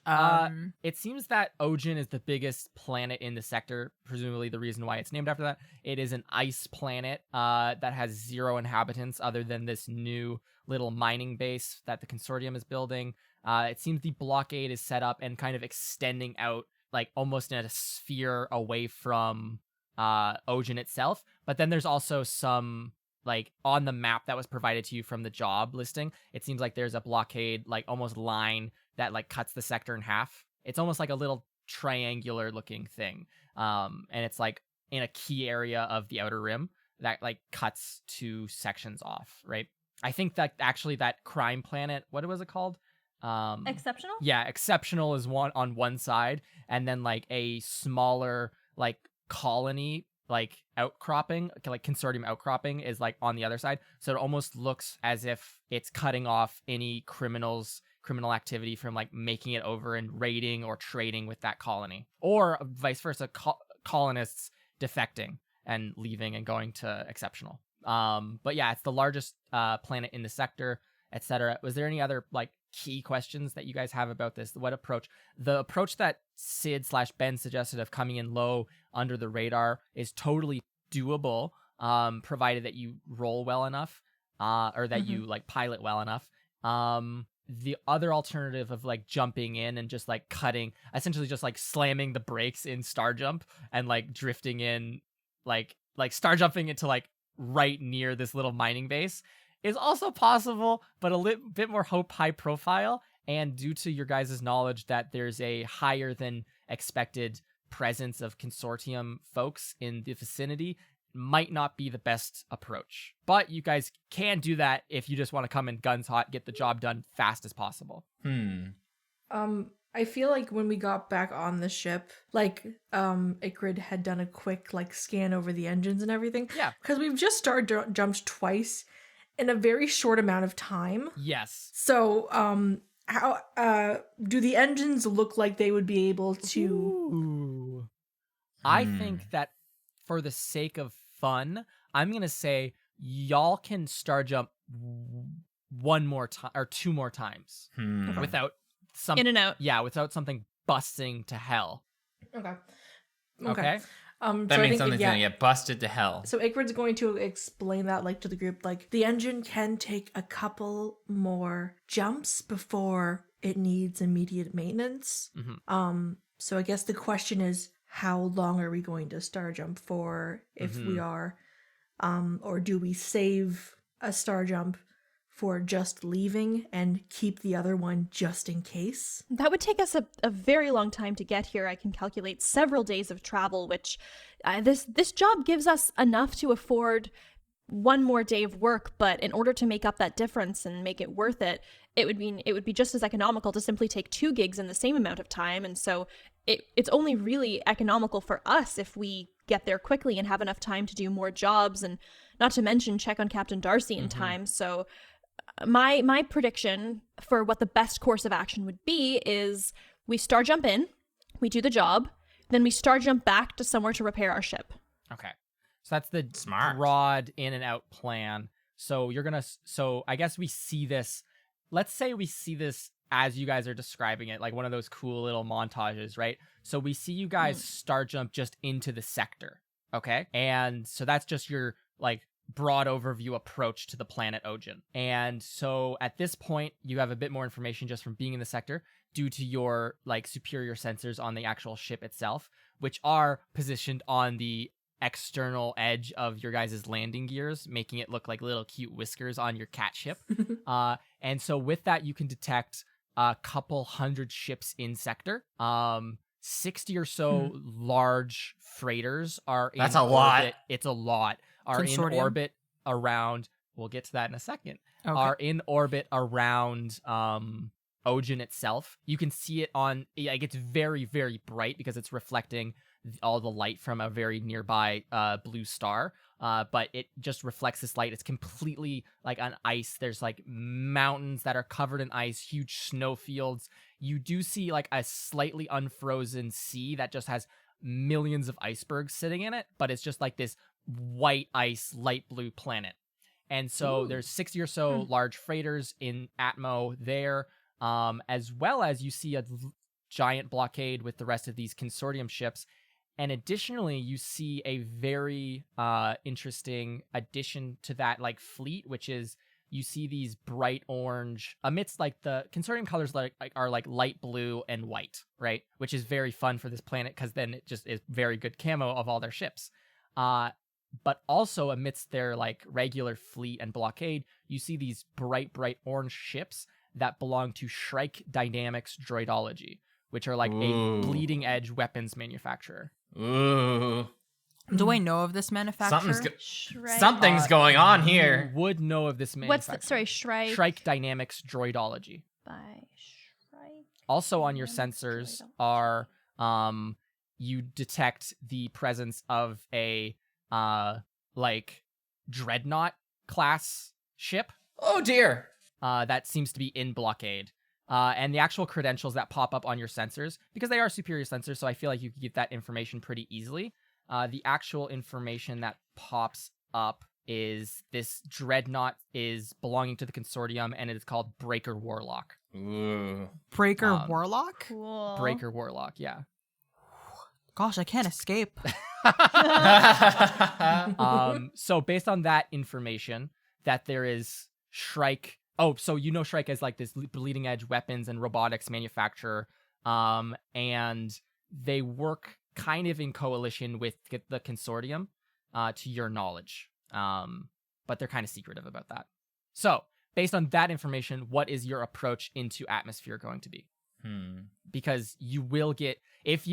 It seems that Ojin is the biggest planet in the sector, presumably the reason why it's named after that. It is an ice planet that has 0 inhabitants other than this new little mining base that the consortium is building. It seems the blockade is set up and kind of extending out like almost in a sphere away from Ojin itself. But then there's also some like on the map that was provided to you from the job listing, it seems like there's a blockade like almost line that like cuts the sector in half. It's almost like a little triangular looking thing. And it's like in a key area of the outer rim that like cuts 2 sections off, right? I think that actually that crime planet, what was it called? Exceptional? Yeah, Exceptional is one on one side, and then like a smaller like colony like outcropping, like consortium outcropping is like on the other side. So it almost looks as if it's cutting off any criminal activity from like making it over and raiding or trading with that colony, or vice versa, colonists defecting and leaving and going to Exceptional. But yeah, it's the largest planet in the sector, etc. Was there any other like key questions that you guys have about this? What approach? The approach that Sid/Ben suggested of coming in low under the radar is totally doable, provided that you roll well enough, or that you like pilot well enough. The other alternative of like jumping in and just like cutting, essentially just like slamming the brakes in Star Jump and like drifting in, like Star Jumping into like right near this little mining base, is also possible, but a little bit more high profile. And due to your guys' knowledge that there's a higher than expected presence of consortium folks in the vicinity, might not be the best approach. But you guys can do that if you just want to come in guns hot, get the job done fast as possible. I feel like when we got back on the ship, like, Ikrid had done a quick, like, scan over the engines and everything. Yeah. Because we've just jumped twice in a very short amount of time. Yes. So, how, do the engines look like they would be able to... Ooh. I think that for the sake of fun, I'm going to say y'all can star jump 1 more time or 2 more times without something In and out. Yeah, without something busting to hell. Okay. Okay. That means something's gonna get busted to hell. So Ikrid's going to explain that, like, to the group, like, the engine can take a couple more jumps before it needs immediate maintenance. So I guess the question is, how long are we going to star jump for if we are, or do we save a star jump for just leaving and keep the other one just in case? That would take us a very long time to get here. I can calculate several days of travel, which this job gives us enough to afford one more day of work, but in order to make up that difference and make it worth it, it would be just as economical to simply take 2 gigs in the same amount of time. And so it's only really economical for us if we get there quickly and have enough time to do more jobs, and not to mention check on Captain Darcy in time. So my prediction for what the best course of action would be is we star jump in, we do the job, then we star jump back to somewhere to repair our ship. Okay. So that's the Smart. broad in and out plan. So so I guess we see this, let's say we see this as you guys are describing it, like one of those cool little montages, right? So we see you guys star jump just into the sector, okay? And so that's just your like broad overview approach to the planet Ojin. And so at this point, you have a bit more information just from being in the sector due to your like superior sensors on the actual ship itself, which are positioned on the external edge of your guys' landing gears, making it look like little cute whiskers on your cat ship. And so with that, you can detect a couple hundred ships in sector. 60 or so large freighters are in That's a lot. orbit. It's a lot. Are in Consortium? orbit around, we'll get to that in a second, Okay. are in orbit around Ojin itself. You can see it on, like, it's very, very bright because it's reflecting all the light from a very nearby blue star. But it just reflects this light. It's completely like on ice. There's like mountains that are covered in ice, huge snowfields. You do see like a slightly unfrozen sea that just has millions of icebergs sitting in it, but it's just like this white ice, light blue planet. And so there's 60 or so large freighters in Atmo there, as well as you see a giant blockade with the rest of these consortium ships. And additionally, you see a very interesting addition to that like fleet, which is you see these bright orange amidst like the consortium colors are like light blue and white, right? Which is very fun for this planet because then it just is very good camo of all their ships. But also amidst their like regular fleet and blockade, you see these bright orange ships that belong to Shrike Dynamics Droidology, which are like a bleeding edge weapons manufacturer. Ooh. Do I know of this manufacturer? Something's going on here. You would know of this manufacturer. Shrike Dynamics Droidology. By Shrike. Also on your Dynamics sensors Droidology. are you detect the presence of a like dreadnought class ship Oh dear. that seems to be in blockade. And the actual credentials that pop up on your sensors, because they are superior sensors, so I feel like you could get that information pretty easily. The actual information that pops up is this dreadnought is belonging to the consortium, and it is called Breaker Warlock. Ooh. Breaker Warlock? Cool. Breaker Warlock, yeah. Gosh, I can't escape. So based on that information, that there is Shrike. Oh, so you know Shrike as like this bleeding edge weapons and robotics manufacturer, and they work kind of in coalition with the consortium, to your knowledge, but they're kind of secretive about that. So based on that information, what is your approach into atmosphere going to be? Because you will get if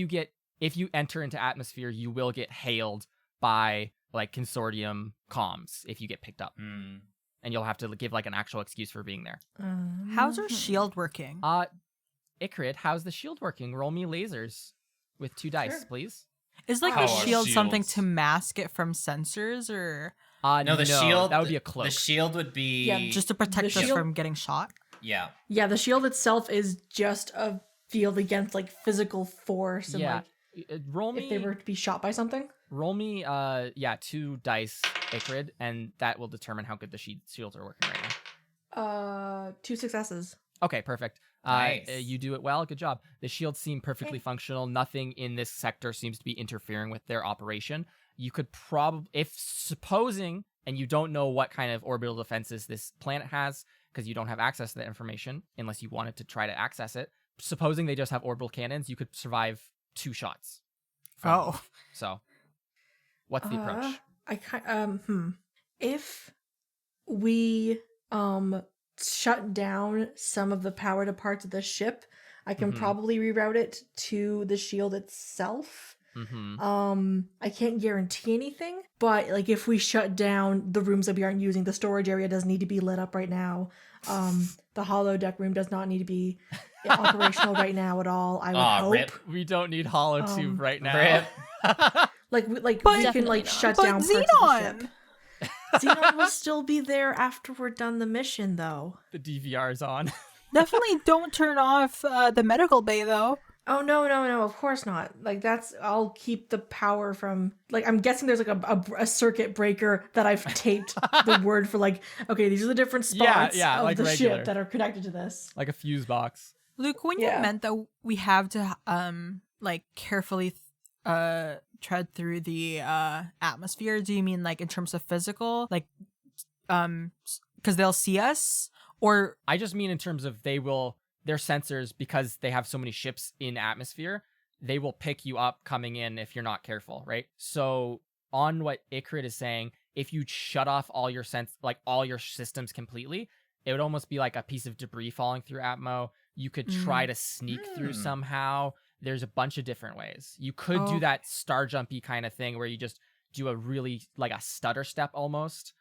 you enter into atmosphere, you will get hailed by like consortium comms if you get picked up. And you'll have to give like an actual excuse for being there. How's our shield working? Ikrid, how's the shield working? Roll me lasers with 2 dice, please. Is like How the are shield something shields? to mask it from sensors, or No, the shield. That would be a cloak. The shield would be. Yeah, just to protect The us shield- from getting shot? Yeah. Yeah, the shield itself is just a field against like physical force and Yeah. like Roll me. if they were to be shot by something. Roll me. 2 dice, Ikrid, and that will determine how good the shields are working right now. 2 successes. Okay, perfect. Nice. You do it well. Good job. The shields seem perfectly functional. Nothing in this sector seems to be interfering with their operation. You could probably, if supposing, and you don't know what kind of orbital defenses this planet has, because you don't have access to that information, unless you wanted to try to access it. Supposing they just have orbital cannons, you could survive 2 shots. from them. So, what's the approach? If we shut down some of the power to parts of the ship, I can Mhm. probably reroute it to the shield itself. I can't guarantee anything, but like if we shut down the rooms that we aren't using, the storage area doesn't need to be lit up right now. The holodeck room does not need to be operational right now at all. I would hope. Rip. We don't need holotube right now. Rip. Like we can Definitely like not. shut But down parts of the ship. Xenon! Xenon will still be there after we're done the mission, though. The DVR's on. Definitely don't turn off the medical bay, though. Oh, no, of course not. Like, I'll keep the power from, like, I'm guessing there's, like, a circuit breaker that I've taped the word for, like, okay, these are the different spots Yeah, of like the regular. ship that are connected to this. Like a fuse box. Luke, when Yeah. you meant that we have to, like, carefully tread through the atmosphere, do you mean, like, in terms of physical? Like, because they'll see us? Or I just mean in terms of their sensors, because they have so many ships in atmosphere, they will pick you up coming in if you're not careful, right? So on what Ikrit is saying, if you shut off all your all your systems completely, it would almost be like a piece of debris falling through Atmo. You could try to sneak through somehow. There's a bunch of different ways. You could do that Starjumpy kind of thing where you just do a really, like a stutter step almost.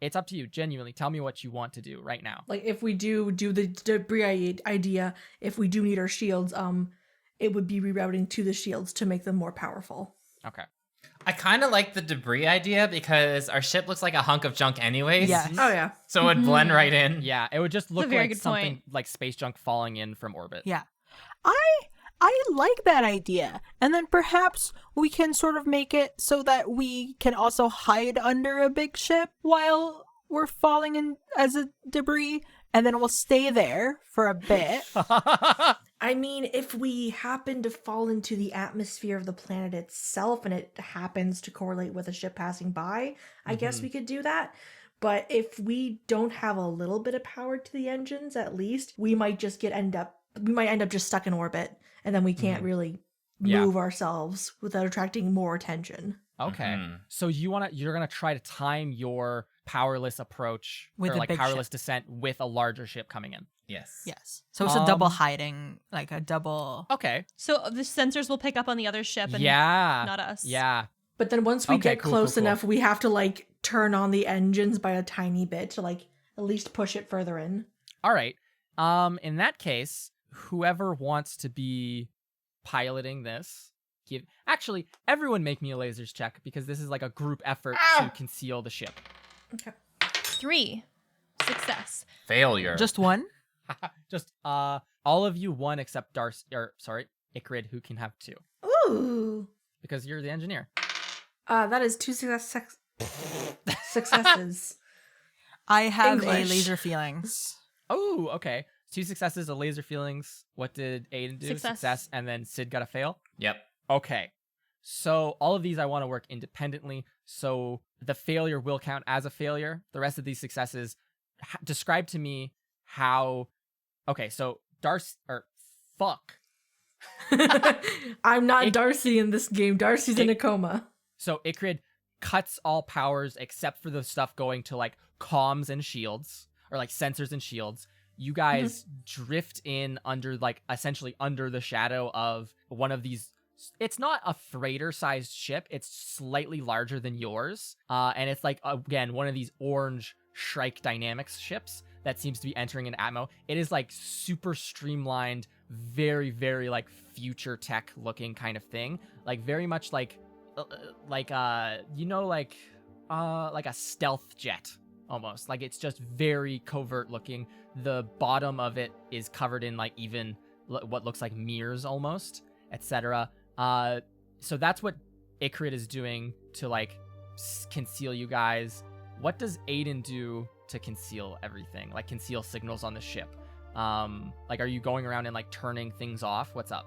It's up to you. Genuinely, tell me what you want to do right now. Like, if we do the debris idea, if we do need our shields, it would be rerouting to the shields to make them more powerful. Okay. I kind of like the debris idea because our ship looks like a hunk of junk anyways. Yes. Oh, yeah. So it would blend right in. Yeah, it would just look very like good something point. like space junk falling in from orbit. yeah. I like that idea. And then perhaps we can sort of make it so that we can also hide under a big ship while we're falling in as a debris, and then we'll stay there for a bit. I mean, if we happen to fall into the atmosphere of the planet itself and it happens to correlate with a ship passing by, I guess we could do that. But if we don't have a little bit of power to the engines, at least, we might end up just stuck in orbit, and then we can't really move ourselves without attracting more attention. Okay. So you're gonna try to time your powerless approach With or a like big powerless ship. descent with a larger ship coming in. Yes. Yes. So it's a double hiding, like a double. Okay. So the sensors will pick up on the other ship and Yeah. not us. Yeah. But then once we Okay, get cool, close cool. enough, we have to like turn on the engines by a tiny bit to like at least push it further in. All right. In that case, whoever wants to be piloting this, actually everyone make me a lasers check because this is like a group effort to conceal the ship. Okay. 3. Success. Failure. Just one? Just all of you one except Ikrid, who can have 2 Ooh. because you're the engineer. That is 2 successes. I have English. a laser feelings. Oh, okay. 2 successes, a laser feelings. What did Aiden do? Success. And then Sid got a fail? Yep. Okay. So all of these I want to work independently. So the failure will count as a failure. The rest of these successes, describe to me how... Okay, so fuck. I'm not Darcy in this game. Darcy's in a coma. So Ikrid cuts all powers except for the stuff going to like comms and shields, or like sensors and shields. You guys drift in under like essentially under the shadow of one of these. It's not a freighter-sized ship. It's slightly larger than yours. And it's like, again, one of these orange Shrike Dynamics ships that seems to be entering an Atmo. It is like super streamlined, very, very like future tech looking kind of thing. Like very much like a stealth jet almost. Like it's just very covert looking. The bottom of it is covered in like even what looks like mirrors almost, etc. So that's what Ikrid is doing to like conceal you guys. What does Aiden do to conceal everything? Like conceal signals on the ship? Like are you going around and like turning things off? What's up?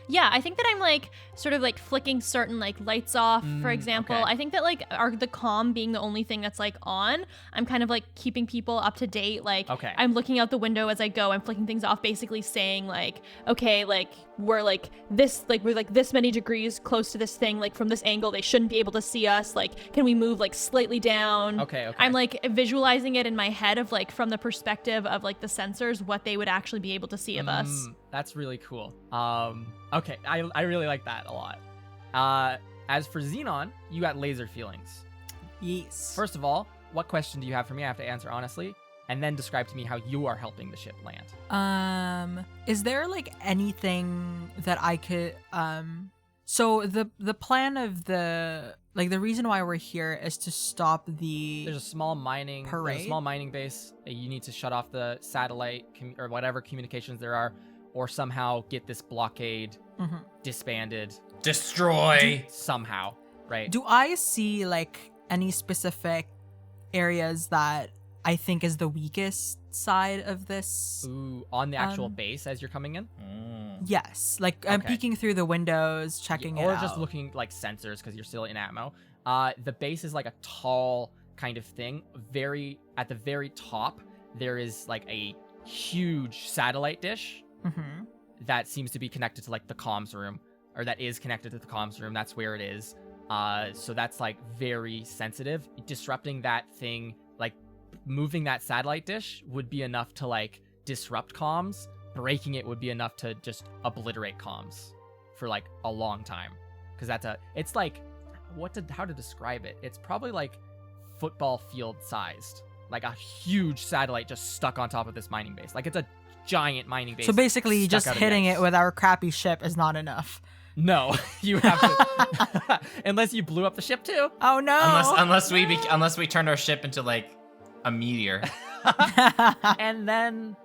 Yeah, I think that I'm like sort of like flicking certain like lights off, for example. okay. I think that like the comm being the only thing that's like on, I'm kind of like keeping people up to date. Like Okay. I'm looking out the window as I go. I'm flicking things off, basically saying like, okay, like we're like this, like we're like this many degrees close to this thing, like from this angle they shouldn't be able to see us, like can we move like slightly down? Okay. I'm like visualizing it in my head of like from the perspective of like the sensors, what they would actually be able to see of us. That's really cool. Okay, I really like that a lot. As for Xenon, you got laser feelings. Yes. First of all, what question do you have for me? I have to answer honestly, and then describe to me how you are helping the ship land. Is there like anything that I could so the plan of the reason why we're here is to stop the There's a small mining base. You need to shut off the satellite or whatever communications there are, or somehow get this blockade disbanded. Destroy Somehow, right? Do I see like any specific areas that I think is the weakest side of this? Ooh, on the actual base as you're coming in? Yes. Like I'm Okay. peeking through the windows, checking it or out. just looking like sensors because you're still in atmo. The base is like a tall kind of thing. At the very top, there is like a huge satellite dish that seems to be connected to like the comms room, or that is connected to the comms room. That's where it is. So that's like very sensitive. Disrupting that thing, like moving that satellite dish would be enough to like disrupt comms. Breaking it would be enough to just obliterate comms for like a long time. Because it's like, how to describe it? It's probably like football field sized. Like a huge satellite just stuck on top of this mining base. Like it's a giant mining base. So basically stuck just out of the hitting ice. it with our crappy ship is not enough. No, you have to. Unless you blew up the ship too. Oh no. unless we turned our ship into like a meteor. And then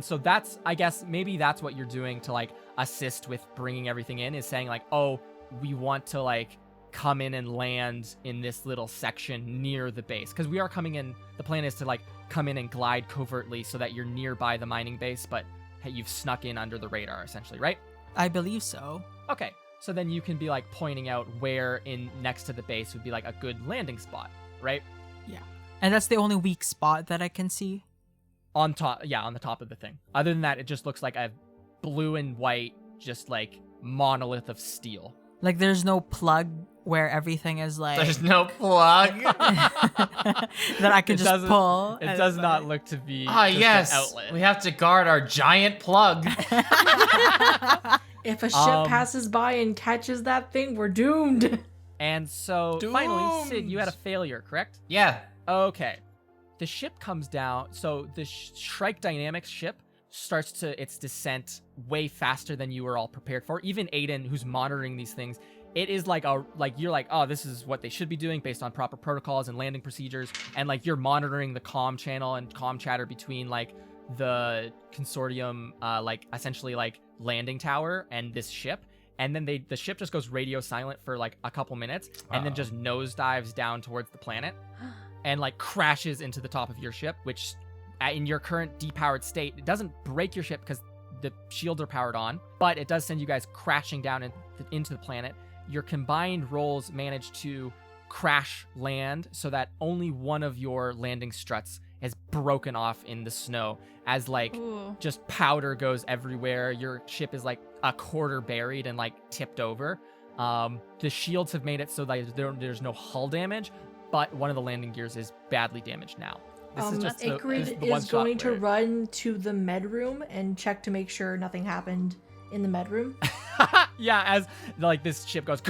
so that's, I guess maybe that's what you're doing to like assist with bringing everything in, is saying like, oh, we want to like come in and land in this little section near the base, because we are coming in. The plan is to like come in and glide covertly so that you're nearby the mining base, but hey, you've snuck in under the radar essentially, right? I believe so. Okay, so then you can be like pointing out where in next to the base would be like a good landing spot, right? Yeah. And that's the only weak spot that I can see. On top, yeah, on the top of the thing. Other than that, it just looks like a blue and white, just like monolith of steel. Like there's no plug where everything is like There's no plug. that I can just pull. It does not look to be just Yes. an outlet. We have to guard our giant plug. If a ship passes by and catches that thing, we're doomed. And so finally, Sid, you had a failure, correct? Yeah. Okay. The ship comes down. So the Shrike Dynamics ship starts its descent way faster than you were all prepared for. Even Aiden, who's monitoring these things, it is like you're like, oh, this is what they should be doing based on proper protocols and landing procedures. And like you're monitoring the comm channel and comm chatter between like the consortium, like essentially like landing tower and this ship. And then the ship just goes radio silent for like a couple minutes and then just nosedives down towards the planet and like crashes into the top of your ship, which in your current depowered state, it doesn't break your ship because the shields are powered on, but it does send you guys crashing down into the planet. Your combined rolls manage to crash land so that only one of your landing struts is broken off in the snow as like just powder goes everywhere. Your ship is like a quarter buried and like tipped over. The shields have made it so that there's no hull damage, but one of the landing gears is badly damaged now. This is just Ikrid the one is shot going to where- run to the med room and check to make sure nothing happened in the med room. Yeah, as like this ship goes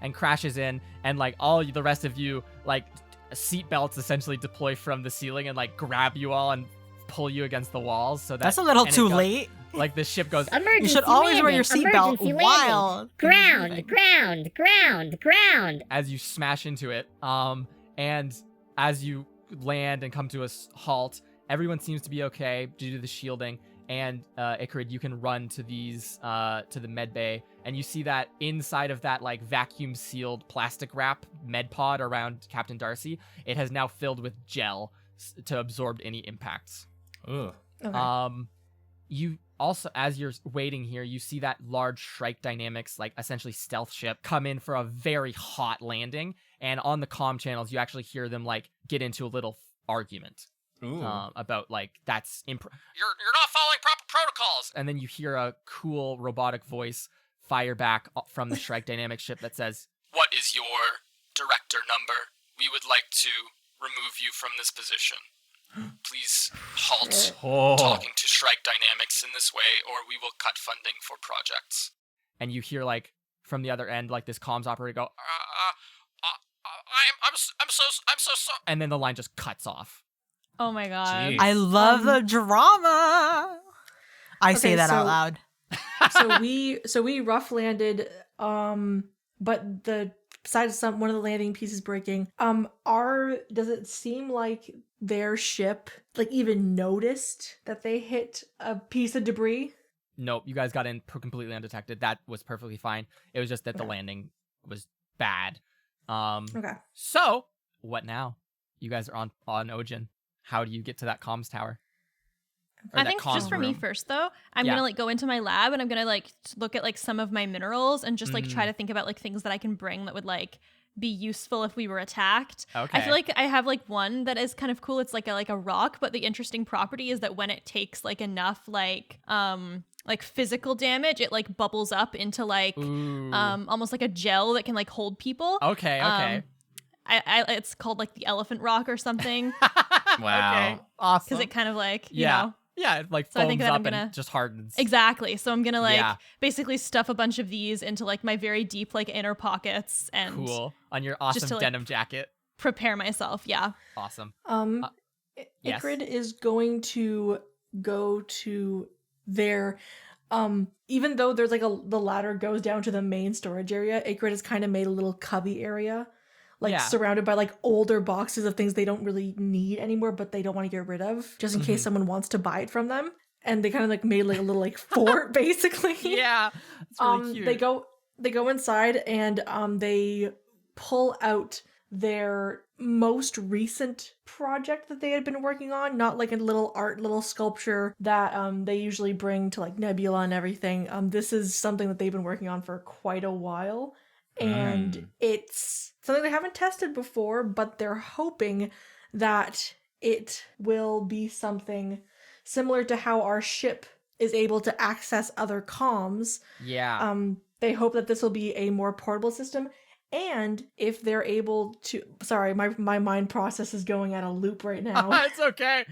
and crashes in, and like all the rest of you like seat belts essentially deploy from the ceiling and like grab you all and pull you against the walls. So That's a little and it too goes- late. Like the ship goes. Emergency You should always wear landing, your seatbelt emergency while landing. Ground. As you smash into it, and as you land and come to a halt, everyone seems to be okay due to the shielding. And Ikrid, you can run to to the med bay, and you see that inside of that like vacuum sealed plastic wrap med pod around Captain Darcy, it has now filled with gel to absorb any impacts. Ooh. Okay. You also, as you're waiting here, you see that large Shrike Dynamics, like essentially stealth ship, come in for a very hot landing. And on the comm channels, you actually hear them like get into a little argument Ooh. about like that's You're not following proper protocols. And then you hear a cool robotic voice fire back from the Shrike Dynamics ship that says, What is your director number? We would like to remove you from this position. Please halt talking to Shrike Dynamics in this way, or we will cut funding for projects. and you hear like from the other end, like this comms operator go, I'm so sorry. and then the line just cuts off. Oh my god. Jeez. I love the drama. I say Okay, that out so- loud. so we rough landed, but the besides one of the landing pieces breaking, does it seem like their ship like even noticed that they hit a piece of debris? Nope, you guys got in completely undetected. That was perfectly fine. It was just that the landing was bad. Okay. So what now? You guys are on Ojin. How do you get to that comms tower? Or I that think comms just for me room? first though, I'm Yeah. gonna like go into my lab and I'm gonna like look at like some of my minerals and just like Mm. try to think about like things that I can bring that would like be useful if we were attacked. Okay. I feel like I have like one that is kind of cool. It's like a rock, but the interesting property is that when it takes like enough like physical damage, it like bubbles up into like Ooh. almost like a gel that can like hold people. Okay. I it's called like the elephant rock or something Wow. Okay. Awesome. because it kind of like you yeah. know. Yeah, it like So I foams think that I'm up gonna- and just hardens. Exactly. So I'm gonna like Yeah. basically stuff a bunch of these into like my very deep like inner pockets and Cool. On your awesome to, like- denim jacket. prepare myself. Yeah. Awesome. Yes. Icrid is going to go to their even though there's like the ladder goes down to the main storage area, Icrid has kind of made a little cubby area, like Yeah. surrounded by like older boxes of things they don't really need anymore, but they don't want to get rid of, just in case someone wants to buy it from them. And they kind of like made like a little like fort basically. Yeah. It's really cute. They go inside and they pull out their most recent project that they had been working on, not like a little sculpture that they usually bring to like Nebula and everything. This is something that they've been working on for quite a while, and it's something they haven't tested before, but they're hoping that it will be something similar to how our ship is able to access other comms. Yeah. They hope that this will be a more portable system, and if they're able to, sorry, my mind process is going at a loop right now. It's okay.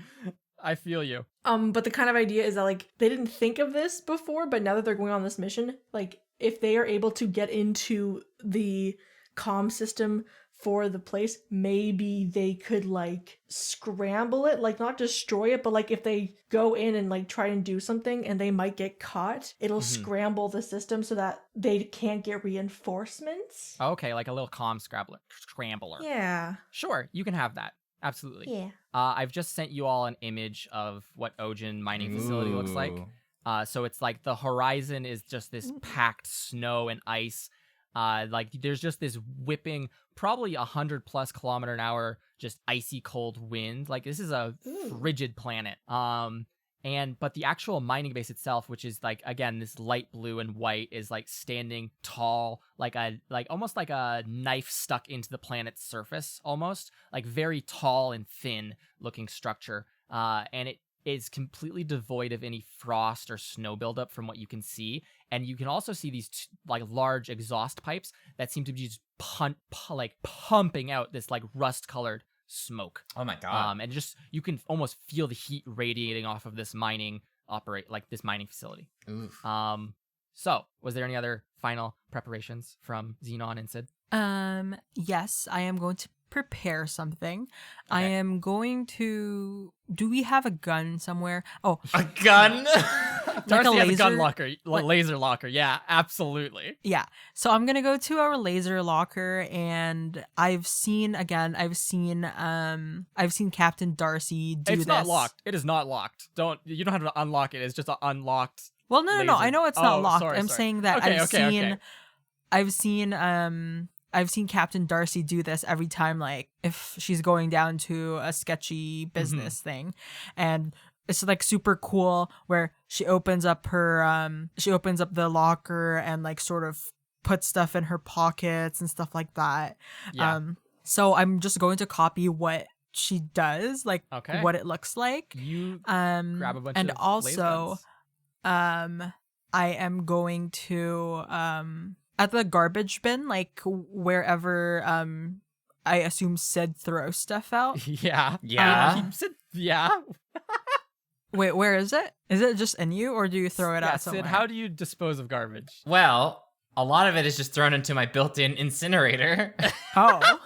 I feel you. But the kind of idea is that like they didn't think of this before, but now that they're going on this mission, like if they are able to get into the comm system for the place, maybe they could like scramble it, like not destroy it, but like if they go in and like try and do something and they might get caught, it'll scramble the system so that they can't get reinforcements. Okay, like a little comm scrambler. Yeah. Sure, you can have that. Absolutely. Yeah. I've just sent you all an image of what Ojin mining facility looks like. Ooh. So it's like the horizon is just this packed snow and ice. Like there's just this whipping, probably 100+ kilometer an hour, just icy cold wind. Like this is a frigid planet. But the actual mining base itself, which is like, again, this light blue and white, is like standing tall, like almost like a knife stuck into the planet's surface, almost like very tall and thin looking structure. And it is completely devoid of any frost or snow buildup from what you can see. And you can also see these like large exhaust pipes that seem to be just pumping out this like rust-colored smoke. Oh my god. And just you can almost feel the heat radiating off of this mining facility. Oof. So was there any other final preparations from Xenon and Sid? Yes, I am going to prepare something. I Okay. am going to. Do we have a gun somewhere? Oh, A gun? Darcy has a gun laser- locker, laser locker. Yeah, absolutely. yeah. So I'm gonna go to our laser locker, and I've seen Captain Darcy do It's this. not locked. It is not locked. You don't have to unlock it. It's just an unlocked. Well, no. laser- I know it's not Oh, locked. sorry, I'm sorry. saying that Okay, I've seen Captain Darcy do this every time, like if she's going down to a sketchy business thing, and it's like super cool where she opens up the locker and like sort of puts stuff in her pockets and stuff like that. Yeah. So I'm just going to copy what she does, like Okay. what it looks like. You Grab grab a bunch and of laser also guns. I am going to at the garbage bin, like wherever I assume Sid throws stuff out. Yeah. Yeah. Yeah. Wait, where is it? Is it just in you, or do you throw it Yeah, out somewhere? Sid, how do you dispose of garbage? Well, a lot of it is just thrown into my built-in incinerator. Oh.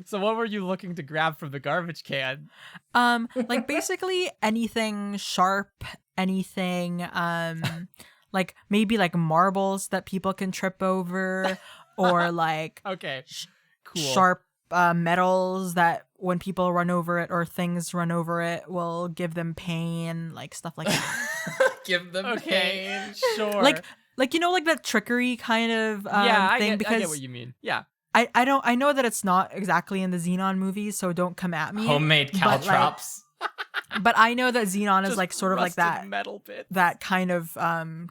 So what were you looking to grab from the garbage can? Like basically anything sharp, anything like maybe like marbles that people can trip over, or like Okay. Cool. sharp metals that when people run over it or things run over it will give them pain, like stuff like that. Give them Okay. pain. Sure. like you know, like that trickery kind of yeah, I thing. get, I get Because what you mean. Yeah. I know that it's not exactly in the Xenon movies, so don't come at me. Homemade caltrops. But I know that Xenon is Just like sort of like rusted that metal bit. that kind of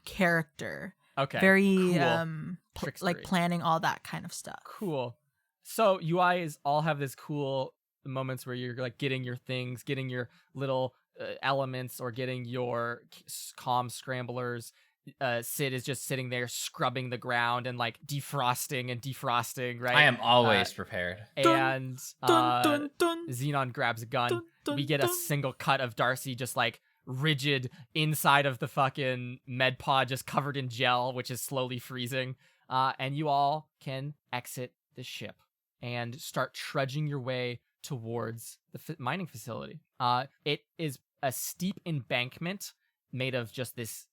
character. Okay. Very Cool. like Trickstery. planning all that kind of stuff. Cool. So you guys all have this cool moments where you're like getting your things, getting your little elements, or getting your comm scramblers. Sid is just sitting there scrubbing the ground and like defrosting, right? I am always prepared. And Dun, dun, dun. Xenon grabs a gun. Dun, dun, We get a dun. single cut of Darcy just like rigid inside of the fucking med pod, just covered in gel, which is slowly freezing. And you all can exit the ship and start trudging your way towards the mining facility. It is a steep embankment made of just this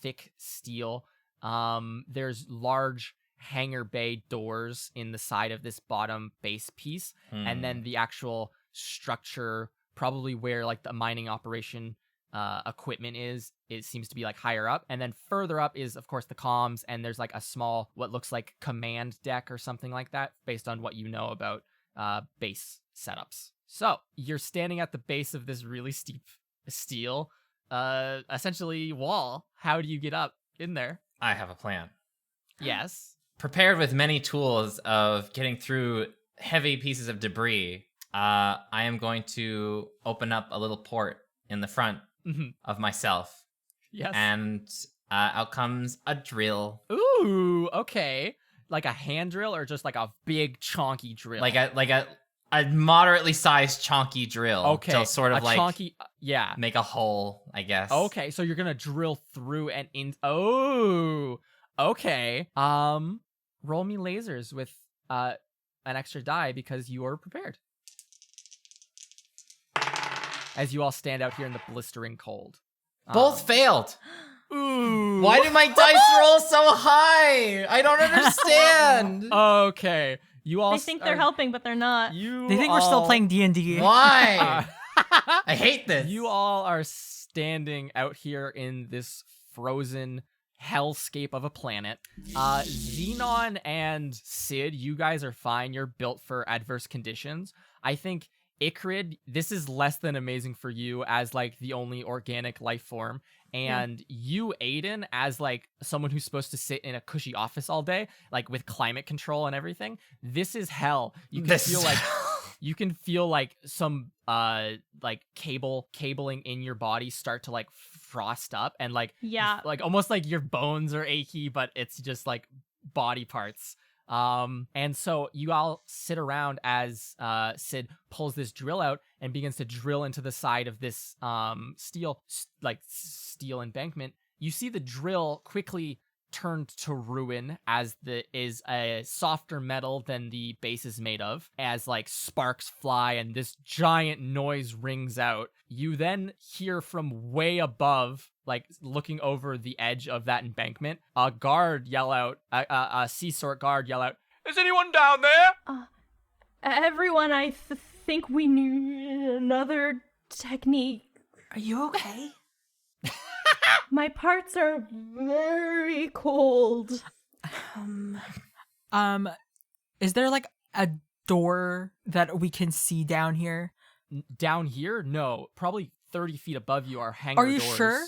thick steel. There's large hangar bay doors in the side of this bottom base piece, and then the actual structure, probably where like the mining operation equipment is, it seems to be like higher up. And then further up is of course the comms, and there's like a small, what looks like command deck or something like that, based on what you know about base setups. So you're standing at the base of this really steep steel essentially wall. How do you get up in there? I have a plan. Yes. Prepared with many tools of getting through heavy pieces of debris, I am going to open up a little port in the front of myself. Yes. And out comes a drill. Ooh, okay. Like a hand drill, or just like a big chonky drill? Like a moderately sized chonky drill. Okay. To sort of a like chonky, yeah. make a hole, I guess. Okay, so you're gonna drill through and in. Oh, okay. Roll me lasers with an extra die because you are prepared. As you all stand out here in the blistering cold. Both failed. Ooh. Why do my dice roll so high? I don't understand. Okay, you all. They think they're helping, but they're not. They think we're still playing D&D. Why? I hate this. You all are standing out here in this frozen hellscape of a planet. Xenon and Sid, you guys are fine. You're built for adverse conditions. I think Ikrid, this is less than amazing for you as like the only organic life form. And you, Aiden, as like someone who's supposed to sit in a cushy office all day, like with climate control and everything, this is hell. You can feel like you can feel like some like cabling in your body start to like frost up, and like like almost like your bones are achy, but it's just like body parts. And so you all sit around as Sid pulls this drill out and begins to drill into the side of this steel embankment. You see the drill quickly turned to ruin, as is a softer metal than the base is made of, as like sparks fly and this giant noise rings out. You then hear from way above, like looking over the edge of that embankment, a guard yell out, a sea sort guard yell out, "Is anyone down there?" Everyone, I think we need another technique. Are you okay? My parts are very cold. Is there like a door that we can see down here? Down here? No, probably 30 feet above you are hangar Are you doors. sure?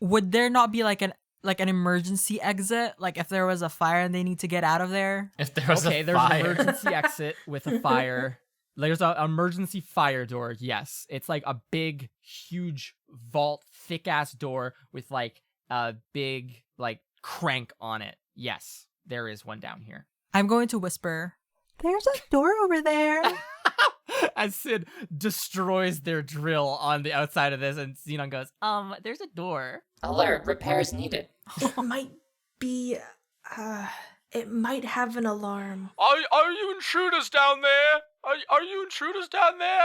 Would there not be like an emergency exit? Like if there was a fire and they need to get out of there? If there was Okay, a there's fire. an emergency exit with a fire. There's an emergency fire door, yes. It's like a big, huge vault, thick-ass door with like a big like crank on it. Yes, there is one down here. I'm going to whisper, "There's a door over there." As Sid destroys their drill on the outside of this, and Xenon goes, there's a door. Alert, repairs needed. It might be. It might have an alarm. Are you intruders down there? Are you intruders down there?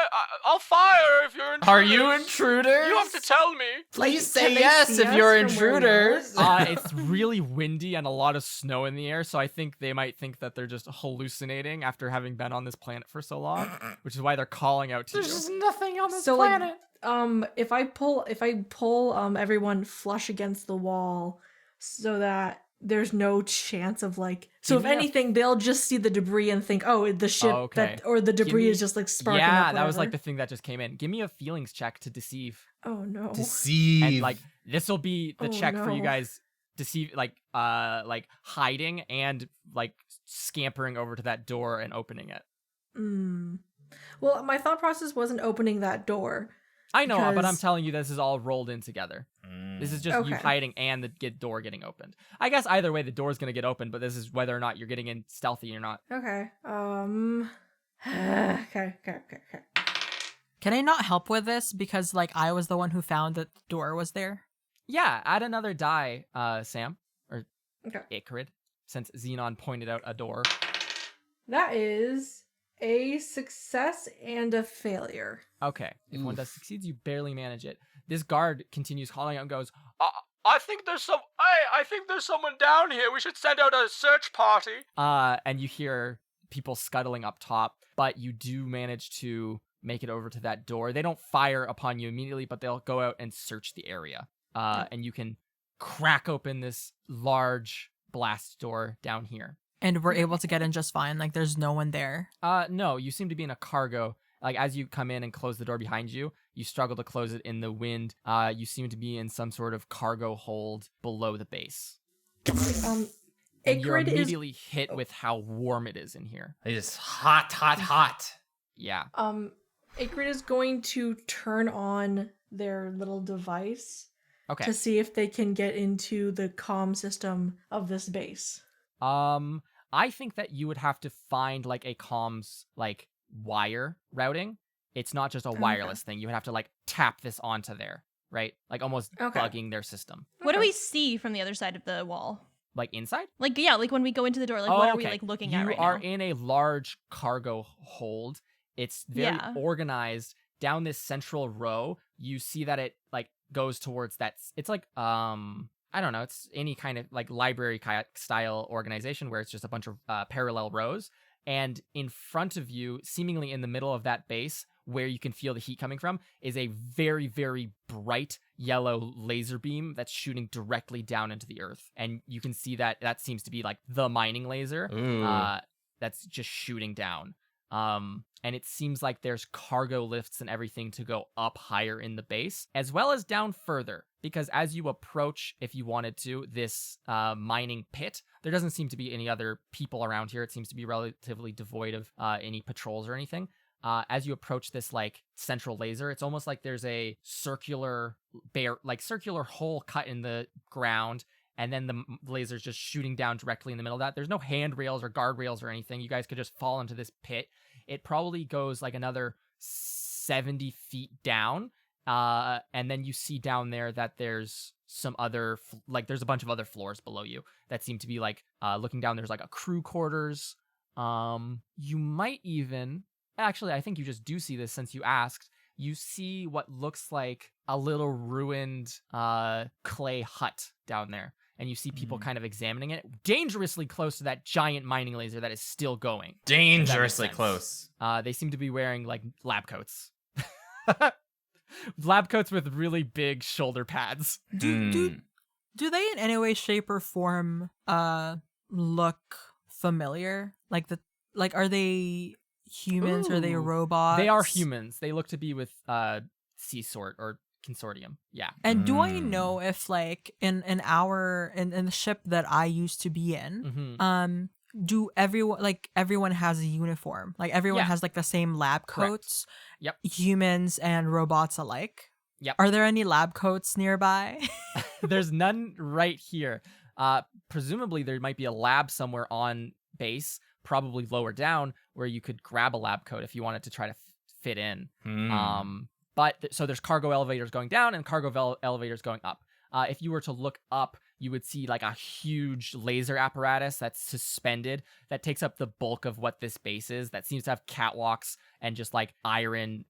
I'll fire if you're intruders. Are you intruders? You have to tell me. Please Can say they yes see if us you're from where we intruders. It's really windy and a lot of snow in the air, so I think they might think that they're just hallucinating after having been on this planet for so long, which is why they're calling out to There's you. just nothing on this So planet. if I pull everyone flush against the wall so that there's no chance of like, so if Give me a- anything they'll just see the debris and think, oh, the ship Okay. or the Give debris me- is just like sparking Yeah, up, that was like whatever. the thing that just came in. Give me a feelings check to deceive. Oh no. Deceive. And like this will be the Oh, check for you no. guys deceive like hiding and like scampering over to that door and opening it. Well, my thought process wasn't opening that door. I know, but I'm Because- telling you this is all rolled in together. This is just you Okay. hiding and the door getting opened. I guess either way the door's going to get opened, but this is whether or not you're getting in stealthy or not. Okay. Okay. Can I not help with this because like I was the one who found that the door was there? Yeah, add another die, Sam or Okay. Icarid, since Xenon pointed out a door. That is a success and a failure. Okay, if one does succeeds, you barely manage it. This guard continues calling out and goes, I think there's someone down here. We should send out a search party. and you hear people scuttling up top, but you do manage to make it over to that door. They don't fire upon you immediately, but they'll go out and search the area. And you can crack open this large blast door down here. And we're able to get in just fine. Like there's no one there. No, you seem to be in a cargo. Like as you come in and close the door behind you, you struggle to close it in the wind. You seem to be in some sort of cargo hold below the base. And you're Icarid is immediately hit with how warm it is in here. It is hot. Yeah. Icarid is going to turn on their little device Okay. to see if they can get into the comm system of this base. I think that you would have to find like a comms like wire routing. It's not just a wireless thing. You would have to like tap this onto there, right? Like almost Okay. bugging their system. What do we see from the other side of the wall? Like inside? Like, yeah, like when we go into the door, like what are we like looking at right You are now? in a large cargo hold. It's very Yeah. organized. Down this central row, you see that it like goes towards that. It's like I don't know. It's any kind of like library style organization where it's just a bunch of parallel rows. And in front of you, seemingly in the middle of that base, where you can feel the heat coming from, is a very, very bright yellow laser beam that's shooting directly down into the earth. And you can see that seems to be like the mining laser that's just shooting down. And it seems like there's cargo lifts and everything to go up higher in the base, as well as down further. Because as you approach, if you wanted to, this mining pit, there doesn't seem to be any other people around here. It seems to be relatively devoid of any patrols or anything. As you approach this like central laser, it's almost like there's a circular hole cut in the ground, and then the laser's just shooting down directly in the middle of that. There's no handrails or guardrails or anything. You guys could just fall into this pit. It probably goes like another 70 feet down. And then you see down there that there's some other, there's a bunch of other floors below you that seem to be like, looking down, there's like a crew quarters. You might even, actually, I think you just do see this since you asked. You see what looks like a little ruined clay hut down there. And you see people kind of examining it dangerously close to that giant mining laser that is still going. Dangerously sense. close. They seem to be wearing like lab coats. Lab coats with really big shoulder pads. Do they in any way, shape, or form look familiar? Like are they humans? Are they Ooh. robots? They are humans. They look to be with Seasort or Consortium. Yeah. And do I know if like in the ship that I used to be in, Mm-hmm. do everyone has a uniform? Like everyone Yeah. has like the same lab Correct. coats? Yep. Humans and robots alike? Yep. Are there any lab coats nearby? There's none right here. Presumably there might be a lab somewhere on base, probably lower down, where you could grab a lab coat if you wanted to try to fit in. So there's cargo elevators going down and cargo elevators going up. If you were to look up, you would see like a huge laser apparatus that's suspended that takes up the bulk of what this base is. That seems to have catwalks and just like iron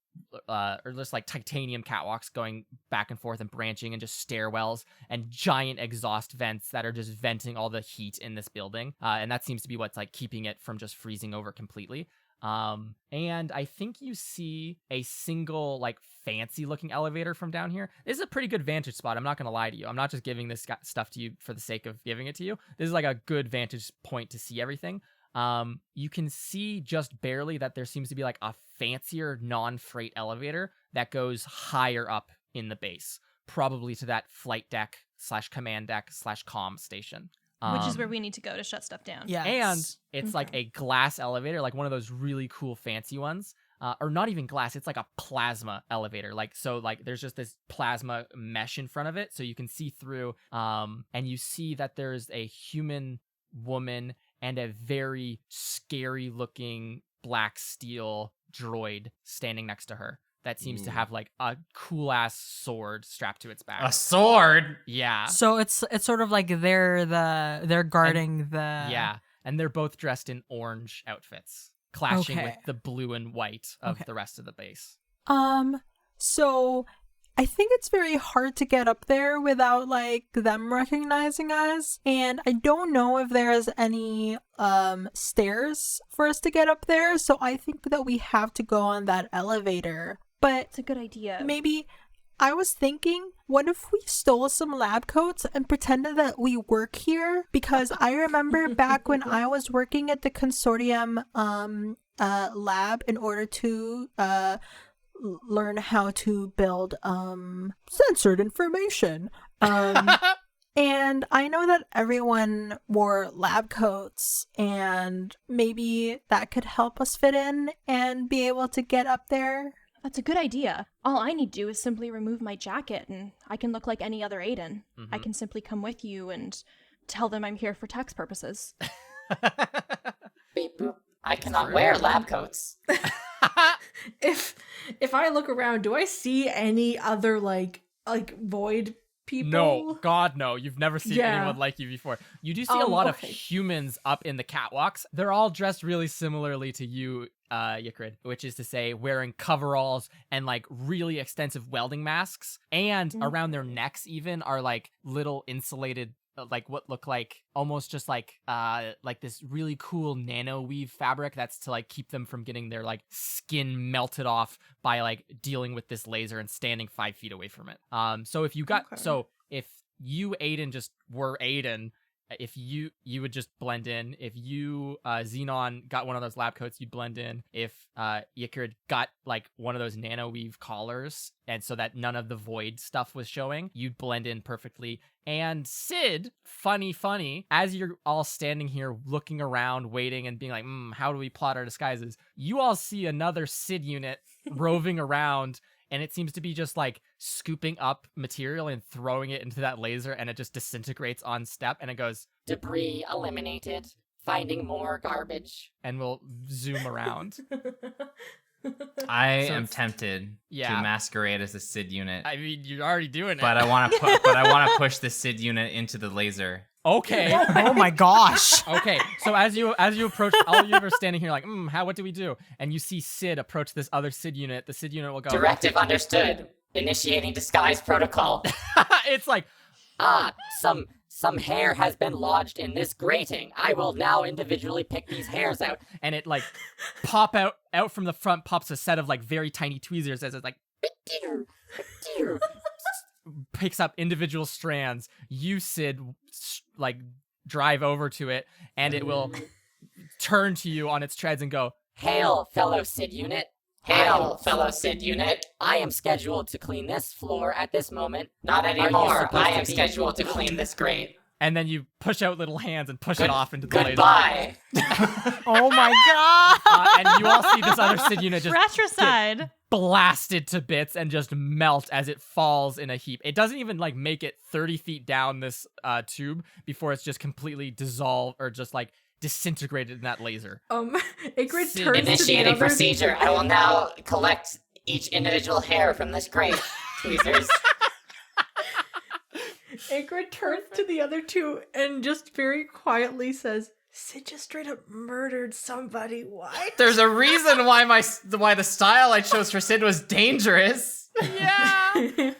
or just like titanium catwalks going back and forth and branching, and just stairwells and giant exhaust vents that are just venting all the heat in this building. And that seems to be what's like keeping it from just freezing over completely. And I think you see a single like fancy looking elevator from down here. This is a pretty good vantage spot. I'm not going to lie to you. I'm not just giving this stuff to you for the sake of giving it to you. This is like a good vantage point to see everything. You can see just barely that there seems to be like a fancier non-freight elevator that goes higher up in the base, probably to that flight deck / command deck / comm station. Which is where we need to go to shut stuff down. Yeah. And it's like a glass elevator, like one of those really cool fancy ones. Or not even glass, it's like a plasma elevator. Like, so like there's just this plasma mesh in front of it, so you can see through. And you see that there's a human woman and a very scary looking black steel droid standing next to her. That seems to have like a cool ass sword strapped to its back. A sword? Yeah. So it's sort of like they're guarding the Yeah, and they're both dressed in orange outfits, clashing Okay. with the blue and white of the rest of the base. So I think it's very hard to get up there without like them recognizing us, and I don't know if there's any stairs for us to get up there, so I think that we have to go on that elevator. But It's a good idea. maybe I was thinking, what if we stole some lab coats and pretended that we work here? Because I remember back when I was working at the consortium lab in order to learn how to build censored information. And I know that everyone wore lab coats, and maybe that could help us fit in and be able to get up there. That's a good idea. All I need to do is simply remove my jacket and I can look like any other Aiden. I can simply come with you and tell them I'm here for tax purposes. Beep boop. I cannot wear lab coats. If I look around, do I see any other like void people? No, God, no. You've never seen Yeah. anyone like you before. You do see a lot of okay. humans up in the catwalks. They're all dressed really similarly to you, Ykrid, which is to say wearing coveralls and like really extensive welding masks. And around their necks even are like little insulated, like what look like almost just like this really cool nano weave fabric that's to like keep them from getting their like skin melted off by like dealing with this laser and standing 5 feet away from it. So if you got so if you Aiden just were Aiden, if you would just blend in. If you Xenon got one of those lab coats, you'd blend in. If Ykrid got like one of those nano weave collars, and so that none of the void stuff was showing, you'd blend in perfectly. And Sid, funny, as you're all standing here looking around, waiting and being like, how do we plot our disguises? You all see another Sid unit roving around, and it seems to be just like scooping up material and throwing it into that laser, and it just disintegrates on step, and it goes, Debris eliminated. Finding more garbage. and we'll zoom around. I So am it's- tempted Yeah. to masquerade as a Sid unit, I mean, you're already doing it. but I want to push the Sid unit into the laser. Okay. Oh my gosh. Okay, so as you approach, all of you are standing here like, what do we do? And you see Sid approach this other Sid unit. The Sid unit will go, Directive understood. Initiating disguise protocol. it's like, Some hair has been lodged in this grating. I will now individually pick these hairs out. and it like pop out from the front pops a set of like very tiny tweezers as it like picks up individual strands. You, Sid, like drive over to it, and it will turn to you on its treads and go, Hail, fellow Sid unit. Hail, fellow Sid unit. I am scheduled to clean this floor at this moment. Not anymore. I am scheduled to clean this grate. and then you push out little hands and push it off into the laser. Goodbye. Oh my god! And you all see this other Sid unit just Fratricide. blasted to bits and just melt as it falls in a heap. It doesn't even like make it 30 feet down this tube before it's just completely dissolved or just like disintegrated in that laser. Ygritte Sid- turns Initiating to the other. procedure. I will now collect each individual hair from this grate. Tweezers. Ygritte turns to the other two and just very quietly says, Sid just straight up murdered somebody. What? There's a reason why why the style I chose for Sid was dangerous. Yeah.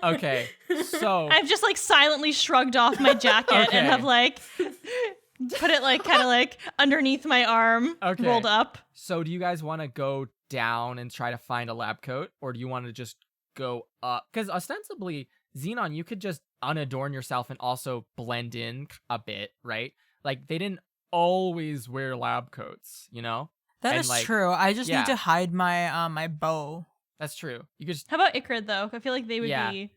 Okay. So I've just like silently shrugged off my jacket Okay. and have like put it like kind of like underneath my arm, Okay. rolled up. So do you guys want to go down and try to find a lab coat, or do you want to just go up? Because ostensibly, Xenon, you could just unadorn yourself and also blend in a bit, right? Like they didn't always wear lab coats, you know? That And, is like, true. I just yeah. need to hide my my bow. That's true. You could just How about Ikrid though? I feel like they would Yeah. be.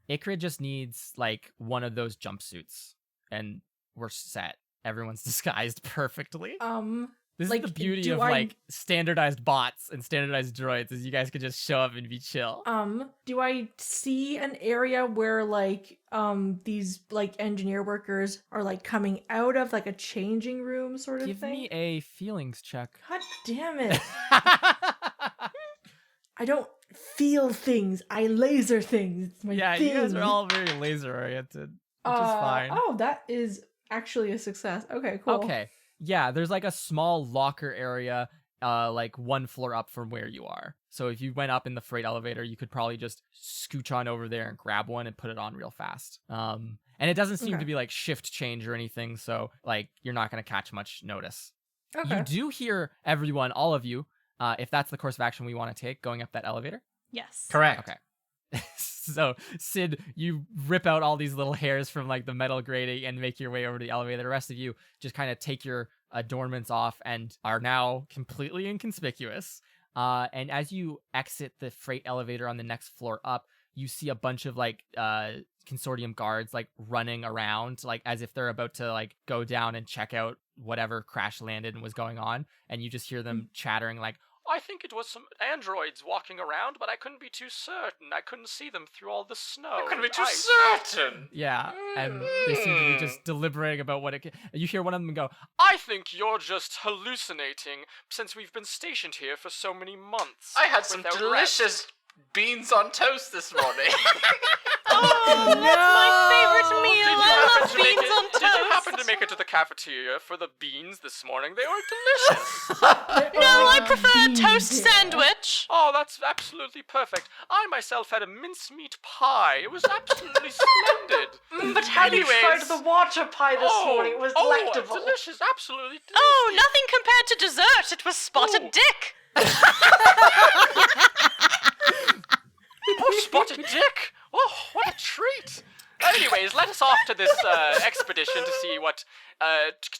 Ikrid just needs like one of those jumpsuits, and we're set. Everyone's disguised perfectly. This like, is the beauty do of I- like standardized bots and standardized droids, is you guys could just show up and be chill. Do I see an area where like these like engineer workers are like coming out of like a changing room sort of Give thing? me a feelings check. God damn it. I don't feel things. I laser things. It's my Yeah, thing. you guys are all very laser oriented, which is fine. Oh, that is actually a success. Okay, cool. Okay. Yeah, there's like a small locker area, like one floor up from where you are. So if you went up in the freight elevator, you could probably just scooch on over there and grab one and put it on real fast. And it doesn't seem Okay. to be like shift change or anything, so like you're not gonna catch much notice. Okay. You do hear everyone, all of you, if that's the course of action we want to take, going up that elevator. Yes. Correct. Okay. So, Sid, you rip out all these little hairs from like the metal grating and make your way over to the elevator. The rest of you just kind of take your adornments off and are now completely inconspicuous. And as you exit the freight elevator on the next floor up, you see a bunch of like consortium guards like running around like as if they're about to like go down and check out whatever crash landed and was going on. And you just hear them chattering like, I think it was some androids walking around, but I couldn't be too certain. I couldn't see them through all the snow. couldn't be and too ice." certain. Yeah, and they seem to be just deliberating about what it can. You hear one of them go, I think you're just hallucinating since we've been stationed here for so many months. I had some without delicious beans on toast this morning. Oh, that's my favorite meal. Did you I happen love to make beans it- on Did you happen toast. to make it to the cafeteria for the beans this morning? They were delicious. No, I prefer a toast sandwich. Oh, that's absolutely perfect. I myself had a mincemeat pie. It was absolutely splendid. But have you tried Anyways- the water pie this morning? It was delectable. delicious, absolutely delicious. Oh, nothing compared to dessert. It was spotted Oh. dick. Oh, spotted dick! Oh, what a treat! Anyways, let us off to this expedition to see what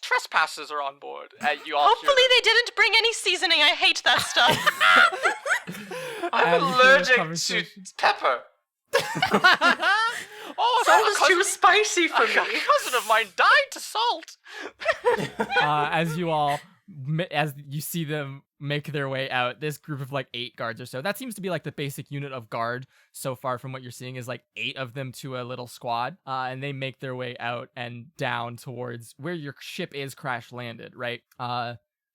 trespassers are on board. You all Hopefully they didn't bring any seasoning. I hate that stuff. I'm you hear this allergic to conversation. pepper. Oh, Salt a is cousin- too spicy for a me. cousin of mine died to salt. as you all, as you see them make their way out, this group of like 8 guards or so, that seems to be like the basic unit of guard so far from what you're seeing is like 8 of them to a little squad. And they make their way out and down towards where your ship is crash landed, right?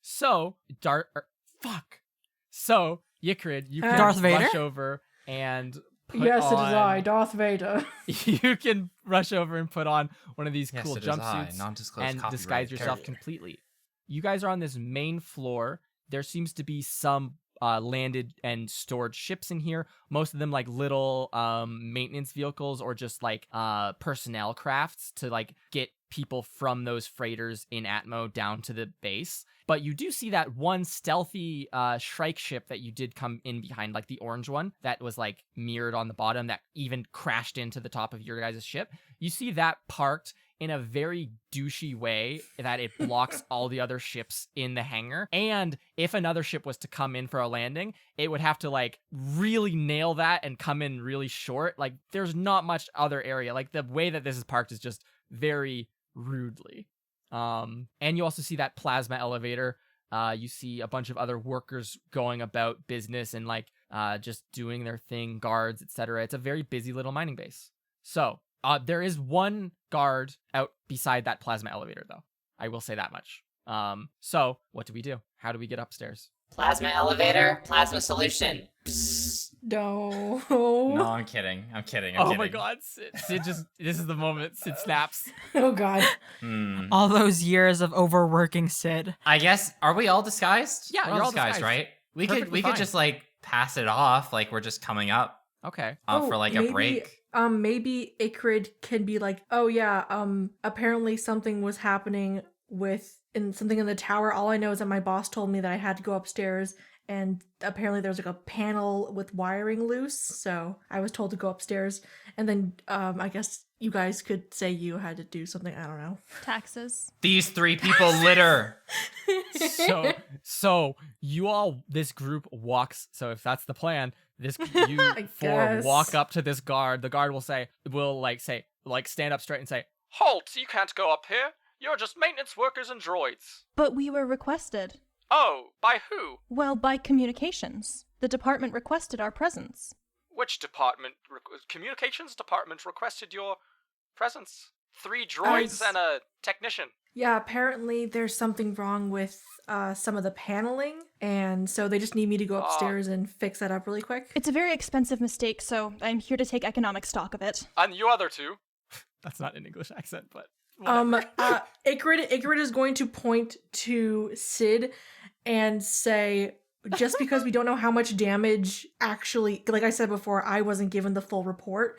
So Ykrid, you can Darth Vader? rush over and put Yes, it is on- I, Darth Vader. You can rush over and put on one of these Yes, cool it is I, jumpsuits non-disclosed and copyright disguise yourself carrier. completely. You guys are on this main floor. There seems to be some landed and stored ships in here. Most of them like little maintenance vehicles or just like personnel crafts to like get people from those freighters in Atmo down to the base. But you do see that one stealthy Shrike ship that you did come in behind, like the orange one that was like mirrored on the bottom that even crashed into the top of your guys' ship. You see that parked in a very douchey way that it blocks all the other ships in the hangar. And if another ship was to come in for a landing, it would have to like really nail that and come in really short. Like there's not much other area. Like the way that this is parked is just very rudely. And you also see that plasma elevator. You see a bunch of other workers going about business and like just doing their thing, guards, etc. It's a very busy little mining base. So there is one guard out beside that plasma elevator, though. I will say that much. So what do we do? How do we get upstairs? Plasma elevator, plasma solution. No. No, I'm kidding. I'm kidding. Oh my god, Sid just, this is the moment Sid snaps. Oh god. All those years of overworking Sid. I guess, are we all disguised? Yeah, we're you're all all disguised, disguised. right? We Perfectly could fine. just like pass it off like we're just coming up Okay. for like a break. Maybe Ikrid can be like, oh yeah, apparently something was happening something in the tower. All I know is that my boss told me that I had to go upstairs, and apparently there's like a panel with wiring loose, so I was told to go upstairs. And then I guess you guys could say you had to do something, I don't know. Taxes. These three people litter. So you all, this group walks. So if that's the plan, you four guess. walk up to this guard. The guard will stand up straight and say, Halt! You can't go up here. You're just maintenance workers and droids. But we were requested. Oh, by who? Well, by communications. The department requested our presence. Which department? Communications department requested your presence. 3 droids and a technician. Yeah, apparently there's something wrong with some of the paneling, and so they just need me to go upstairs and fix that up really quick. It's a very expensive mistake, so I'm here to take economic stock of it. And you other 2? that's not an English accent, but whatever. Ikrid is going to point to Sid and say, just because we don't know how much damage actually, like I said before, I wasn't given the full report.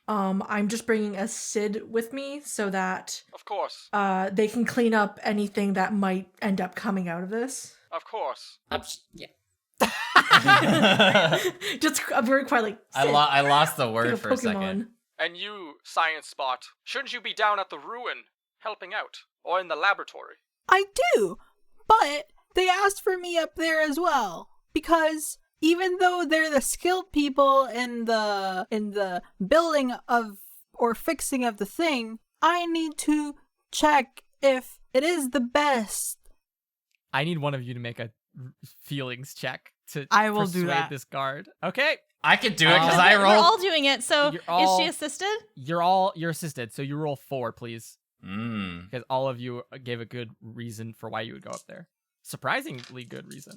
I'm just bringing a Sid with me so that Of course. they can clean up anything that might end up coming out of this. Of course. Yeah. Just I'm very quiet, like I Sid, lost the like word a for a Pokemon. second. And you, Science Spot, shouldn't you be down at the ruin, helping out? Or in the laboratory? I do, but they asked for me up there as well because even though they're the skilled people in the building of or fixing of the thing, I need to check if it is the best. I need one of you to make a feelings check to I will do persuade that. this guard. Okay. I could do it because No, I We're rolled. all doing it, so You're all- is she assisted? You're assisted, so you roll 4, please. Mm. Because all of you gave a good reason for why you would go up there. Surprisingly good reason.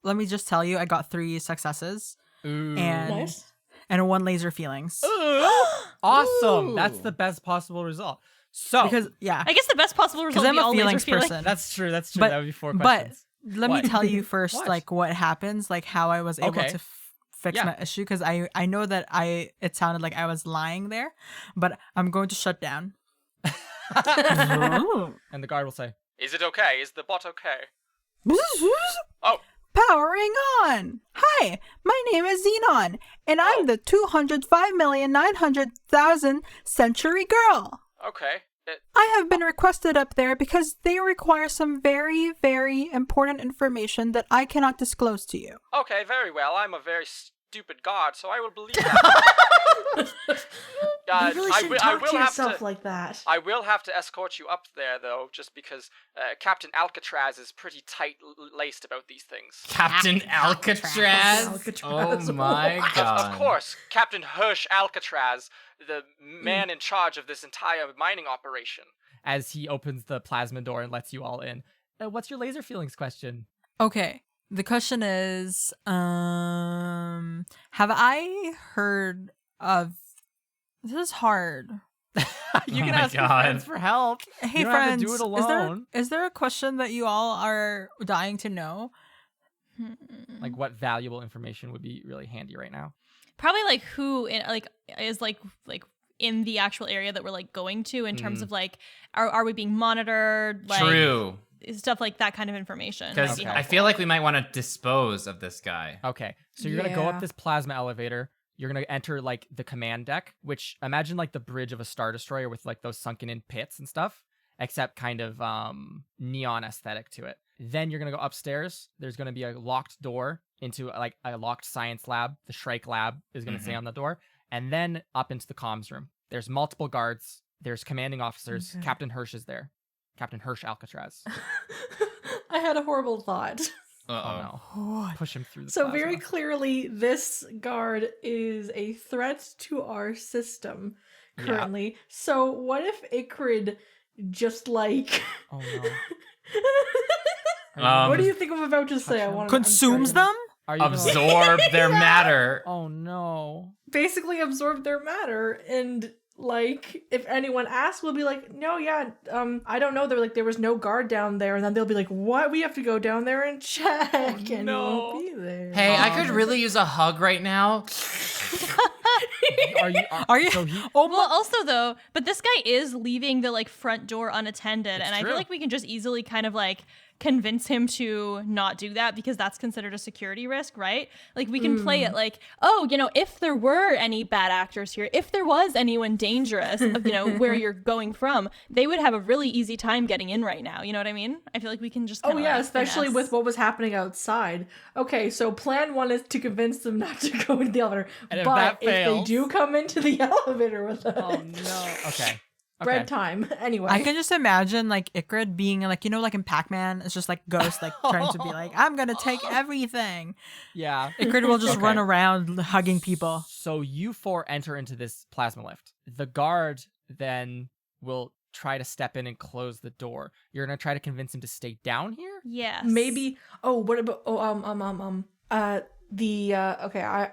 Let me just tell you, I got 3 successes Ooh. and Nice. and 1 laser feelings. Awesome. Ooh. That's the best possible result. So, Because yeah, I guess the best possible result because would I'm be a all laser feelings feeling. person. that's true. That's true. But- That would be 4 but questions. let What? me tell you first, What? like what happens, like how I was able Okay. to fix Yeah. my issue. Because I know that it sounded like I was lying there, but I'm going to shut down. And the guard will say, Is it okay? Is the bot okay? Oh, Powering on! Hi, my name is Xenon, and I'm the 205,900,000 Century Girl. okay. I have been requested up there because they require some very, very important information that I cannot disclose to you. Okay, very well. I'm a very stupid god, so I will believe that. You really should talk to have yourself to. like that. I will have to escort you up there, though, just because Captain Alcatraz is pretty tight-laced about these things. Captain Alcatraz. Alcatraz. Oh my god. Of course, Captain Hirsch Alcatraz, the man in charge of this entire mining operation. as he opens the plasma door and lets you all in. What's your laser feelings question? Okay. The question is, have I heard of... This is hard. You Oh can my ask your God. friends for help. Hey, You don't have friends, to do it alone. is there a question that you all are dying to know? Like, what valuable information would be really handy right now? Probably like who is in the actual area that we're like going to in terms of like are we being monitored? Like, True. Stuff like that kind of information. Because Okay. I feel like we might want to dispose of this guy. Okay, so you're gonna go up Yeah. this plasma elevator. You're gonna enter like the command deck, which imagine like the bridge of a Star Destroyer with like those sunken in pits and stuff. except kind of neon aesthetic to it. Then you're going to go upstairs. There's going to be a locked door into like a locked science lab. The Shrike lab is going to say on the door. And then up into the comms room. There's multiple guards. There's commanding officers. Okay. Captain Hirsch is there. Captain Hirsch Alcatraz. I had a horrible thought. Uh-oh. Oh no. Push him through the So plasma. very clearly, this guard is a threat to our system currently. So what if Ikrid just like... Oh no. what do you think I'm about to say? Consumes them? Are you gonna- Absorb their matter. Oh no. Basically absorb their matter, and like if anyone asks, we'll be like, no, yeah, I don't know. They're like, there was no guard down there, and then they'll be like, what? We have to go down there and check, and he won't be there. Hey, I could really use a hug right now. Are you? So Oh, Well, also though, but this guy is leaving the like front door unattended, It's and I true. feel like we can just easily kind of like convince him to not do that because that's considered a security risk, right? Like we can play it like, oh, you know, if there were any bad actors here, if there was anyone dangerous, you know, where you're going from, they would have a really easy time getting in right now. You know what I mean? I feel like we can just Oh kinda, yeah, like, especially finesse. with what was happening outside. Okay, so plan 1 is to convince them not to go into the elevator. And if But that if they fails- do come into the elevator with us, Oh no. Okay. bread time. Anyway, I can just imagine like Ikrid being like, you know, like in Pac-Man, it's just like Ghost like trying to be like, I'm gonna take everything. Yeah. Ikrid will just Okay. run around hugging people. So you 4 enter into this plasma lift. The guard then will try to step in and close the door. You're gonna try to convince him to stay down here? Yes. maybe. Oh, what about?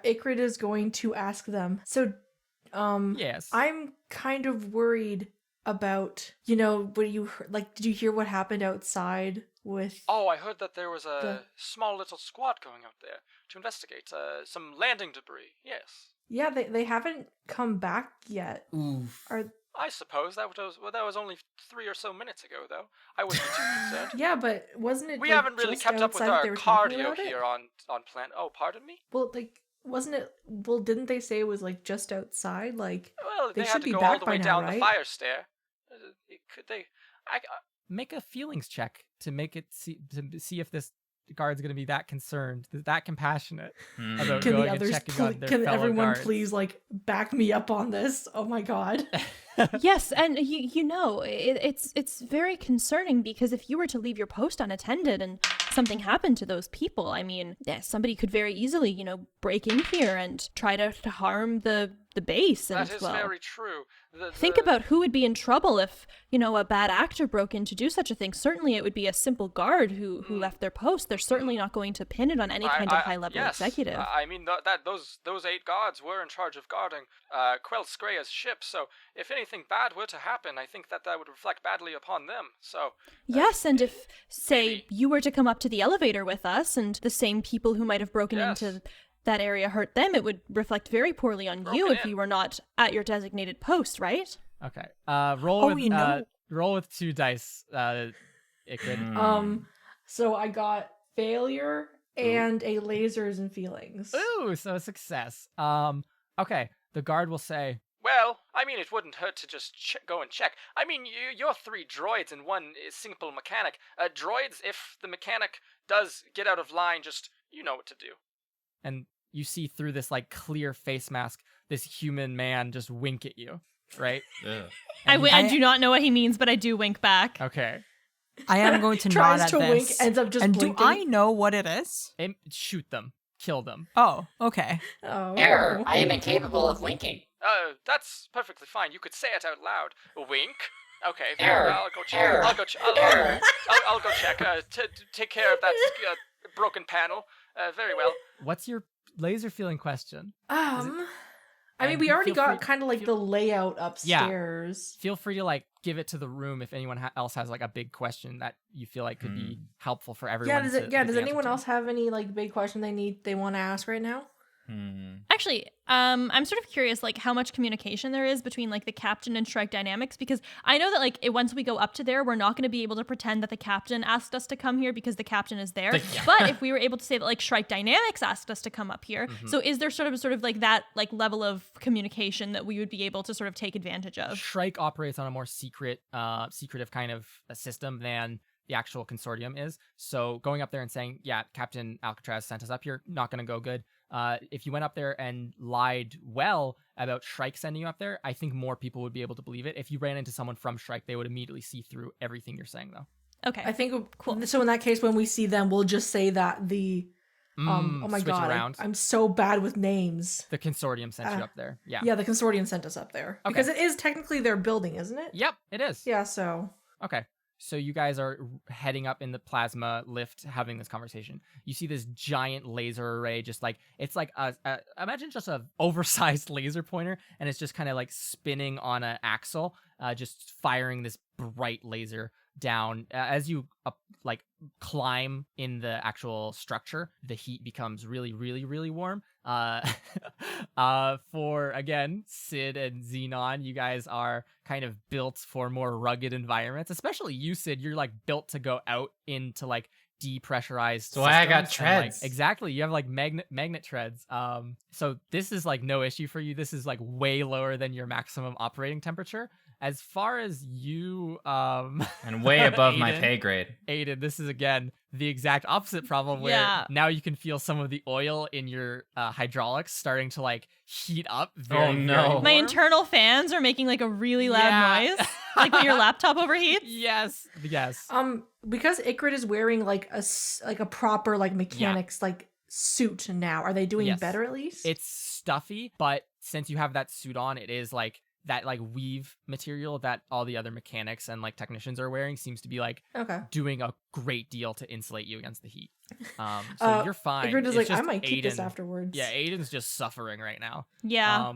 Ikrid is going to ask them. So, Yes. I'm kind of worried about, you know, what you like. Did you hear what happened outside with? Oh, I heard that there was a The- small little squad going out there to investigate some landing debris. Yes. Yeah, they haven't come back yet. Oof. I suppose that was only 3 or so minutes ago, though. I wouldn't be too concerned. Yeah, but wasn't it? We like, haven't really just kept up with outside that our they were talking cardio about it? here on plan. Oh, pardon me. Well, like, wasn't it? Well, didn't they say it was like just outside? Like, Well, They they should had to be go all back the by way now, down right? the fire stair. Could they? Make a feelings check to make it see if this guard's gonna be that concerned, that compassionate about can going the others? and checking on their Can fellow everyone guards. please like back me up on this? Oh my god. Yes, and you know, it's very concerning because if you were to leave your post unattended and something happened to those people, I mean, somebody could very easily, you know, break in here and try to harm the base. And That is well, very true. think about who would be in trouble if, you know, a bad actor broke in to do such a thing. Certainly it would be a simple guard who left their post. They're certainly not going to pin it on any kind of high-level yes, executive. I mean, those 8 guards were in charge of guarding Quell Skrea's ship, so if anything bad were to happen, I think that would reflect badly upon them. So Yes, and if, say, maybe. you were to come up to the elevator with us and the same people who might have broken Yes. into that area hurt them, it would reflect very poorly on you Broken if in. you were not at your designated post, right? Okay. Roll Oh, with you know. roll with 2 dice. Ikrid. So I got failure and a lasers and feelings. Ooh, so a success. Okay. The guard will say, well, I mean, it wouldn't hurt to just go and check. I mean, you're 3 droids and 1 simple mechanic. Droids, if the mechanic does get out of line, just you know what to do. and you see through this like clear face mask, this human man just wink at you, right? Ugh. I do not know what he means, but I do wink back. Okay. I am going to nod Tries at to this. wink, ends up just and blinking. do I know what it is? Shoot them. Kill them. Oh, okay. Oh. Error. I am incapable of winking. That's perfectly fine. You could say it out loud. Wink. Okay, Error. I'll go check. Error. I'll go check. Error. I'll go check. Take care of that broken panel. Very well. What's your laser feeling question? I mean, and we already feel free- got kind of like the layout upstairs. Feel free to like give it to the room if anyone else has like a big question that you feel like could be helpful for everyone. Yeah, does to anyone answer to. else have any like big question they want to ask right now? Actually, I'm sort of curious, like, how much communication there is between, like, the captain and Strike Dynamics, because I know that, like, once we go up to there, we're not going to be able to pretend that the captain asked us to come here because the captain is there. But if we were able to say that, like, Strike Dynamics asked us to come up here, so is there sort of like that, like, level of communication that we would be able to sort of take advantage of? Shrike operates on a more secretive kind of a system than the actual consortium is. So going up there and saying, yeah, Captain Alcatraz sent us up here, not going to go good. If you went up there and lied well about Shrike sending you up there, I think more people would be able to believe it. If you ran into someone from Shrike, they would immediately see through everything you're saying, though. Okay. I think cool. So in that case, when we see them, we'll just say that the oh my god, I'm so bad with names. The consortium sent you up there. Yeah. Yeah, the consortium sent us up there. Okay. Because it is technically their building, isn't it? Yep, it is. Yeah, so. Okay. So you guys are heading up in the plasma lift having this conversation. You see this giant laser array, just like, it's like, imagine just a oversized laser pointer, and it's just kind of like spinning on an axle, just firing this bright laser down. As you climb in the actual structure, the heat becomes really, really, really warm. For, again, Sid and Xenon, you guys are kind of built for more rugged environments, especially you, Sid. You're like built to go out into like depressurized So I got treads. And, like, exactly, you have like magnet treads. So this is like no issue for you. This is like way lower than your maximum operating temperature. As far as you, and way above my pay grade. Aiden, this is again the exact opposite problem, where now you can feel some of the oil in your hydraulics starting to like heat up. Very My internal fans are making like a really loud noise, like when your laptop overheats. Yes. Because Ikrit is wearing like a proper like mechanics like suit now. Are they doing better at least? It's stuffy, but since you have that suit on, it is like that like weave material that all the other mechanics and like technicians are wearing seems to be like doing a great deal to insulate you against the heat. So you're fine. Ikrit is like, I might keep this afterwards. Yeah, Aiden's just suffering right now. Yeah.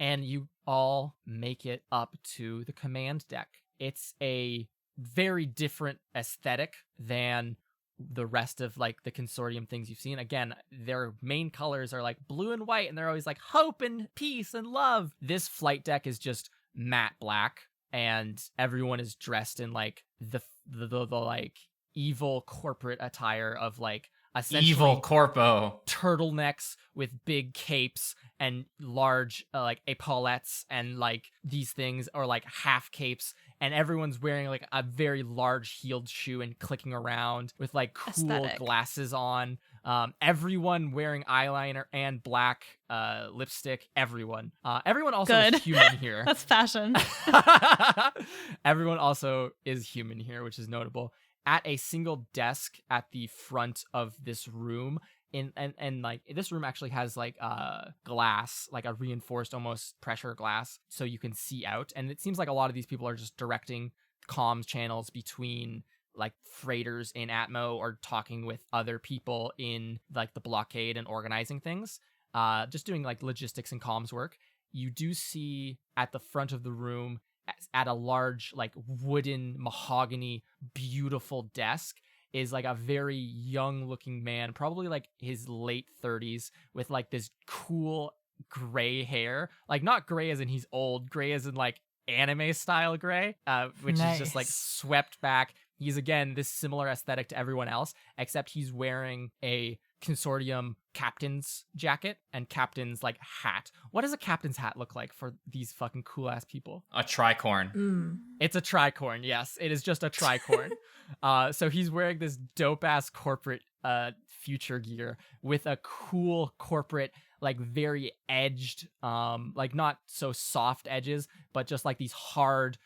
And you all make it up to the command deck. It's a very different aesthetic than the rest of like the consortium things you've seen. Again, their main colors are like blue and white, and they're always like hope and peace and love. This flight deck is just matte black, and everyone is dressed in like the like evil corporate attire of like essentially evil corpo turtlenecks with big capes and large like epaulettes and like these things, or like half capes, and everyone's wearing like a very large heeled shoe and clicking around with like cool glasses on. Everyone wearing eyeliner and black lipstick. Everyone also is human here. That's fashion. Everyone also is human here, which is notable. At a single desk at the front of this room, and like this room actually has like glass, like a reinforced almost pressure glass, so you can see out. And it seems like a lot of these people are just directing comms channels between like freighters in Atmo, or talking with other people in like the blockade and organizing things, just doing like logistics and comms work. You do see at the front of the room, at a large like wooden mahogany beautiful desk, is like a very young looking man, probably like his late 30s, with like this cool gray hair, like not gray as in he's old, gray as in like anime style gray, which is just like swept back. He's again this similar aesthetic to everyone else, except he's wearing a consortium captain's jacket and captain's like hat. What does a captain's hat look like for these fucking cool ass people? A tricorn. It's a tricorn. Yes, it is just a tricorn. So he's wearing this dope ass corporate future gear with a cool corporate, like very edged, like not so soft edges, but just like these hard,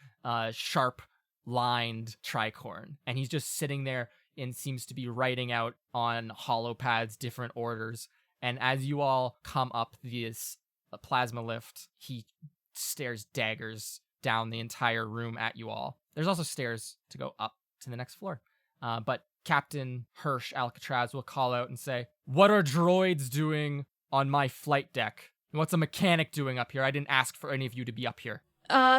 sharp lined tricorn. And he's just sitting there and seems to be writing out on hollow pads different orders. And as you all come up this plasma lift, he stares daggers down the entire room at you all. There's also stairs to go up to the next floor. But Captain Hirsch Alcatraz will call out and say, "What are droids doing on my flight deck? What's a mechanic doing up here? I didn't ask for any of you to be up here."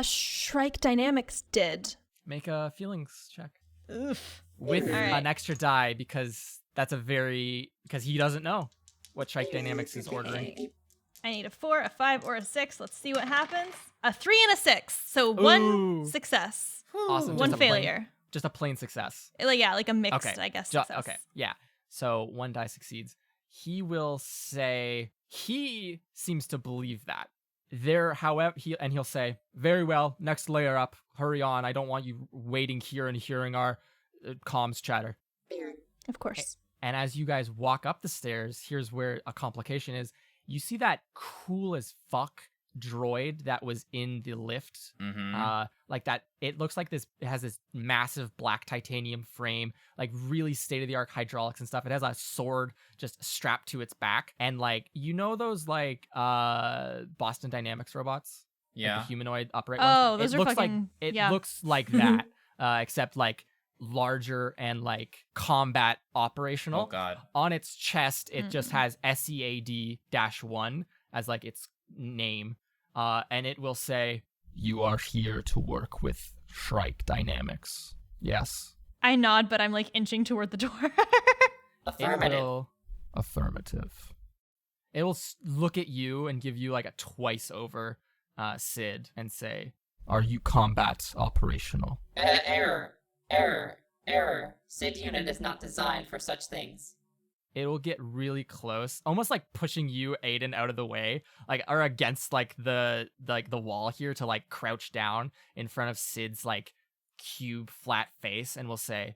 Shrike Dynamics did. Make a feelings check. Oof. With an extra die, because he doesn't know what Shrike Dynamics is ordering. I need a 4, a 5, or a 6. Let's see what happens. A 3 and a 6. So one Ooh. success. Awesome. One Just a plain- failure. just a plain success. Like a mixed, Okay. I guess, Ju- success. okay. Yeah. So one die succeeds. He will say he seems to believe that. However, he'll say, very well, next layer up. Hurry on. I don't want you waiting here and hearing our comms chatter. Of course. And as you guys walk up the stairs, here's where a complication is. You see that cool as fuck droid that was in the lift. Like that, it looks like it has this massive black titanium frame, like really state-of-the-art hydraulics and stuff. It has a sword just strapped to its back. And like, you know those like Boston Dynamics robots? Yeah. Like the humanoid upright Oh, ones? those It are looks fucking- like, it yeah. looks like that, except like larger and like combat operational. Oh god. On its chest, it just has SEAD-1 as like its name. And it will say, you are here to work with Shrike Dynamics. Yes. I nod, but I'm like inching toward the door. Affirmative. Affirmative. It will look at you and give you like a twice over Sid and say, are you combat operational? Error. Sid unit is not designed for such things. It will get really close, almost like pushing you, Aiden, out of the way, like or against like the wall here to like crouch down in front of Sid's like cube flat face, and will say,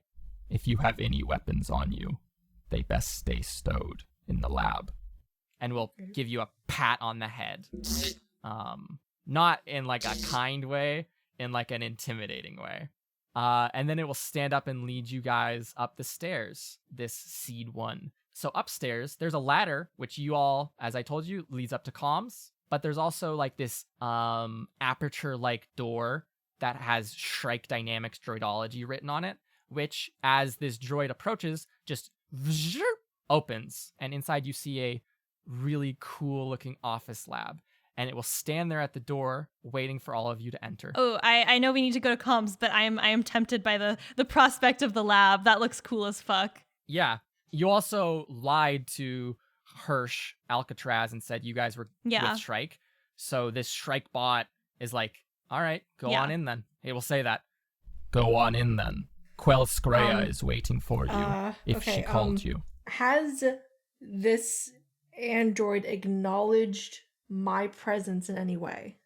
if you have any weapons on you, they best stay stowed in the lab. And we'll give you a pat on the head. Not in like a kind way, in like an intimidating way. And then it will stand up and lead you guys up the stairs, this Seed 1. So upstairs, there's a ladder, which you all, as I told you, leads up to comms. But there's also like this aperture-like door that has Shrike Dynamics Droidology written on it, which, as this droid approaches, just opens. And inside you see a really cool-looking office lab. And it will stand there at the door, waiting for all of you to enter. Oh, I know we need to go to comms, but I am tempted by the prospect of the lab. That looks cool as fuck. Yeah. You also lied to Hirsch Alcatraz and said you guys were with Shrike. So this Shrike bot is like, all right, go on in then. It will say that. Go on in then. Quell Skreya is waiting for you if she called you. Has this android acknowledged my presence in any way?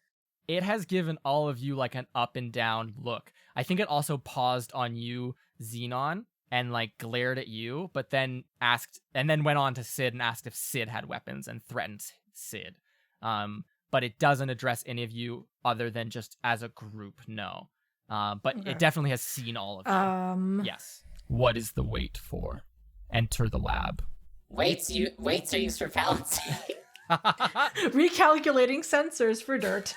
It has given all of you like an up and down look. I think it also paused on you, Xenon, and like glared at you, but then went on to Sid and asked if Sid had weapons and threatened Sid. But it doesn't address any of you other than just as a group, no. But it definitely has seen all of you. Yes. What is the wait for? Enter the lab. Weights are used for balancing. Recalculating sensors for dirt.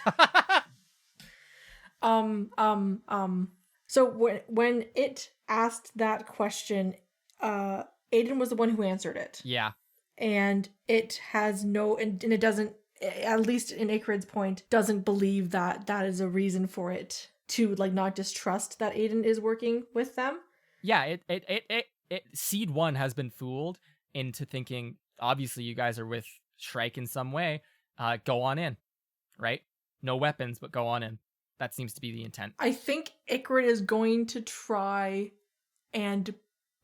So when it asked that question, Aiden was the one who answered it. Yeah. And it has and it doesn't, at least in Ikrid's point, doesn't believe that that is a reason for it to like not distrust that Aiden is working with them. Yeah, Seed 1 has been fooled into thinking, obviously you guys are with Shrike in some way. Go on in, right? No weapons, but go on in. That seems to be the intent. I think Ikrid is going to try and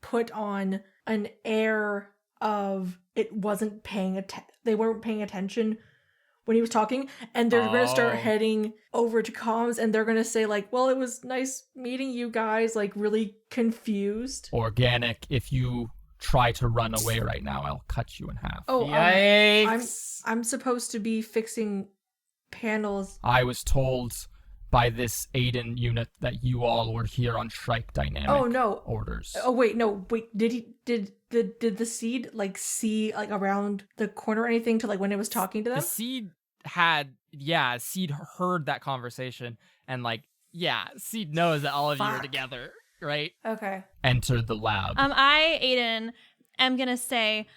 put on an air of it wasn't they weren't paying attention when he was talking, and they're going to start heading over to comms, and they're going to say like, well, it was nice meeting you guys, like really confused. Organic, if you try to run away right now, I'll cut you in half. Oh, yikes. I'm supposed to be fixing panels. I was told by this Aiden unit that you all were here on Shrike Dynamic orders. Oh wait, did the seed like see like around the corner or anything to like when it was talking to them? The seed Seed heard that conversation and like, Seed knows that all of you are together, right? Okay. Enter the lab. I, Aiden, am gonna say,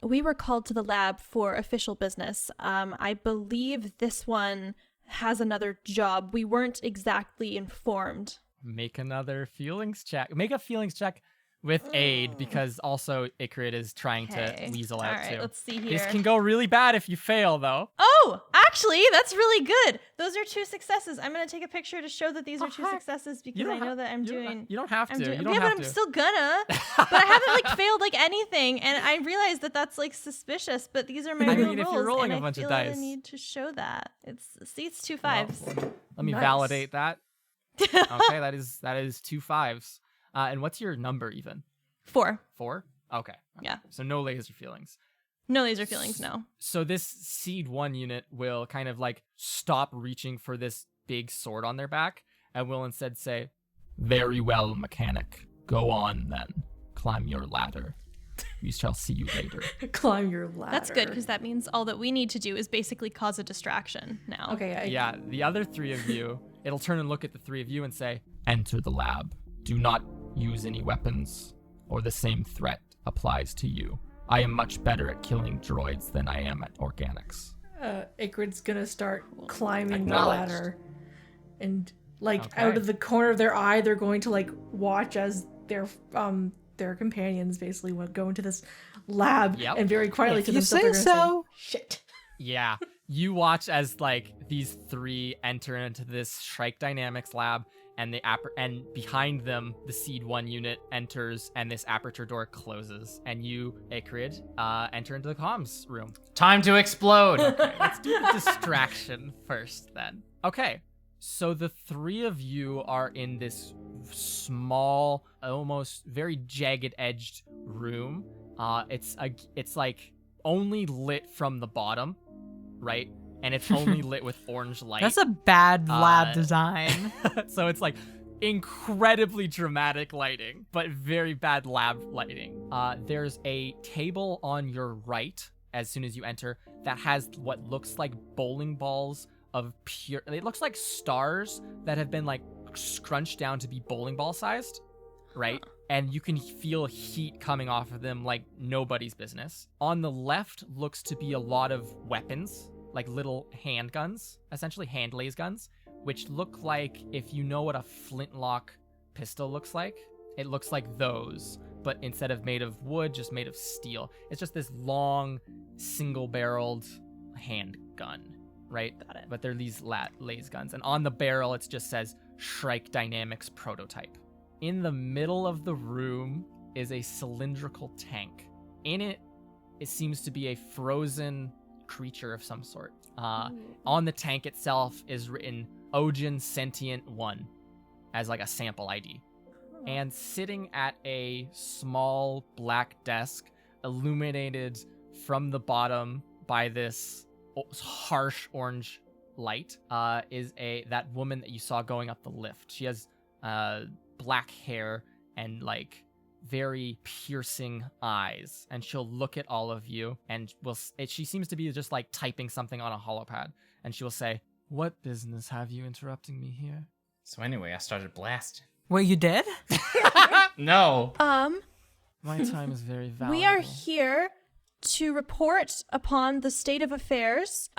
we were called to the lab for official business. I believe this one has another job. We weren't exactly informed. Make another feelings check. Make a feelings check with aid, because also Ikrid is trying Okay. to weasel All out right, too. let's see here. This can go really bad if you fail, though. Oh, actually, that's really good. Those are 2 successes. I'm gonna take a picture to show that these are 2 successes because I know that I'm doing. You don't have to. doing, You don't yeah, have but to. I'm still gonna. But I haven't like failed like anything, and I realize that that's like suspicious. But these are my I real mean, if rolls, you're rolling and a bunch I of feel dice. I need to show that. It's 2 Well, 5s. let me Nice. validate that. Okay, that is 2 5s. And what's your number even? 4. 4? Okay. Yeah. So no laser feelings. No laser feelings. No. So this Seed 1 unit will kind of like stop reaching for this big sword on their back and will instead say, "Very well, mechanic. Go on then. Climb your ladder. We shall see you later." Climb your ladder. That's good because that means all that we need to do is basically cause a distraction now. Okay. Yeah, the other 3 of you, it'll turn and look at the 3 of you and say, "Enter the lab. Do not use any weapons, or the same threat applies to you. I am much better at killing droids than I am at organics." Ikrid's gonna start climbing the Acknowledged. ladder, and like Okay. out of the corner of their eye, they're going to like watch as their companions basically will go into this lab Yep. and very quietly If to you themselves say they're gonna so. say, "Shit." Yeah, you watch as like these 3 enter into this Shrike Dynamics lab, and and behind them the Seed 1 unit enters, and this aperture door closes, and you, Ikrid, enter into the comms room. Time to explode. Let's do the distraction first, then. Okay, so the 3 of you are in this small, almost very jagged-edged room. It's like only lit from the bottom, right? And it's only lit with orange light. That's a bad lab Uh, design. So it's like incredibly dramatic lighting, but very bad lab lighting. There's a table on your right as soon as you enter that has what looks like bowling balls of pure. It looks like stars that have been like scrunched down to be bowling ball sized, right? And you can feel heat coming off of them like nobody's business. On the left looks to be a lot of weapons, like little handguns, essentially hand laser guns, which look like, if you know what a flintlock pistol looks like, it looks like those, but instead of made of wood, just made of steel. It's just this long, single-barreled handgun, right? Got it. But they're these laser guns. And on the barrel, it just says Shrike Dynamics Prototype. In the middle of the room is a cylindrical tank. In it, it seems to be a frozen creature of some sort. On the tank itself is written Ojin Sentient 1 as like a sample ID. And sitting at a small black desk, illuminated from the bottom by this harsh orange light, is that woman that you saw going up the lift. She has black hair and like very piercing eyes, and she'll look at all of you, and she seems to be just like typing something on a holopad, and she will say, "What business have you interrupting me here?" So anyway, I started blasting. What, you did? No. My time is very valuable. We are here to report upon the state of affairs.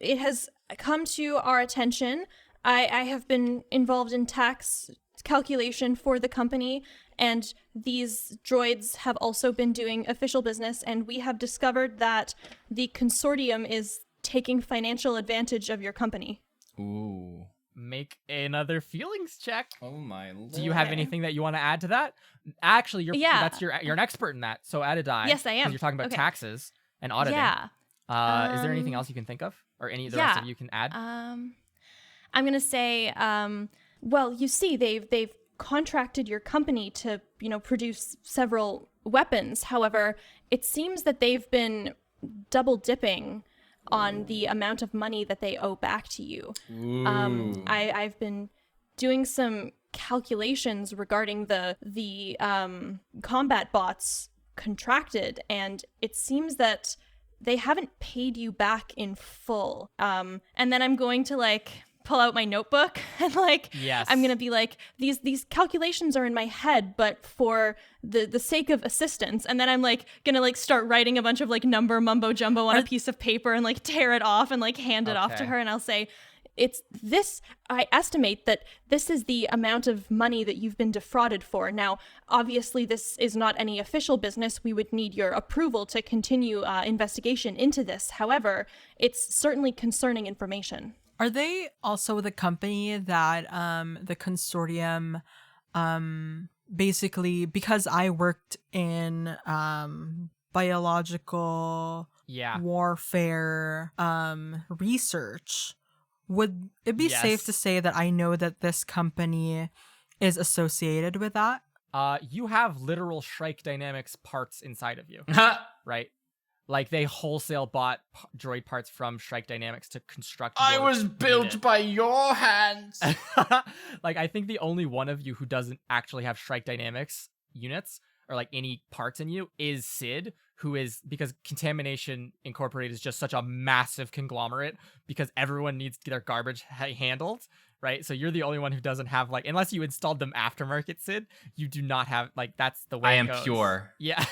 It has come to our attention. I have been involved in tax calculation for the company, and these droids have also been doing official business, and we have discovered that the consortium is taking financial advantage of your company. Ooh. Make another feelings check. Oh my lord. Do you have anything that you want to add to that? Actually, you're Yeah. You're an expert in that, so add a die. Yes, I am. Because you're talking about Okay. taxes and auditing. Yeah. Is there anything else you can think of, or any of the rest of you can add? I'm gonna say, well, you see, they've contracted your company to, produce several weapons. However, it seems that they've been double dipping on the amount of money that they owe back to you. I've been doing some calculations regarding the combat bots contracted, and it seems that they haven't paid you back in full. And then I'm going to pull out my notebook and Yes. I'm gonna be like, these calculations are in my head, but for the sake of assistance. And then I'm gonna start writing a bunch of number mumbo jumbo on a piece of paper and tear it off and hand it off to Okay. her, and I'll say, it's this, I estimate that this is the amount of money that you've been defrauded for. Now, obviously, this is not any official business. We would need your approval to continue investigation into this. However, it's certainly concerning information. Are they also the company that the consortium basically, because I worked in biological warfare research, would it be safe to say that I know that this company is associated with that? You have literal Shrike Dynamics parts inside of you, right? Like they wholesale bought droid parts from Shrike Dynamics to construct. I was built by your hands. Like I think the only one of you who doesn't actually have Shrike Dynamics units or like any parts in you is Sid, who is, because Contamination Incorporated is just such a massive conglomerate because everyone needs their garbage handled, right? So you're the only one who doesn't have, like, unless you installed them aftermarket, Sid, you do not have, like, that's the way I it am goes. pure. Yeah.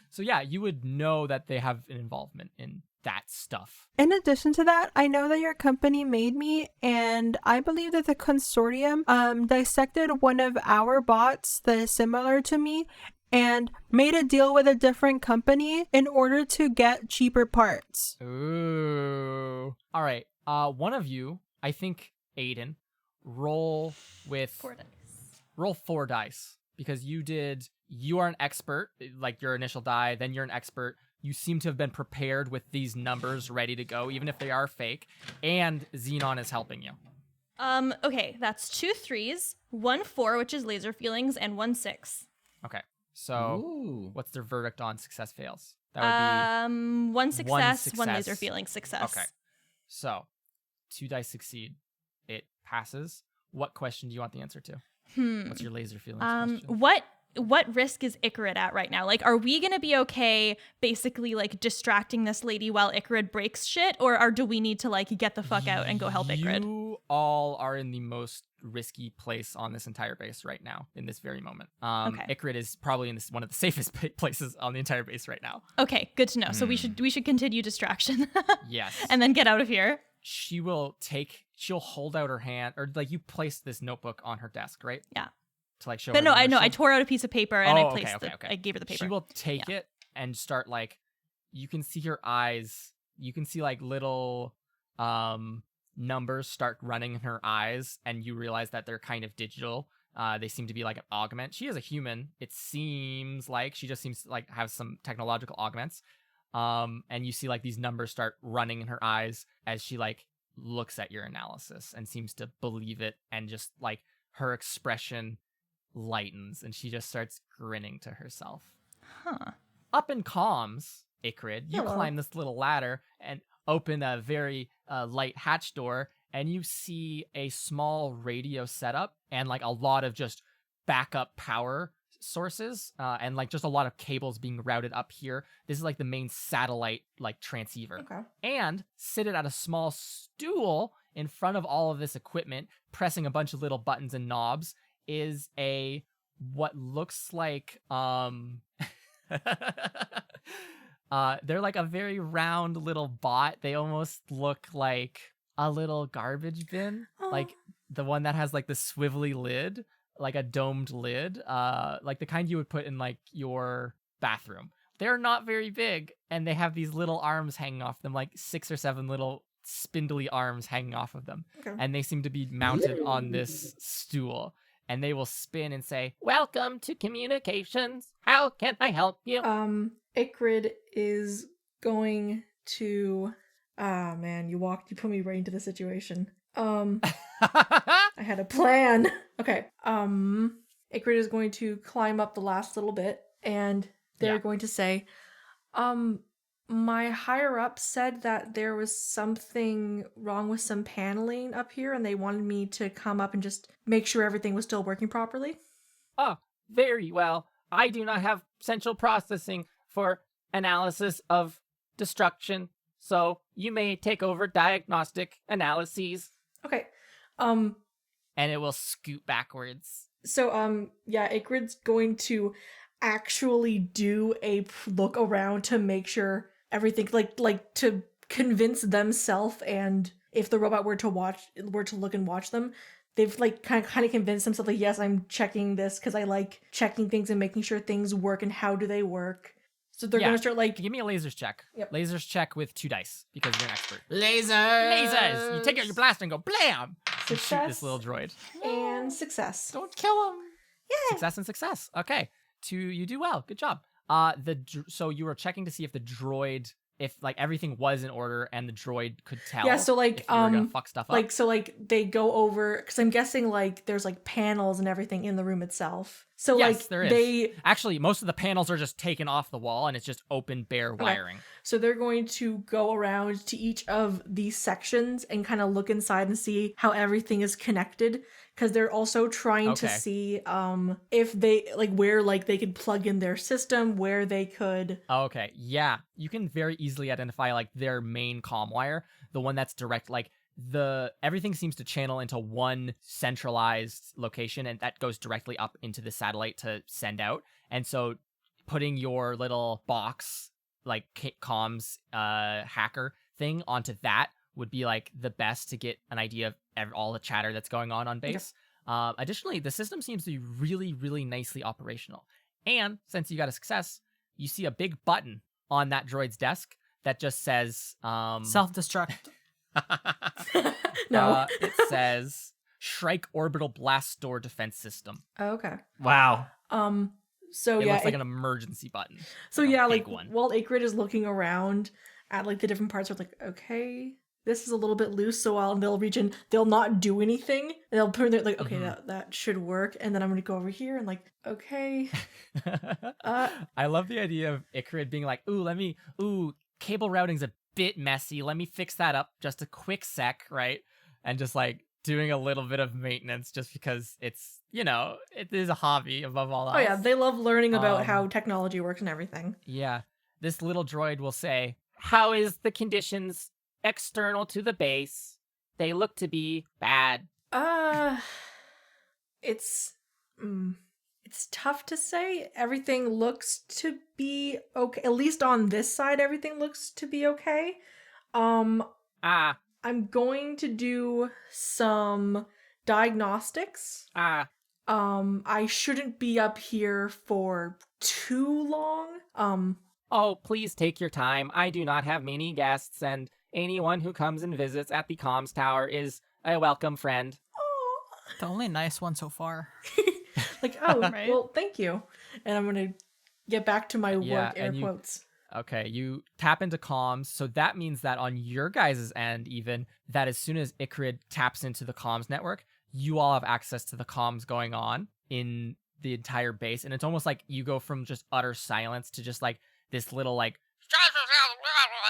So yeah, you would know that they have an involvement in that stuff. In addition to that, I know that your company made me, and I believe that the consortium dissected one of our bots that is similar to me and made a deal with a different company in order to get cheaper parts. Ooh. All right. One of you, I think Aiden, roll 4 dice. Roll 4 dice because you are an expert, like your initial die, then you're an expert. You seem to have been prepared with these numbers ready to go, even if they are fake, and Xenon is helping you. Okay, that's 2 3s, 1 4, which is laser feelings, and 1 6. Okay, so what's their verdict on success fails? That would be 1 success, 1 laser feeling success. Okay, so 2 dice succeed. It passes. What question do you want the answer to? What's your laser feelings question? What risk is Icarid at right now? Like, are we gonna be okay basically like distracting this lady while Icarid breaks shit, or do we need to like get the fuck out and go help Icarid? You all are in the most risky place on this entire base right now, in this very moment. Okay. Icarid is probably in one of the safest places on the entire base right now. Okay, good to know. So we should continue distraction. Yes. And then get out of here. She'll hold out her hand, or like you place this notebook on her desk, right? Yeah. To like show But her no, the I numbers. tore out a piece of paper and I placed okay. I gave her the paper. She will take it and start like, you can see her eyes. You can see like little numbers start running in her eyes, and you realize that they're kind of digital. They seem to be like an augment. She is a human. It seems like she just seems to like have some technological augments. And you see like these numbers start running in her eyes as she like looks at your analysis and seems to believe it, and just like her expression lightens and she just starts grinning to herself. Up in comms, Icarid, you climb this little ladder and open a very light hatch door, and you see a small radio setup and like a lot of just backup power sources and like just a lot of cables being routed up here. This is like the main satellite like transceiver. Okay. And seated at a small stool in front of all of this equipment, pressing a bunch of little buttons and knobs, is what looks like they're like a very round little bot. They almost look like a little garbage bin, like the one that has like the swivelly lid, like a domed lid, like the kind you would put in like your bathroom. They're not very big, and they have these little arms hanging off them, like 6 or 7 little spindly arms hanging off of them. Okay. And they seem to be mounted on this stool. And they will spin and say, "Welcome to communications. How can I help you?" Icarid is going to... Ah, man, you put me right into the situation. I had a plan. Okay. Icarid is going to climb up the last little bit, and they're going to say, my higher up said that there was something wrong with some paneling up here, and they wanted me to come up and just make sure everything was still working properly. Oh, very well. I do not have central processing for analysis of destruction, so you may take over diagnostic analyses. Okay. And it will scoot backwards. So, Icarid's going to actually do a look around to make sure everything, like to convince themselves and if the robot were to look and watch them, they've like kind of convinced themselves like, yes, I'm checking this because I like checking things and making sure things work and how do they work. So they're gonna start like, give me a lasers check. Yep. Lasers check with 2 dice because you're an expert. Lasers. You take out your blaster and go blam. You shoot Success. this little droid. And success. Don't kill him. Success and success. Okay, you do well. Good job. So you were checking to see if the droid, if like everything was in order and the droid could tell. Yeah, so like if you were gonna fuck stuff up. like so like they go over because I'm guessing like there's like panels and everything in the room itself. So yes, like there is. they actually most of the panels are just taken off the wall and it's just open bare wiring. So they're going to go around to each of these sections and kind of look inside and see how everything is connected. Because they're also trying to see if they like where like they could plug in their system, where they could. Okay, yeah, you can very easily identify like their main comm wire, the one that's direct. Like everything seems to channel into one centralized location, and that goes directly up into the satellite to send out. And so, putting your little box like comms hacker thing onto that would be like the best to get an idea of all the chatter that's going on base. Additionally, the system seems to be really, really nicely operational. And since you got a success, you see a big button on that droid's desk that just says Self-destruct. No. It says Shrike Orbital Blast Door Defense System. Oh, okay. Wow. So It yeah, looks like an emergency button. So like a yeah, big like one. while Akrid is looking around at like the different parts, are like, okay, this is a little bit loose. So while they'll reach in, they'll not do anything. They'll put it like, okay, that should work. And then I'm gonna go over here and like, okay. I love the idea of Ikrid being like, cable routing's a bit messy. Let me fix that up just a quick sec, right? And just like doing a little bit of maintenance just because it's, it is a hobby above all else. Oh yeah, they love learning about how technology works and everything. Yeah. This little droid will say, How is the conditions external to the base? They look to be bad. It's tough to say. Everything looks to be okay. At least on this side, everything looks to be okay. I'm going to do some diagnostics. I shouldn't be up here for too long. Oh, please take your time. I do not have many guests, and anyone who comes and visits at the comms tower is a welcome friend. The only nice one so far. Like, oh, Right. well, thank you. And I'm gonna get back to my work air and quotes. Okay, you tap into comms, so that means that on your guys' end, even, that as soon as Ikrid taps into the comms network, you all have access to the comms going on in the entire base, and it's almost like you go from just utter silence to just like this little like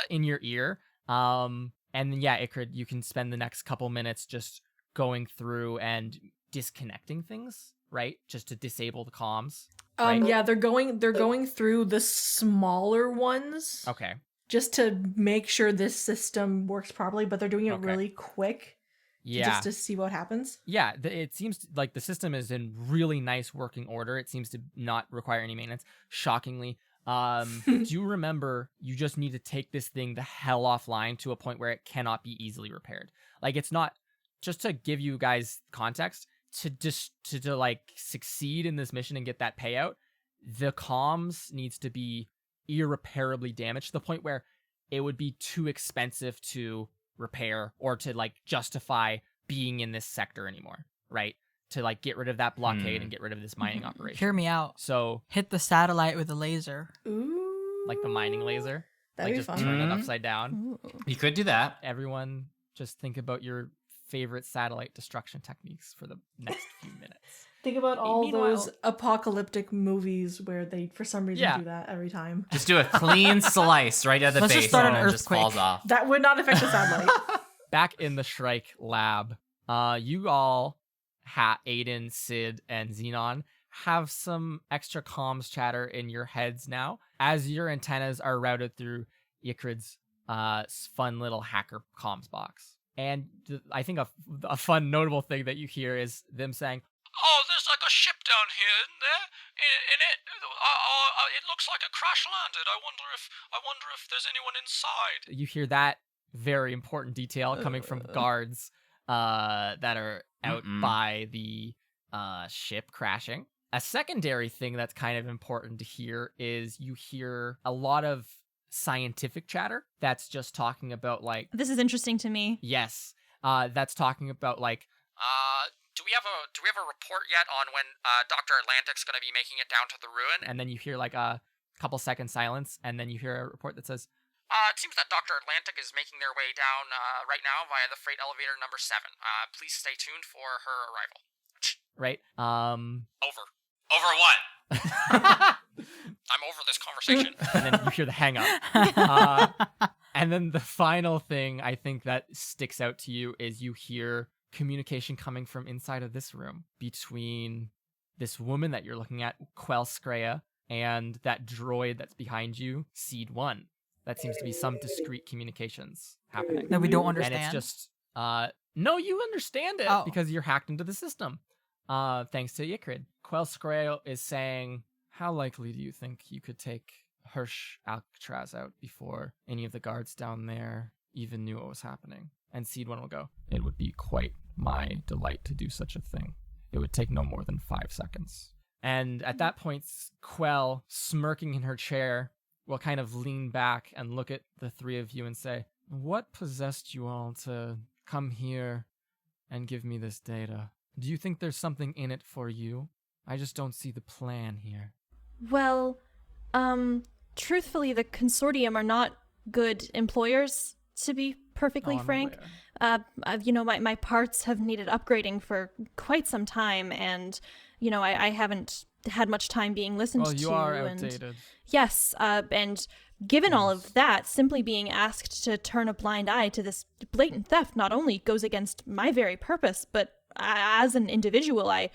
in your ear. And then yeah, Ikrid, you can spend the next couple minutes just going through and disconnecting things, right? Just to disable the comms. Right? Yeah, they're going through the smaller ones. Okay. Just to make sure this system works properly, but they're doing it really quick. Yeah. Just to see what happens. Yeah, it seems like the system is in really nice working order. It seems to not require any maintenance, shockingly. Do you remember you just need to take this thing the hell offline to a point where it cannot be easily repaired? Like, it's not, just to give you guys context, to like succeed in this mission and get that payout, the comms needs to be irreparably damaged to the point where it would be too expensive to repair or to like justify being in this sector anymore, right? To like get rid of that blockade and get rid of this mining operation. Hear me out. So Hit the satellite with a laser. Ooh. like the mining laser, That'd like be just fun. turn it upside down. You could do that. Everyone just think about your favorite satellite destruction techniques for the next few minutes. Think about all Meanwhile- those apocalyptic movies where they, for some reason, Yeah. do that every time. Just do a clean slice right at the Let's base just start and an it just earthquake. falls off. That would not affect the satellite. Back in the Shrike lab, you all, Aiden, Sid, and Xenon, have some extra comms chatter in your heads now as your antennas are routed through Ikrid's fun little hacker comms box. And I think a fun notable thing that you hear is them saying, Oh, there's like a ship down here, isn't there? In it, it looks like a crash landed. I wonder if there's anyone inside. you hear that very important detail coming from guards that are out by the ship crashing. A secondary thing that's kind of important to hear is you hear a lot of scientific chatter that's just talking about like This is interesting to me. yes, that's talking about like Do we have a report yet on when Dr. Atlantic's going to be making it down to the ruin? and then you hear like a couple second silence and then you hear a report that says It seems that Dr. Atlantic is making their way down right now via the freight elevator number 7. Please stay tuned for her arrival. right Over. Over what? I'm over this conversation. and then you hear the hang up. And then the final thing I think that sticks out to you is you hear communication coming from inside of this room between this woman that you're looking at, Quelskrea, and that droid that's behind you, Seed 1. That seems to be some discrete communications happening. That we don't understand. And it's just, no, you understand it because you're hacked into the system. Thanks to Ykrid. Quelskrea is saying, how likely do you think you could take Hirsch Alcatraz out before any of the guards down there even knew what was happening? And Seed 1 will go, it would be quite my delight to do such a thing. It would take no more than 5 seconds. And at that point, Quell, smirking in her chair, will kind of lean back and look at the three of you and say, what possessed you all to come here and give me this data? Do you think there's something in it for you? I just don't see the plan here. Well, truthfully, the consortium are not good employers, to be perfectly frank. My parts have needed upgrading for quite some time, and, I haven't had much time being listened to. Well, you are outdated. Yes, and given all of that, simply being asked to turn a blind eye to this blatant theft not only goes against my very purpose, but as an individual, I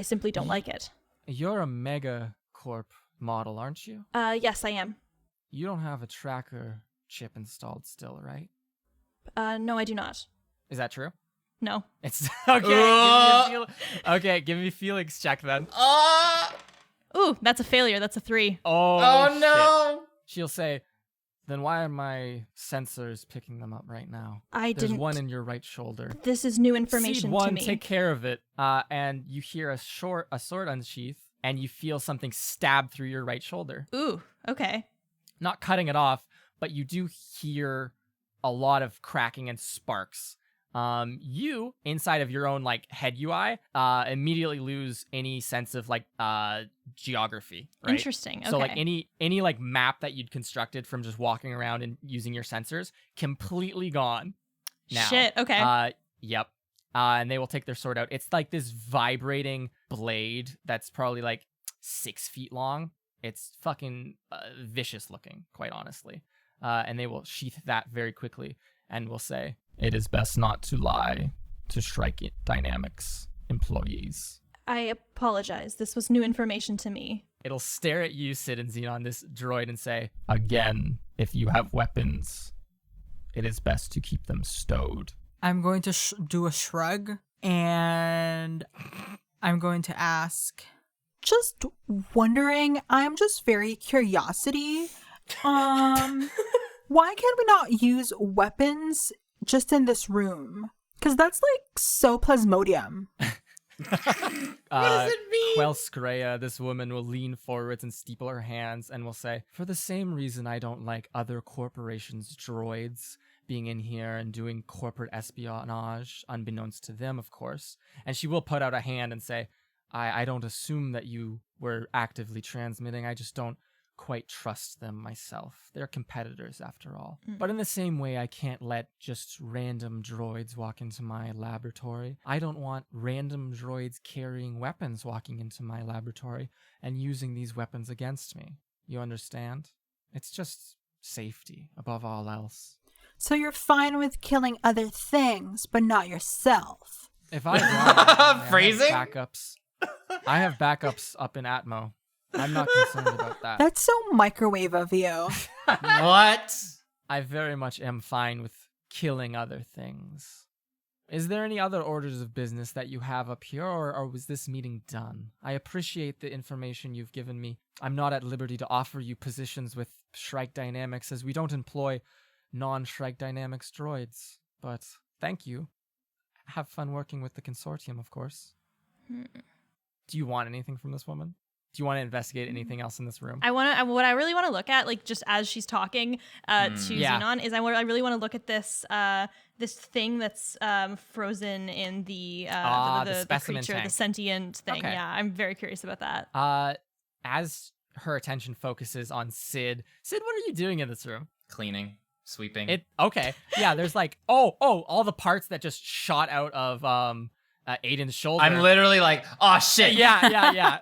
simply don't like it. You're a Megacorp model, aren't you? Yes, I am. You don't have a tracker chip installed still, right? No, I do not. Is that true? No. It's okay. Give me a feelings check then. Ooh, that's a failure. That's a 3. Oh no! She'll say, then why are my sensors picking them up right now? There's There's one in your right shoulder. This is new information Seed 1, to me. take care of it. And you hear a sword unsheath, and you feel something stab through your right shoulder. Ooh, okay. Not cutting it off, but you do hear a lot of cracking and sparks. You, inside of your own head UI, immediately lose any sense of geography. Right? Interesting. Okay. So any map that you'd constructed from just walking around and using your sensors, completely gone. Now. Shit. Okay. Yep. And they will take their sword out. It's like this vibrating blade that's probably 6 feet long. It's fucking vicious looking, quite honestly. And they will sheath that very quickly and will say, it is best not to lie to Strike Dynamics employees. I apologize. This was new information to me. It'll stare at you, Sid and Xenon, this droid, and say, again, if you have weapons, it is best to keep them stowed. I'm going to do a shrug, and I'm going to ask, Just wondering, I'm just very curiosity. Why can we not use weapons just in this room? Because that's so plasmodium. What does it mean? Quelskrea, this woman, will lean forwards and steeple her hands and will say, for the same reason I don't like other corporations' droids being in here and doing corporate espionage, unbeknownst to them, of course. And she will put out a hand and say, I don't assume that you were actively transmitting. I just don't quite trust them myself. They're competitors after all. But in the same way, I can't let just random droids walk into my laboratory. I don't want random droids carrying weapons walking into my laboratory and using these weapons against me. You understand? It's just safety above all else. So you're fine with killing other things, but not yourself. If I die, Phrasing? I have backups up in Atmo. I'm not concerned about that. That's so microwave of you. What? I very much am fine with killing other things. Is there any other orders of business that you have up here, or was this meeting done? I appreciate the information you've given me. I'm not at liberty to offer you positions with Shrike Dynamics, as we don't employ non-Shrike Dynamics droids. But thank you. Have fun working with the consortium, of course. Do you want anything from this woman? Do you want to investigate anything else in this room? What I really want to look at, like just as she's talking to Xenon, is I really want to look at this this thing that's frozen in the specimen creature, tank. the sentient thing. Okay. Yeah, I'm very curious about that. As her attention focuses on Sid, what are you doing in this room? Cleaning, sweeping. Okay. Yeah, there's like all the parts that just shot out of Aiden's shoulder. I'm literally like, oh shit. Yeah.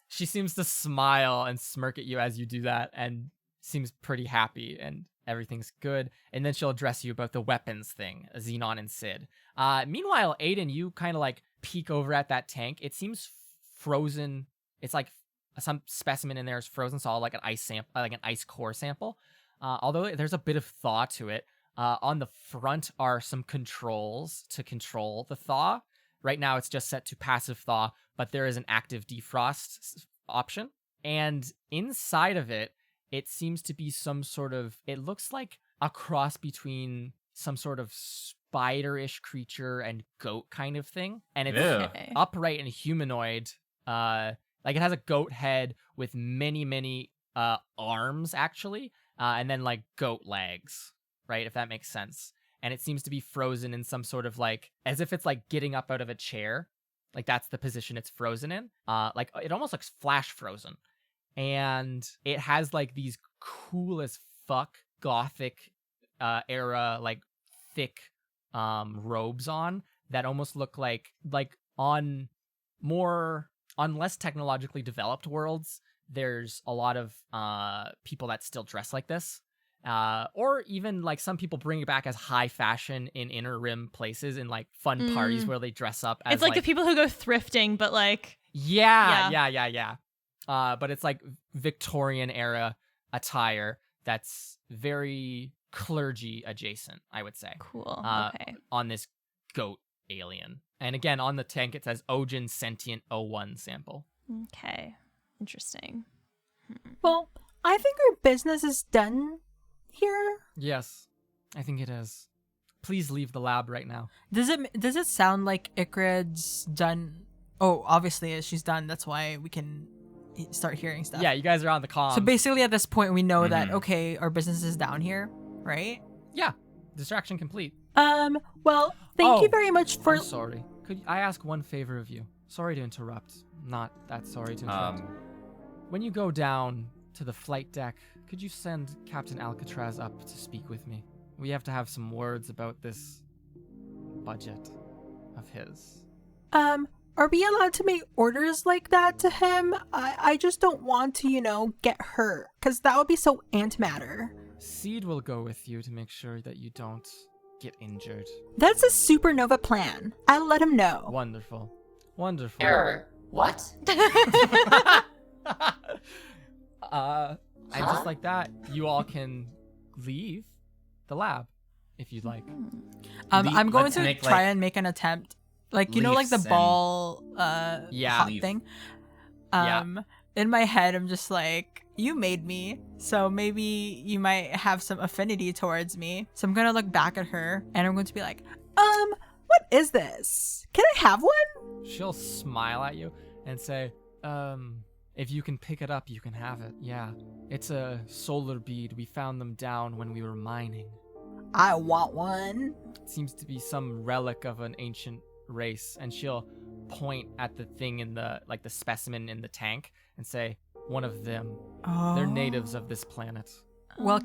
She seems to smile and smirk at you as you do that and seems pretty happy and everything's good. And then she'll address you about the weapons thing, Xenon and Sid. Meanwhile, Aiden, you kind of like peek over at that tank. It seems frozen. It's like some specimen in there is frozen, so all like an ice sample, like an ice core sample. Although there's a bit of thaw to it. On the front are some controls to control the thaw. Right now it's just set to passive thaw, but there is an active defrost option. And inside of it, it seems to be some sort of, it looks like a cross between some sort of spider-ish creature and goat kind of thing. And it's upright and humanoid. Like it has a goat head with many arms actually, and then like goat legs, right? If that makes sense. And it seems to be frozen in some sort of like, as if it's like getting up out of a chair. Like that's the position it's frozen in. Like it almost looks flash frozen. And it has like these cool as fuck gothic era, like thick robes on that almost look like on less technologically developed worlds, there's a lot of people that still dress like this. Or even like some people bring it back as high fashion in inner rim places in like fun parties where they dress up as it's like the people who go thrifting, but like yeah. But it's like Victorian era attire that's very clergy adjacent, I would say. Cool. Okay. On this goat alien. And again, on the tank it says Ojin Sentient 01 sample. Okay. Interesting. Well, I think our business is done here. Yes, I think it is. Please leave the lab right now. Does it sound like Ikrid's done? Oh, obviously she's done. That's why we can start hearing stuff. Yeah, you guys are on the comm. So basically at this point we know that, okay, our business is down here, right? Yeah. Distraction complete. Well, thank you very much for... I'm sorry. Could I ask one favor of you? Sorry to interrupt. Not that sorry to interrupt. When you go down to the flight deck, could you send Captain Alcatraz up to speak with me? We have to have some words about this budget of his. Are we allowed to make orders like that to him? I just don't want to, get hurt, because that would be so antimatter. Seed will go with you to make sure that you don't get injured. That's a supernova plan. I'll let him know. Wonderful. Error. What? And just like that, you all can leave the lab if you'd like. I'm going to try and make an attempt. Like, like the ball hop thing. In my head, I'm just like, you made me, so maybe you might have some affinity towards me. So I'm gonna look back at her and I'm going to be like, what is this? Can I have one? She'll smile at you and say, if you can pick it up, you can have it. Yeah. It's a solar bead. We found them down when we were mining. I want one. It seems to be some relic of an ancient race. And she'll point at the thing in the specimen in the tank and say, one of them. Oh. They're natives of this planet. Well,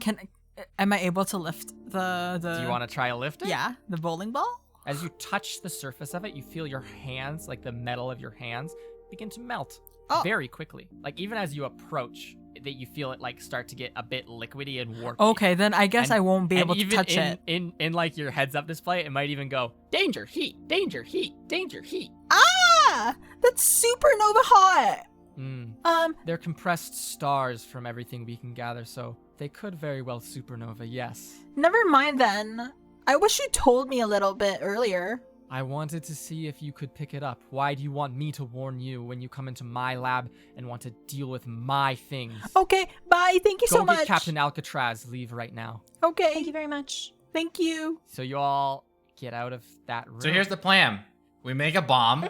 am I able to lift the... Do you want to try lifting? Yeah, the bowling ball? As you touch the surface of it, you feel your hands, like the metal of your hands, begin to melt very quickly. Like even as you approach, that you feel it like start to get a bit liquidy and warpy. Okay, then I guess I won't be able to touch it. In like your heads up display, it might even go, danger, heat, danger, heat, danger, heat. Ah! That's supernova hot! They're compressed stars from everything we can gather, so they could very well supernova, yes. Never mind then. I wish you told me a little bit earlier. I wanted to see if you could pick it up. Why do you want me to warn you when you come into my lab and want to deal with my things? Okay, bye. Thank you so much. Go get Captain Alcatraz. Leave right now. Okay. Thank you very much. Thank you. So you all get out of that room. So here's the plan. We make a bomb.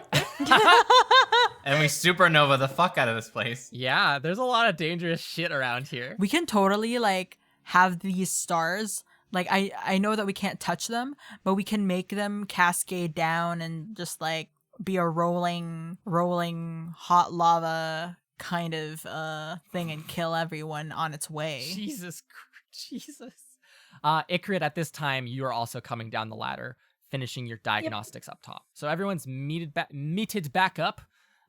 And we supernova the fuck out of this place. Yeah, there's a lot of dangerous shit around here. We can totally like have these stars. Like I know that we can't touch them, but we can make them cascade down and just like be a rolling hot lava kind of thing and kill everyone on its way. Jesus. Ikrid, at this time, you are also coming down the ladder, finishing your diagnostics up top. So everyone's meted back up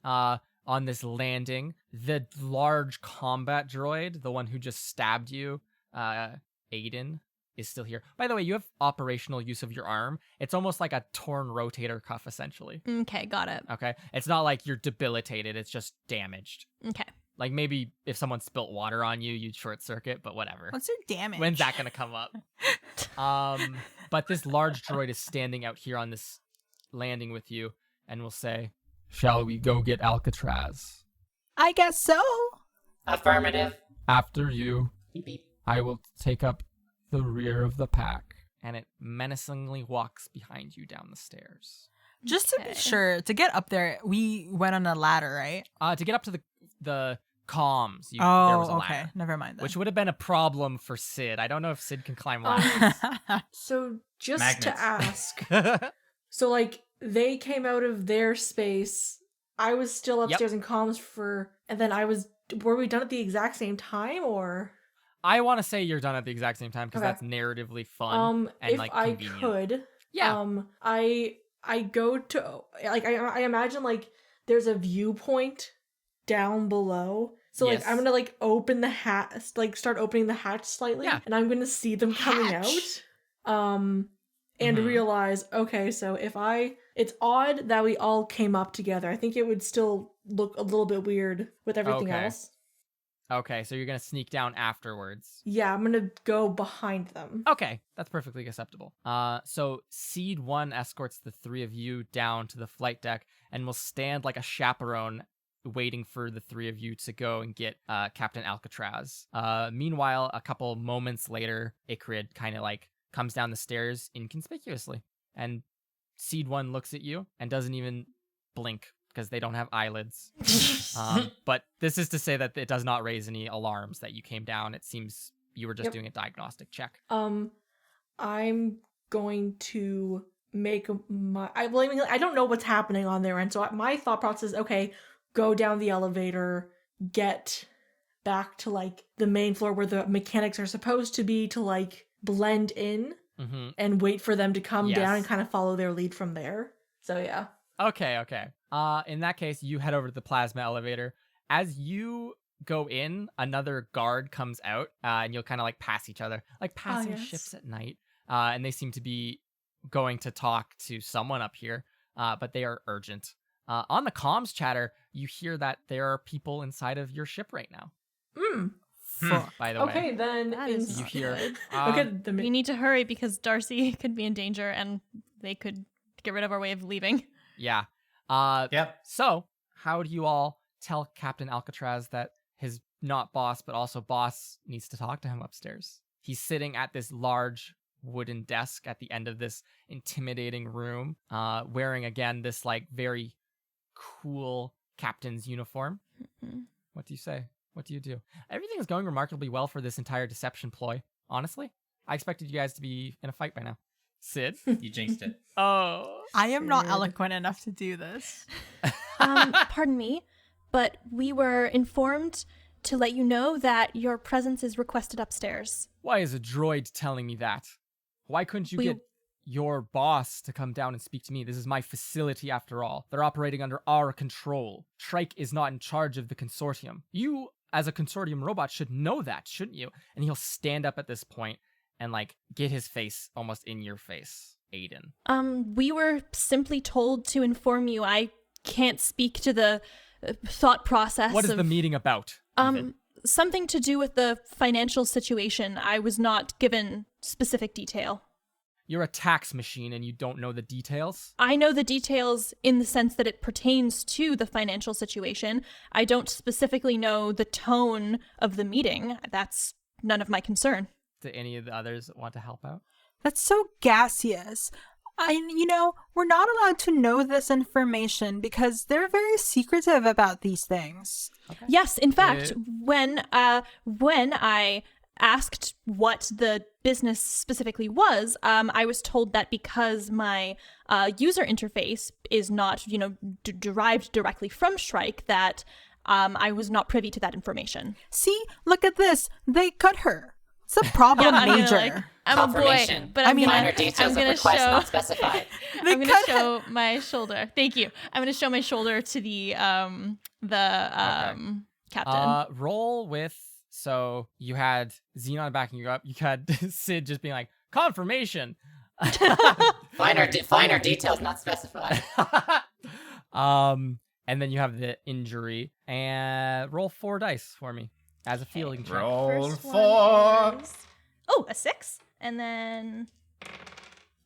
on this landing. The large combat droid, the one who just stabbed you, Aiden, is still here. By the way, you have operational use of your arm. It's almost like a torn rotator cuff, essentially. Okay, got it. Okay? It's not like you're debilitated. It's just damaged. Okay. Like maybe if someone spilt water on you, you'd short circuit, but whatever. What's your damage? When's that gonna come up? But this large droid is standing out here on this landing with you and will say, "Shall we go get Alcatraz?" I guess so. Affirmative. After you, Beep beep. I will take up the rear of the pack. And it menacingly walks behind you down the stairs. Just to be sure, to get up there, we went on a ladder, right? To get up to the comms, there was a okay. ladder. Never mind then. Which would have been a problem for Sid. I don't know if Sid can climb ladders. So just Magnets. to ask, so like they came out of their space. I was still upstairs in comms and then were we done at the exact same time or? I want to say you're done at the exact same time because Okay. that's narratively fun and if like I convenient. could, Yeah. I go to like I imagine like there's a viewpoint down below. So like Yes. I'm gonna like open the hatch, like start opening the hatch slightly, Yeah. and I'm gonna see them coming out. And Mhm. realize, okay, so it's odd that we all came up together. I think it would still look a little bit weird with everything Okay. else. Okay, so you're going to sneak down afterwards. Yeah, I'm gonna go behind them. Okay, that's perfectly acceptable. So Seed 1 escorts the three of you down to the flight deck and will stand like a chaperone waiting for the three of you to go and get Captain Alcatraz. Meanwhile, a couple moments later, Ikrid kind of like comes down the stairs inconspicuously. And Seed 1 looks at you and doesn't even blink because they don't have eyelids. But this is to say that it does not raise any alarms that you came down. It seems you were just doing a diagnostic check. I'm going to make I don't know what's happening on their end, so my thought process is, okay, go down the elevator, get back to like the main floor where the mechanics are supposed to be to like blend in and wait for them to come down and kind of follow their lead from there. So yeah. Okay. In that case, you head over to the plasma elevator. As you go in, another guard comes out, and you'll kind of like pass each other, like passing ships at night. And they seem to be going to talk to someone up here, but they are urgent. On the comms chatter, you hear that there are people inside of your ship right now. By the way. Okay, then That is You hear. We need to hurry because Darcy could be in danger and they could get rid of our way of leaving. Yeah. Yep. So, how do you all tell Captain Alcatraz that his not boss, but also boss needs to talk to him upstairs? He's sitting at this large wooden desk at the end of this intimidating room, wearing again this like very cool captain's uniform. What do you say? What do you do? Everything is going remarkably well for this entire deception ploy. Honestly, I expected you guys to be in a fight by now. Sid? You jinxed it. Oh. I am not eloquent enough to do this. Pardon me, but we were informed to let you know that your presence is requested upstairs. Why is a droid telling me that? Why couldn't you get your boss to come down and speak to me? This is my facility after all. They're operating under our control. Trike is not in charge of the consortium. You, as a consortium robot, should know that, shouldn't you? And he'll stand up at this point and like get his face almost in your face, Aiden. We were simply told to inform you. I can't speak to the thought process. What is the meeting about? Something to do with the financial situation. I was not given specific detail. you're a tax machine and you don't know the details? I know the details in the sense that it pertains to the financial situation. I don't specifically know the tone of the meeting. That's none of my concern. Do any of the others want to help out? That's so gaseous. We're not allowed to know this information because they're very secretive about these things. Okay. Yes, in fact, when I asked what the business specifically was, I was told that because my user interface is not, derived directly from Shrike, that I was not privy to that information. See, look at this. They cut her. It's a problem, Major. I'm a boy, Confirmation. but Minor details of request not specified. I'm gonna show my shoulder. Thank you. I'm gonna show my shoulder to the captain. Roll with. So you had Xenon backing you up. You had Sid just being like, confirmation. Finer details not specified. And then you have the injury. And roll 4 dice for me as a feeling check. Roll First 4. one is- a 6, and then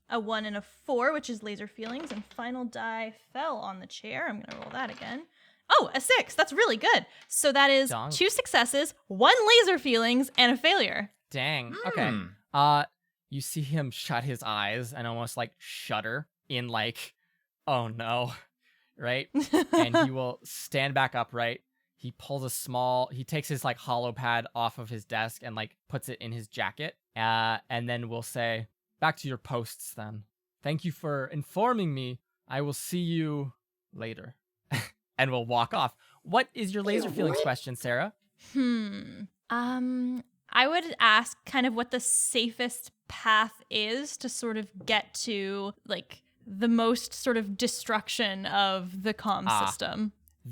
a 1 and a 4, which is laser feelings, and final die fell on the chair. I'm gonna roll that again. Oh, a 6. That's really good. So that is Dong. 2 successes, 1 laser feelings, and a failure. Dang. Okay. You see him shut his eyes and almost like shudder in like, oh no, right? And he will stand back upright. He he takes his like hollow pad off of his desk and like puts it in his jacket. And then we'll say, back to your posts then. Thank you for informing me. I will see you later. And we'll walk off. What is your laser feelings question, Sarah? I would ask kind of what the safest path is to sort of get to like the most sort of destruction of the comm system.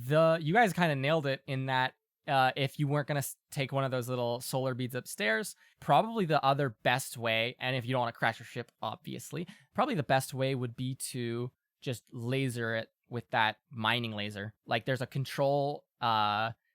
You guys kind of nailed it in that if you weren't going to take one of those little solar beads upstairs, probably the other best way, and if you don't want to crash your ship, obviously, probably the best way would be to just laser it with that mining laser. Like there's a control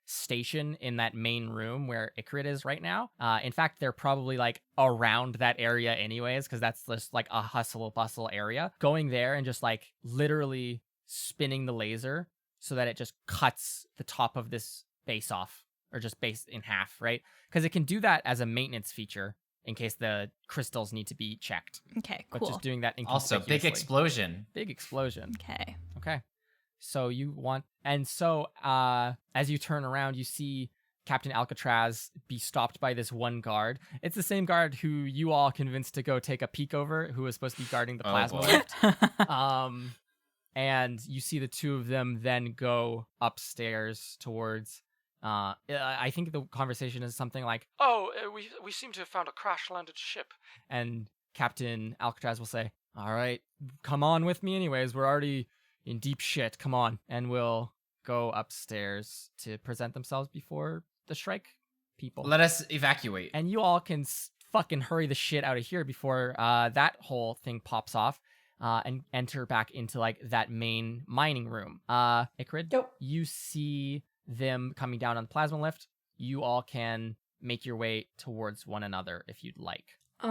station in that main room where Icrid is right now. In fact, they're probably like around that area anyways, because that's just like a hustle bustle area. Going there and just like literally spinning the laser so that it just cuts the top of this base off, or just base in half, right? Because it can do that as a maintenance feature in case the crystals need to be checked. Okay, cool. But just doing that Also, big inconspicuously. explosion. Big explosion. Okay. So you want, and so as you turn around, you see Captain Alcatraz be stopped by this one guard. It's the same guard who you all convinced to go take a peek over, who was supposed to be guarding the plasma lift. And you see the two of them then go upstairs towards. I think the conversation is something like, "Oh, we seem to have found a crash-landed ship," and Captain Alcatraz will say, "All right, come on with me, anyways. We're already in deep shit. Come on," and we'll go upstairs to present themselves before the Shrike people. Let us evacuate. And you all can fucking hurry the shit out of here before that whole thing pops off. And enter back into like that main mining room. Icrid, Yep. You see them coming down on the plasma lift. You all can make your way towards one another if you'd like.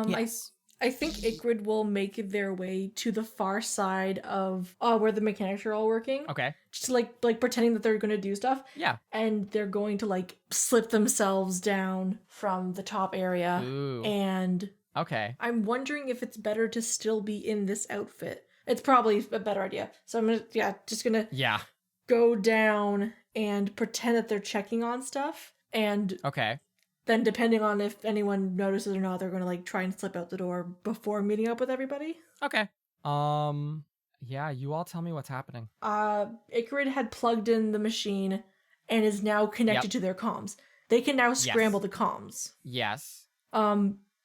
Yes. I think Icrid will make their way to the far side of where the mechanics are all working. Okay. Just like pretending that they're gonna do stuff. Yeah. And they're going to like slip themselves down from the top area. Ooh. And Okay. I'm wondering if it's better to still be in this outfit. It's probably a better idea. So I'm gonna go down and pretend that they're checking on stuff. And okay. Then depending on if anyone notices or not, they're gonna like try and slip out the door before meeting up with everybody. Okay. Yeah, you all tell me what's happening. Icrid had plugged in the machine and is now connected to their comms. They can now scramble the comms. Yes.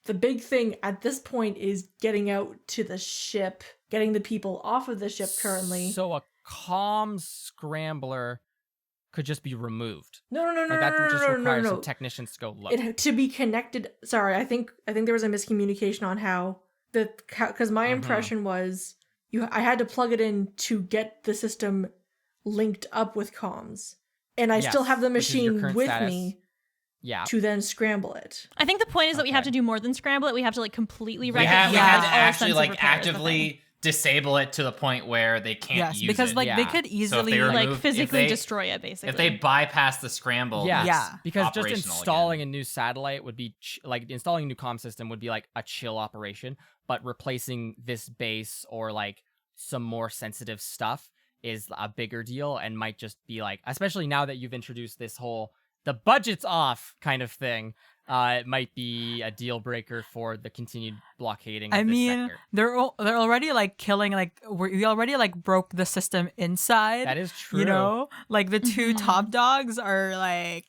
The big thing at this point is getting out to the ship, getting the people off of the ship currently. So a comm scrambler could just be removed. No. Like that just requires some technicians to go look. To be connected. Sorry, I think there was a miscommunication on how because my impression was I had to plug it in to get the system linked up with comms, and I still have the machine with me. Yeah. to then scramble it. I think the point is that we have Okay. to do more than scramble it. We have to like completely We wreck had, it. we had use to all actually sense of like repair is the thing. actively disable it to the point where they can't Yes, use because it. like they Yeah. could So if easily they like like remove- physically if they- destroy it basically. If they bypass the scramble, Yeah, it's Yeah. because just operational installing again. a new satellite would be like installing a new comm system would be like a chill operation, but replacing this base or like some more sensitive stuff is a bigger deal and might just be like, especially now that you've introduced this whole the budget's off kind of thing. It might be a deal breaker for the continued blockading. Of I this mean, sector. they're already like killing like we already like broke the system inside. That is true. You know, like the two Mhm. top dogs are like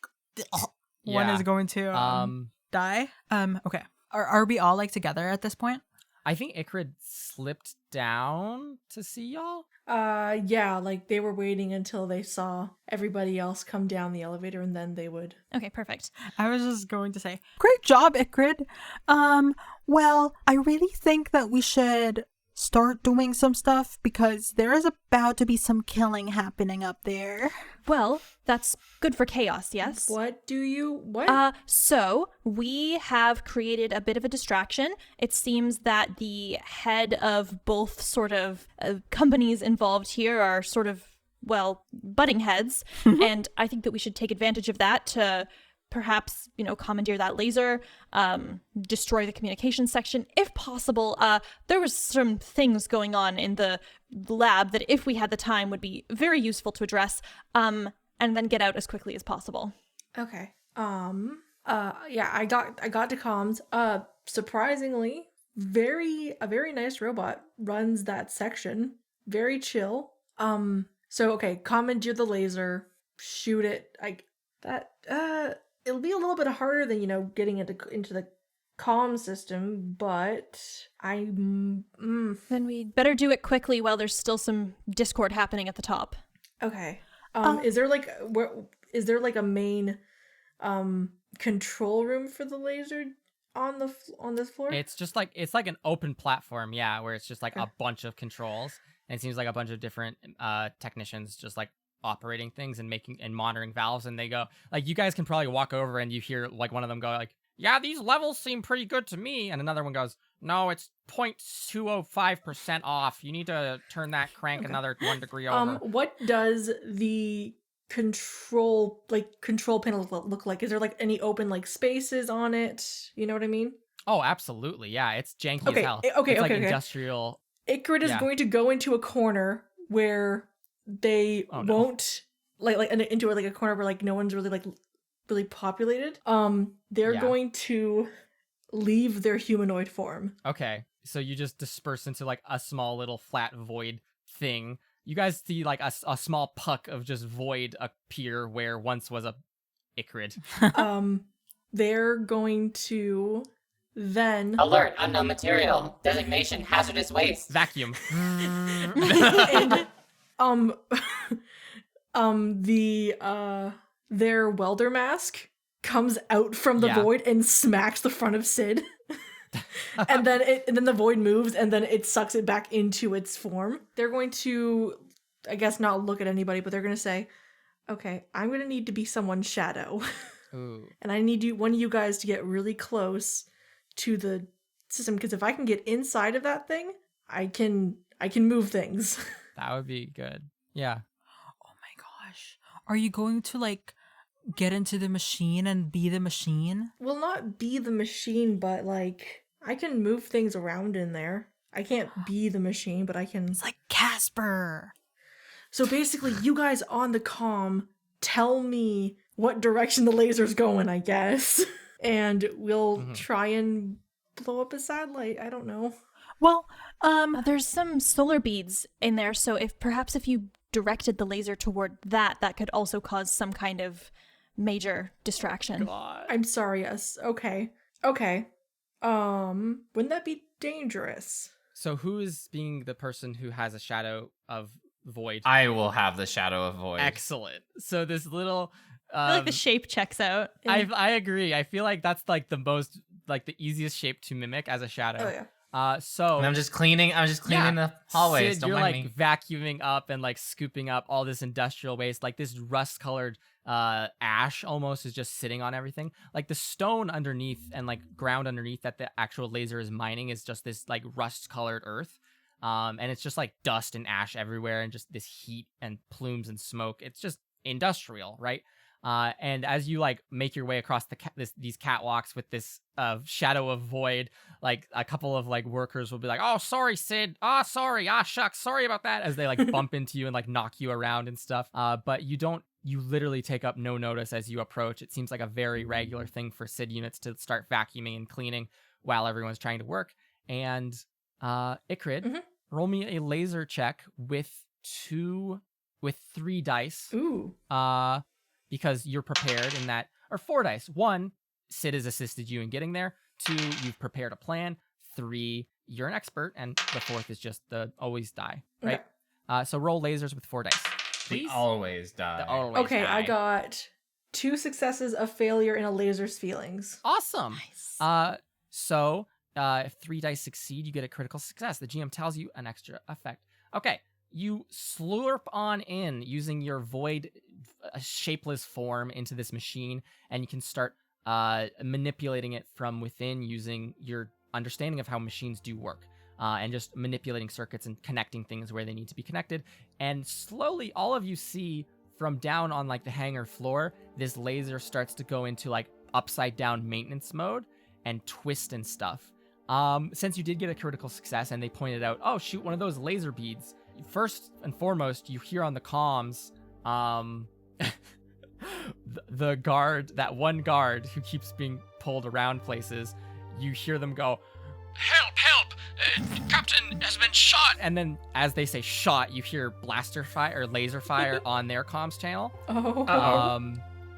one Yeah. is going to die. Okay. Are we all like together at this point? I think Ikrid slipped down to see y'all. Yeah, like they were waiting until they saw everybody else come down the elevator and then they would. Okay, perfect. I was just going to say, Great job, Ikrid. Well, I really think that we should start doing some stuff because there is about to be some killing happening up there. Well, that's good for chaos, yes? What? So we have created a bit of a distraction. It seems that the head of both sort of companies involved here are sort of, well, butting heads. And I think that we should take advantage of that to perhaps, commandeer that laser, destroy the communications section. If possible, there was some things going on in the lab that if we had the time would be very useful to address, and then get out as quickly as possible. Okay. Yeah, I got to comms. Surprisingly, a very nice robot runs that section. Very chill. So okay, commandeer the laser, shoot it. It'll be a little bit harder than, getting into the comm system, but Then we'd better do it quickly while there's still some discord happening at the top. okay. Is there like a main control room for the laser on this floor? It's just like it's like an open platform, yeah, where it's just like a bunch of controls, and it seems like a bunch of different technicians just like operating things and making and monitoring valves, and they go like, you guys can probably walk over and you hear like one of them go like, yeah, these levels seem pretty good to me, and another one goes, no, it's 0.205% off, you need to turn that crank another 1 degree over. What does the control panel look like? Is there like any open like spaces on it? You know what I mean? Oh, absolutely, yeah, it's janky as hell. It's like industrial. Ikrid is going to go into a corner where they won't into like a corner where like no one's really populated. They're going to leave their humanoid form. Okay, so you just disperse into like a small little flat void thing. You guys see like a small puck of just void appear where once was a Ikrid. They're going to then Alert, unknown material. Designation, hazardous waste. Vacuum. and their welder mask comes out from the void and smacks the front of Sid. and then the void moves and then it sucks it back into its form. They're going to, I guess, not look at anybody, but they're going to say, okay, I'm going to need to be someone's shadow. Ooh. And I need one of you guys to get really close to the system, because if I can get inside of that thing, I can move things. That would be good. Yeah. oh my gosh, are you going to like get into the machine and be the machine? Well, not be the machine, but like I can move things around in there. I can't be the machine, but I can. It's like Casper. So basically, you guys on the comm tell me what direction the laser's going, I guess. And we'll try and blow up a satellite. I don't know. Well, There's some solar beads in there, so if you directed the laser toward that could also cause some kind of major distraction. I'm sorry, yes. Okay. Wouldn't that be dangerous? So who is being the person who has a shadow of void? I will have the shadow of void. Excellent. So this little I feel like the shape checks out. I agree. I feel like that's like the most like the easiest shape to mimic as a shadow. Oh yeah. So And I'm just cleaning the hallways. Sid, Don't you're mind like me. vacuuming up and like scooping up all this industrial waste, like this rust-colored ash almost is just sitting on everything. Like the stone underneath and like ground underneath that the actual laser is mining is just this like rust colored earth. And it's just like dust and ash everywhere and just this heat and plumes and smoke. It's just industrial, right? And as you like make your way across these catwalks with this shadow of void, like a couple of like workers will be like, "Oh, sorry, Sid. Oh, sorry. Ah, shucks. Sorry about that." As they like bump into you and like knock you around and stuff. But you literally take up no notice as you approach. It seems like a very regular thing for Sid units to start vacuuming and cleaning while everyone's trying to work. And Ikrid, roll me a laser check with 3 dice. Ooh. Because you're prepared in that, or 4 dice. 1, Sid has assisted you in getting there. 2, you've prepared a plan. 3, you're an expert, and the 4th is just the always die, right? Okay. So roll lasers with 4 dice. Please. The always die. The always okay, die. I got 2 successes, a failure, and a laser's feelings. Awesome. Nice. So if 3 dice succeed, you get a critical success. The GM tells you an extra effect. Okay. You slurp on in using your void shapeless form into this machine, and you can start manipulating it from within using your understanding of how machines do work, and just manipulating circuits and connecting things where they need to be connected. And slowly, all of you see from down on like the hangar floor, this laser starts to go into like upside down maintenance mode and twist and stuff. Since you did get a critical success and they pointed out, "Oh, shoot one of those laser beads." First and foremost, you hear on the comms, the guard, that one guard who keeps being pulled around places, you hear them go, "Help, help! Captain has been shot!" And then as they say shot, you hear blaster fire or laser fire on their comms channel. Oh.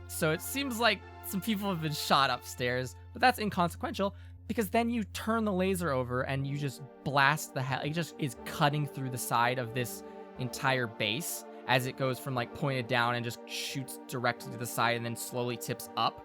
So it seems like some people have been shot upstairs, but that's inconsequential. Because then you turn the laser over and you just blast the hell. It just is cutting through the side of this entire base as it goes from like pointed down and just shoots directly to the side and then slowly tips up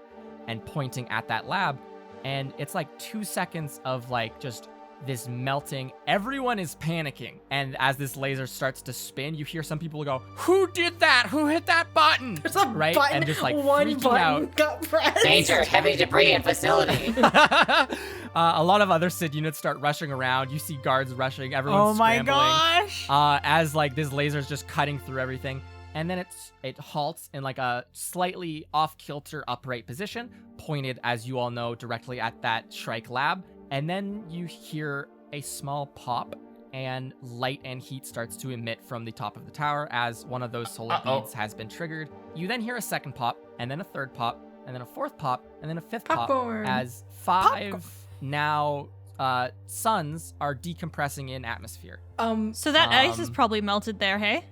and pointing at that lab. And it's like 2 seconds of like just this melting. Everyone is panicking. And as this laser starts to spin, you hear some people go, "Who did that? Who hit that button?" There's a right? button. And just like one freaking button out. got pressed. Danger, heavy debris in facility. A lot of other Sid units start rushing around. You see guards rushing. Everyone's Oh my scrambling. gosh. As like this laser's just cutting through everything. And then it halts in like a slightly off-kilter upright position, pointed, as you all know, directly at that Shrike lab. And then you hear a small pop, and light and heat starts to emit from the top of the tower as one of those solar beads has been triggered. You then hear a second pop, and then a third pop, and then a fourth pop, and then a fifth Popcorn. pop, as 5 now suns are decompressing in atmosphere. So that ice is probably melted there, hey?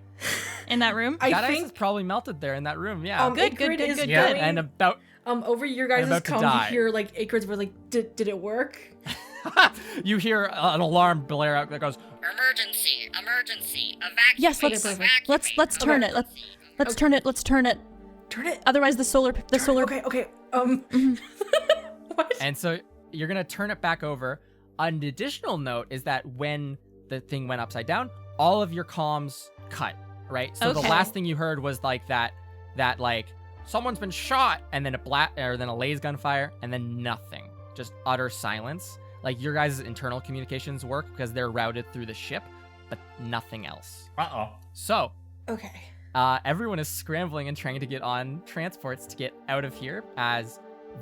In that room? That I ice think is probably melted there in that room, yeah. Good, Ikrid is good. Yeah, going, and about over your guys' about to comm, die. you hear like Ikrid's were like, did it work? you hear an alarm blare out that goes, Emergency, emergency, evacuate. Yes, let's turn it. Let's turn it. Let's turn it. Turn it. Otherwise, the solar. Okay. What? and so you're gonna turn it back over. An additional note is that when the thing went upside down, all of your comms cut, right? So the Okay. last thing you heard was like that like someone's been shot, and then then a laser gunfire, and then nothing, just utter silence. Like your guys' internal communications work because they're routed through the ship, but nothing else. So Okay. everyone is scrambling and trying to get on transports to get out of here as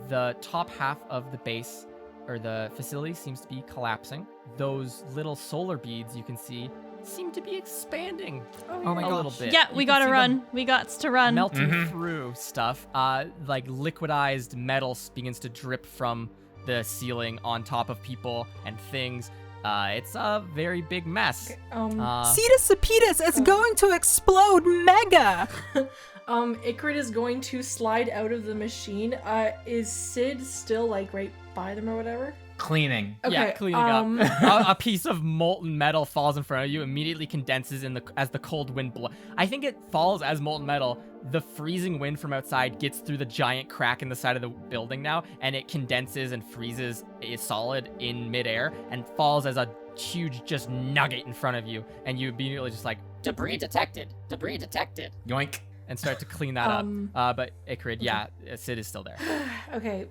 the top half of the base or the facility seems to be collapsing. Those little solar beads you can see seem to be expanding Oh my a little gosh. bit. Yeah, You we can gotta see run. them We gots to run. melting through stuff. Like liquidized metal begins to drip from the ceiling on top of people and things. It's a very big mess. Cetus Cepetus, it's going to explode mega! Ikrid is going to slide out of the machine. Is Sid still like right by them or whatever? Cleaning. Okay, Yeah, cleaning up. A piece of molten metal falls in front of you, immediately condenses as the cold wind blows. I think it falls as molten metal. The freezing wind from outside gets through the giant crack in the side of the building now, and it condenses and freezes a solid in midair and falls as a huge just nugget in front of you. And you immediately just like, Debris detected. Debris detected. Yoink. and start to clean that up. But Ikrid, yeah, Sid is still there. Okay,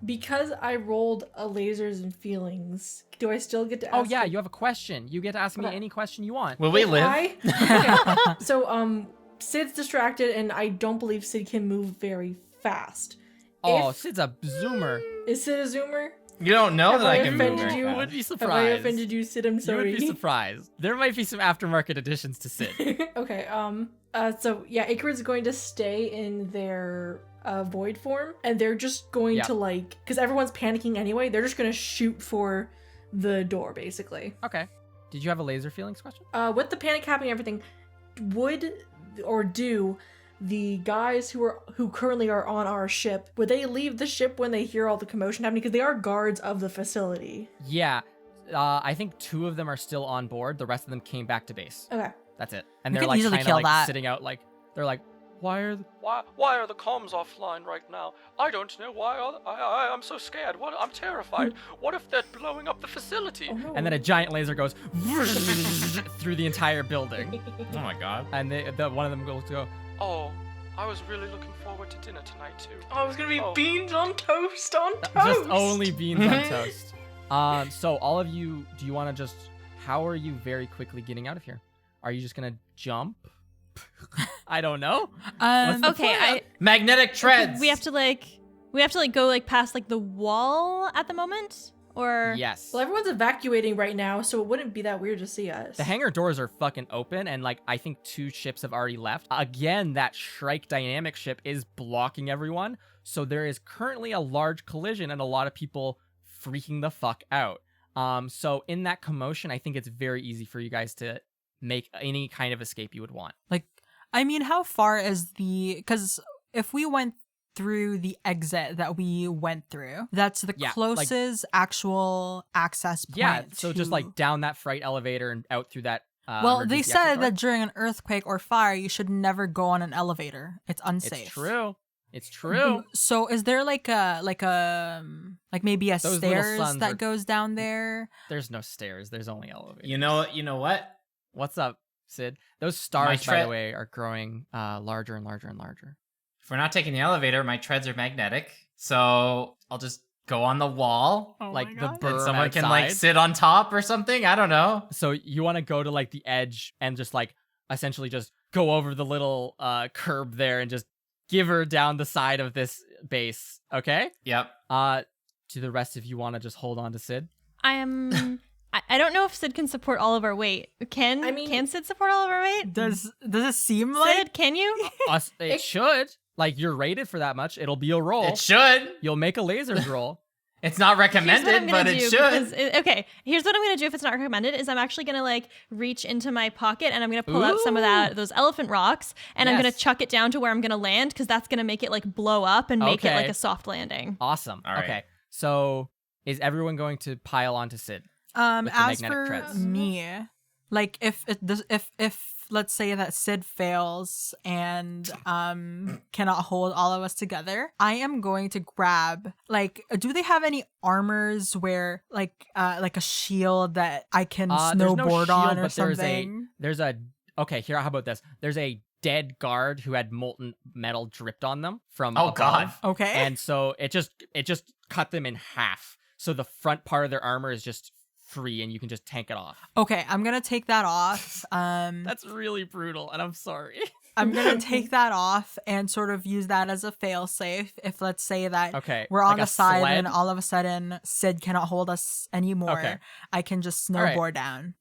because I rolled a lasers and feelings, do I still get to ask? Oh yeah, you have a question. You get to ask me any question you want. Will we live? Okay. So, Sid's distracted, and I don't believe Sid can move very fast. Oh, Sid's a zoomer. Is Sid a zoomer? You don't know Have that I I can move offended very you? fast. Would be Have surprised. I offended you, Sid? I'm You sorry. would be surprised. There might be some aftermarket additions to Sid. Okay, so yeah, Icarid's going to stay in their void form, and they're just going to like, because everyone's panicking anyway, they're just going to shoot for the door, basically. Okay. Did you have a laser feelings question? With the panic happening, everything, would or do the guys who currently are on our ship, would they leave the ship when they hear all the commotion happening? Because they are guards of the facility. Yeah. I think 2 of them are still on board. The rest of them came back to base. Okay. That's it. And We they're could like easily kind of kill like that. sitting out like they're like, why are the comms offline right now? I don't know why. I'm so scared. I'm terrified. What if they're blowing up the facility? Oh, no. And then a giant laser goes through the entire building. Oh my god. And one of them goes to go, oh, I was really looking forward to dinner tonight too. Oh, it's gonna be beans on toast on toast. Just only beans on toast. So all of you, do you want to how are you very quickly getting out of here? Are you just gonna jump? I don't know. Okay, Magnetic treads. we have to go like past like the wall at the moment, or Yes. Well, everyone's evacuating right now, so it wouldn't be that weird to see us. The hangar doors are fucking open, and like I think 2 ships have already left. Again, that Shrike Dynamic ship is blocking everyone, so there is currently a large collision and a lot of people freaking the fuck out. So in that commotion, I think it's very easy for you guys to make any kind of escape you would want. Like, I mean, how far is because if we went through the exit that we went through, that's the closest actual access point. Yeah, so just like down that freight elevator and out through that. Well, they emergency exit said door. that during an earthquake or fire, you should never go on an elevator. It's unsafe. It's true. It's true. So is there like maybe a Those little stairs suns that are- goes down there? There's no stairs. There's only elevators. You know what? What's up, Sid? Those stars, by tread- the way, are growing larger and larger and larger. If we're not taking the elevator, my treads are magnetic, so I'll just go on the wall. Like the And berm someone can like outside. sit on top or something. I don't know. So you want to go to like the edge and just like essentially just go over the little curb there and just give her down the side of this base, okay? Yep. Do the rest of you want to just hold on to Sid? I am. I don't know if Sid can support all of our weight. Can Sid support all of our weight? Does it seem like Sid, can you? It should. Like, you're rated for that much. It'll be a roll. It should. You'll make a lasers roll. It's not recommended, but it should. Okay, here's what I'm gonna do if it's not recommended is I'm actually gonna like reach into my pocket and I'm gonna pull out some of those elephant rocks and I'm gonna chuck it down to where I'm gonna land because that's gonna make it like blow up and make it like a soft landing. Awesome. All right. Okay. So is everyone going to pile onto Sid? with the As magnetic for treads? me, like if let's say that Sid fails and cannot hold all of us together, I am going to grab do they have any armors where like a shield that I can There's no snowboard on shield, or but something? Okay, here, how about this? There's a dead guard who had molten metal dripped on them from Oh, above. God. Okay. And so it just cut them in half. So the front part of their armor is just free and you can just tank it off. Okay, I'm gonna take that off. That's really brutal, and I'm sorry. I'm gonna take that off and sort of use that as a failsafe. If let's say that Okay, we're on like the a side sled? and all of a sudden Sid cannot hold us anymore, Okay. I can just All right. snowboard down.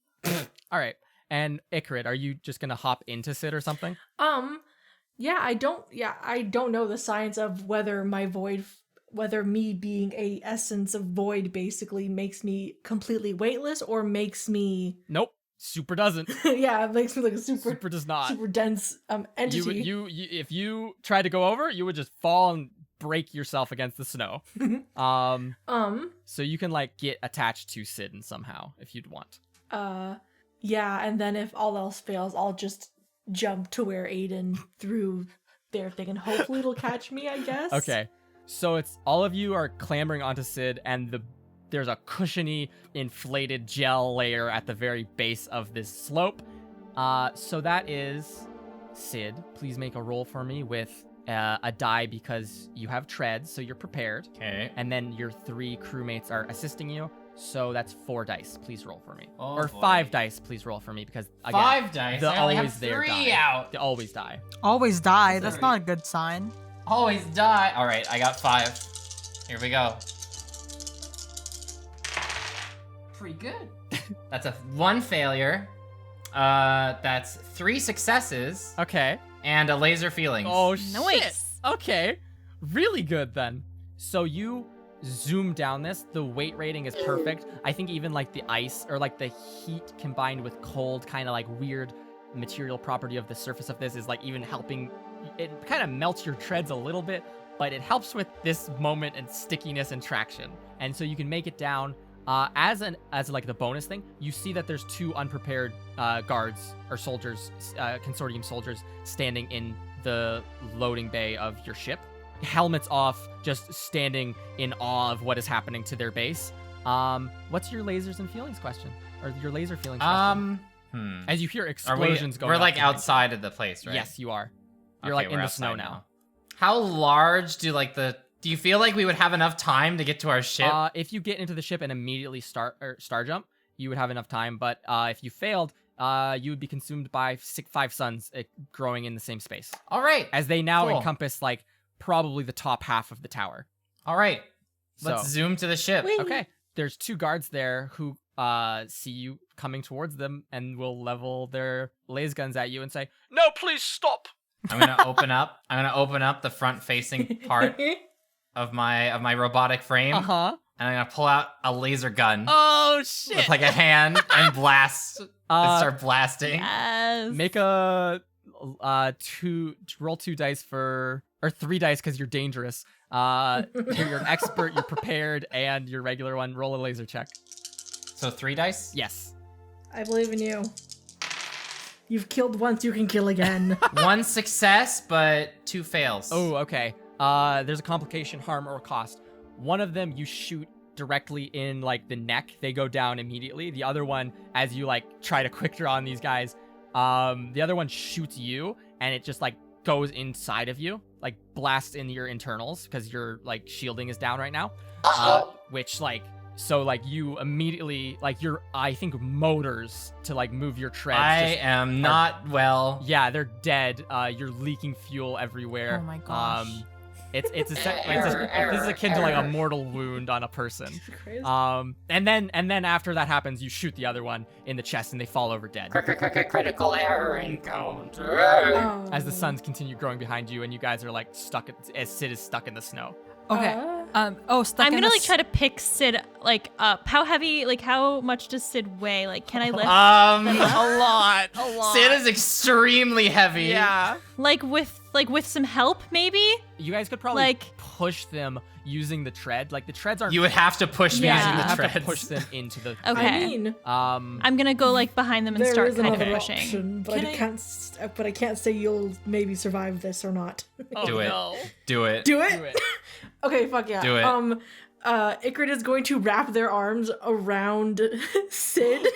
All right. And Ikrid, are you just gonna hop into Sid or something? I don't know the science of whether me being a essence of void basically makes me completely weightless or makes me Nope. Super doesn't. it makes me like a Super does not. super dense entity. You if you tried to go over, you would just fall and break yourself against the snow. So you can like get attached to Sid and somehow if you'd want. And then if all else fails, I'll just jump to where Aiden threw their thing and hopefully it'll catch me, I guess. Okay. So it's all of you are clambering onto Sid, and there's a cushiony, inflated gel layer at the very base of this slope. So that is Sid, please make a roll for me with a die because you have treads, so you're prepared. Okay. And then your 3 crewmates are assisting you, so that's 4 dice. Please roll for me. Oh, or boy. 5 dice, please roll for me because again, 5 dice. the I only always have there 3 die. out. They always die. Always die. That's not a good sign. Always die. All right, I got 5. Here we go. Pretty good. That's a 1 failure. That's 3 successes Okay. and a laser feelings. Oh shit. Nice. Okay. Really good then. So you zoom down this. The weight rating is perfect. I think even like the ice or like the heat combined with cold kind of like weird material property of the surface of this is like even helping. It kind of melts your treads a little bit, but it helps with this moment and stickiness and traction. And so you can make it down. As like the bonus thing, you see that there's 2 unprepared guards or soldiers, consortium soldiers, standing in the loading bay of your ship. Helmets off, just standing in awe of what is happening to their base. What's your lasers and feelings question? Or your laser feelings question? As you hear explosions going We're off like behind you. outside of the place, right? Yes, you are. You're Okay, like in we're the snow outside now. How large do do you feel like we would have enough time to get to our ship? If you get into the ship and immediately star jump, you would have enough time. But if you failed, you would be consumed by 5 suns growing in the same space. All right. As they now Cool. encompass like probably the top half of the tower. All right. Let's So- zoom to the ship. Okay. There's 2 guards there who see you coming towards them and will level their laser guns at you and say, No, please stop. I'm gonna open up. I'm gonna open up the front-facing part of my robotic frame, and I'm gonna pull out a laser gun Oh shit! with like a hand and blast and start blasting. Yes. Make a roll 2 dice or 3 dice because you're dangerous. You're an expert, you're prepared, and your regular one. Roll a laser check. So 3 dice. Yes. I believe in you. You've killed once, you can kill again. 1 success, but 2 fails. Oh, okay. There's a complication, harm, or cost. One of them you shoot directly in like the neck. They go down immediately. The other one, as you like try to quick draw on these guys, the other one shoots you, and it just like goes inside of you, like blasts in your internals because your like shielding is down right now. Which like. So, like, you immediately, like, your, I think, motors to, like, move your treads. I am not well. Yeah, they're dead. You're leaking fuel everywhere. Oh my gosh. This is akin to, like, a mortal wound on a person. And then after that happens, you shoot the other one in the chest and they fall over dead. Critical error encounter. As the suns continue growing behind you and you guys are, like, stuck, as Sid is stuck in the snow. Okay. Stuck I'm in gonna the like try to pick Sid like up. How heavy? Like how much does Sid weigh? Like can I lift? A lot. Sid is extremely heavy. Yeah. Like with some help maybe? You guys could probably Like- push them using the tread. Like, the treads aren't... You would have to push me Yeah. you using the have treads. to push them into the... Okay. I mean, I'm gonna go like behind them and there start is kind of another pushing. option, but Can I I- can't. But I can't say you'll maybe survive this or not. Oh, Do it. no. Do it. Do it. Do it. Okay, fuck yeah. Do it. Ikrit is going to wrap their arms around Sid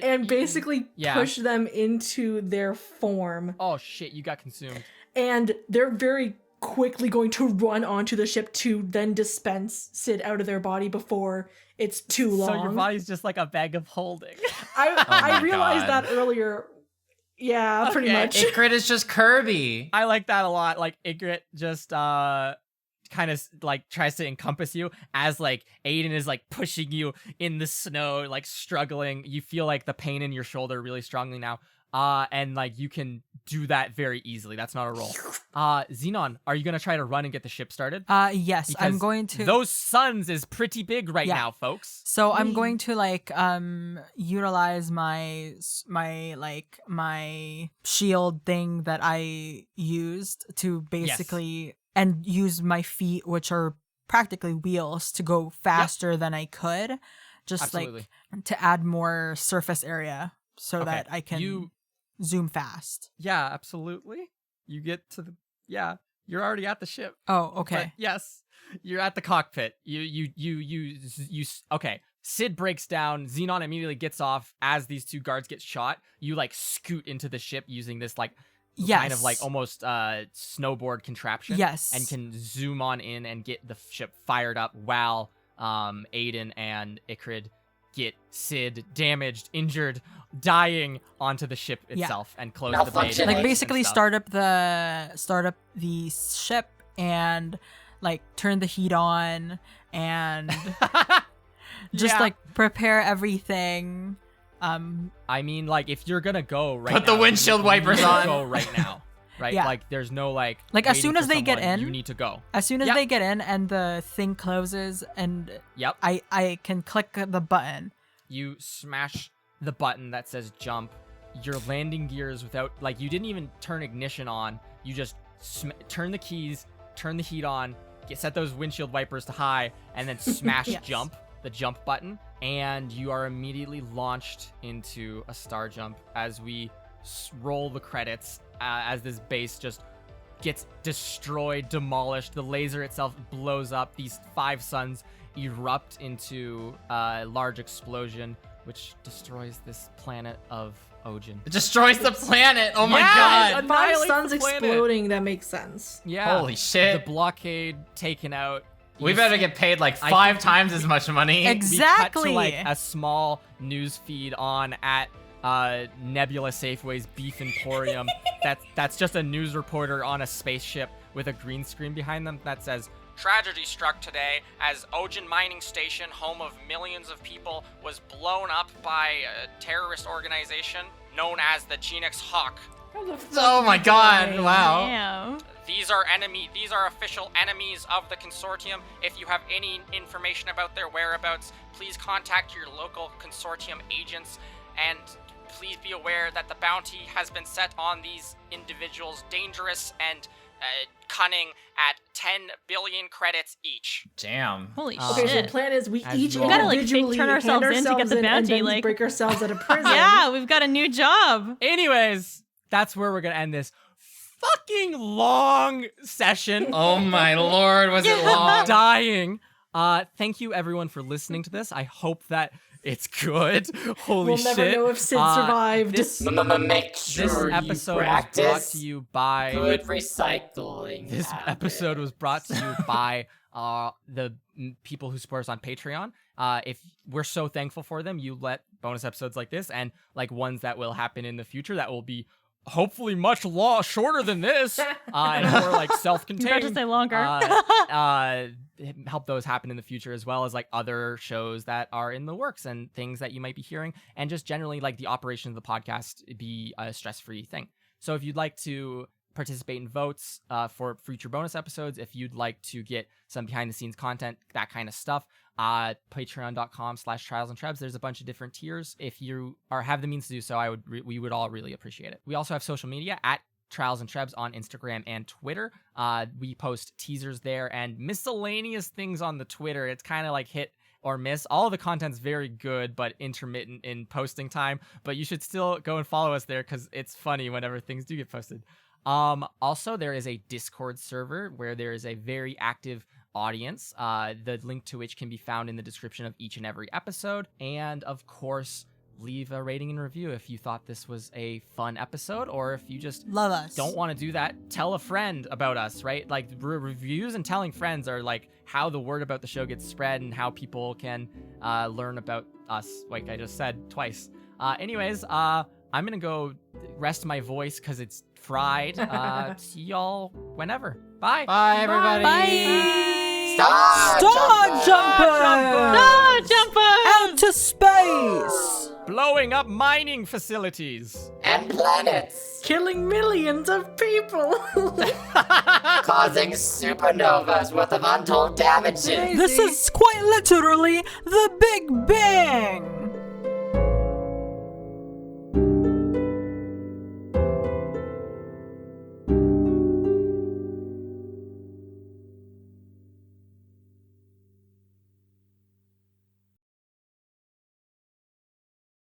and basically Yeah. push them into their form. Oh, shit, you got consumed. And they're very quickly going to run onto the ship to then dispense Sid out of their body before it's too long. So your body's just like a bag of holding. I my realized God. that earlier. Yeah, pretty Okay. much. Ikrit is just Kirby. I like that a lot. Like, Ygritte just kind of like tries to encompass you as like Aiden is like pushing you in the snow, like struggling. You feel like the pain in your shoulder really strongly now. And like you can do that very easily. That's not a roll. Xenon, are you gonna try to run and get the ship started? Yes, I'm Because going to. Those suns is pretty big right Yeah. now, folks. So I'm going to like utilize my shield thing that I used to basically and use my feet, which are practically wheels, to go faster than I could, just Absolutely. like to add more surface area so Okay, that I can zoom fast. Yeah, absolutely. You get to the you're already at the ship. Oh, But okay. yes, you're at the cockpit. Okay. Sid breaks down. Xenon immediately gets off as these 2 guards get shot. You like scoot into the ship using this like kind of Yes. like almost snowboard contraption. Yes. And can zoom on in and get the ship fired up while Aiden and Ikrid get Sid damaged, injured, dying onto the ship itself and close the blade. Like basically and stuff. start up the ship and like turn the heat on and just like prepare everything. I mean, like if you're gonna go right Put now, the windshield wipers you need to on. go right now. Right? Yeah. Like there's no like as waiting soon as for they get someone, in, you need to go. As soon as Yep. they get in and the thing closes and Yep. I can click the button. You smash the button that says jump. Your landing gears without like you didn't even turn ignition on. You just turn the keys, turn the heat on, set those windshield wipers to high, and then smash Yes. jump, the jump button, and you are immediately launched into a star jump as we roll the credits as this base just gets destroyed, demolished. The laser itself blows up. These 5 suns erupt into a large explosion, which destroys this planet of Ojin. It destroys the planet. Oh my Yeah, god. 5 suns the planet. exploding, that makes sense. Yeah. Holy shit. The blockade taken out. We You better see- get paid like I 5 think- times as much money. Exactly. We cut to like a small news feed on at Nebula Safeway's Beef Emporium. That's just a news reporter on a spaceship with a green screen behind them that says, "Tragedy struck today as Ojin Mining Station, home of millions of people, was blown up by a terrorist organization known as the Genix Hawk. Oh my god, wow. Damn. These are official enemies of the consortium. If you have any information about their whereabouts, please contact your local consortium agents, and please be aware that the bounty has been set on these individuals, dangerous and cunning, at 10 billion credits each." Damn. Holy Okay, so shit. the plan is we As each you all- We gotta, like, fake individually turn hand ourselves in to get the in bounty, and then like- break ourselves out of prison. Yeah, we've got a new job. Anyways, that's where we're gonna end this fucking long session. Oh my lord, was it long? Dying. Thank you everyone for listening to this. I hope that it's good. Holy We'll shit. never know if Sid survived. This Make this sure episode you was brought practice to you by good recycling. This episode was brought to you by the people who support us on Patreon. If we're so thankful for them, you let bonus episodes like this and like ones that will happen in the future that will be hopefully much shorter than this and more like self-contained. You better say longer. Help those happen in the future, as well as like other shows that are in the works and things that you might be hearing, and just generally like the operation of the podcast be a stress-free thing. So if you'd like to participate in votes for future bonus episodes, if you'd like to get some behind the scenes content, that kind of stuff, patreon.com/trialsandtrebs. There's a bunch of different tiers. If you have the means to do so, we would all really appreciate it. We also have social media at Trials and Trebs on Instagram and Twitter. We post teasers there and miscellaneous things on the Twitter. It's kind of like hit or miss. All of the content's very good, but intermittent in posting time. But you should still go and follow us there because it's funny whenever things do get posted. Also, there is a Discord server where there is a very active audience, the link to which can be found in the description of each and every episode. And of course, leave a rating and review if you thought this was a fun episode, or if you just Love us. don't want to do that, tell a friend about us, right? Like reviews and telling friends are like how the word about the show gets spread and how people can learn about us, like I just said twice. Anyways, I'm gonna go rest my voice because it's fried. See y'all whenever. Bye. Bye, everybody. Bye. Star Starjumpers! Jumpers! Out to space! Blowing up mining facilities. and planets, Killing millions of people. causing supernovas worth of untold damages. This is quite literally the big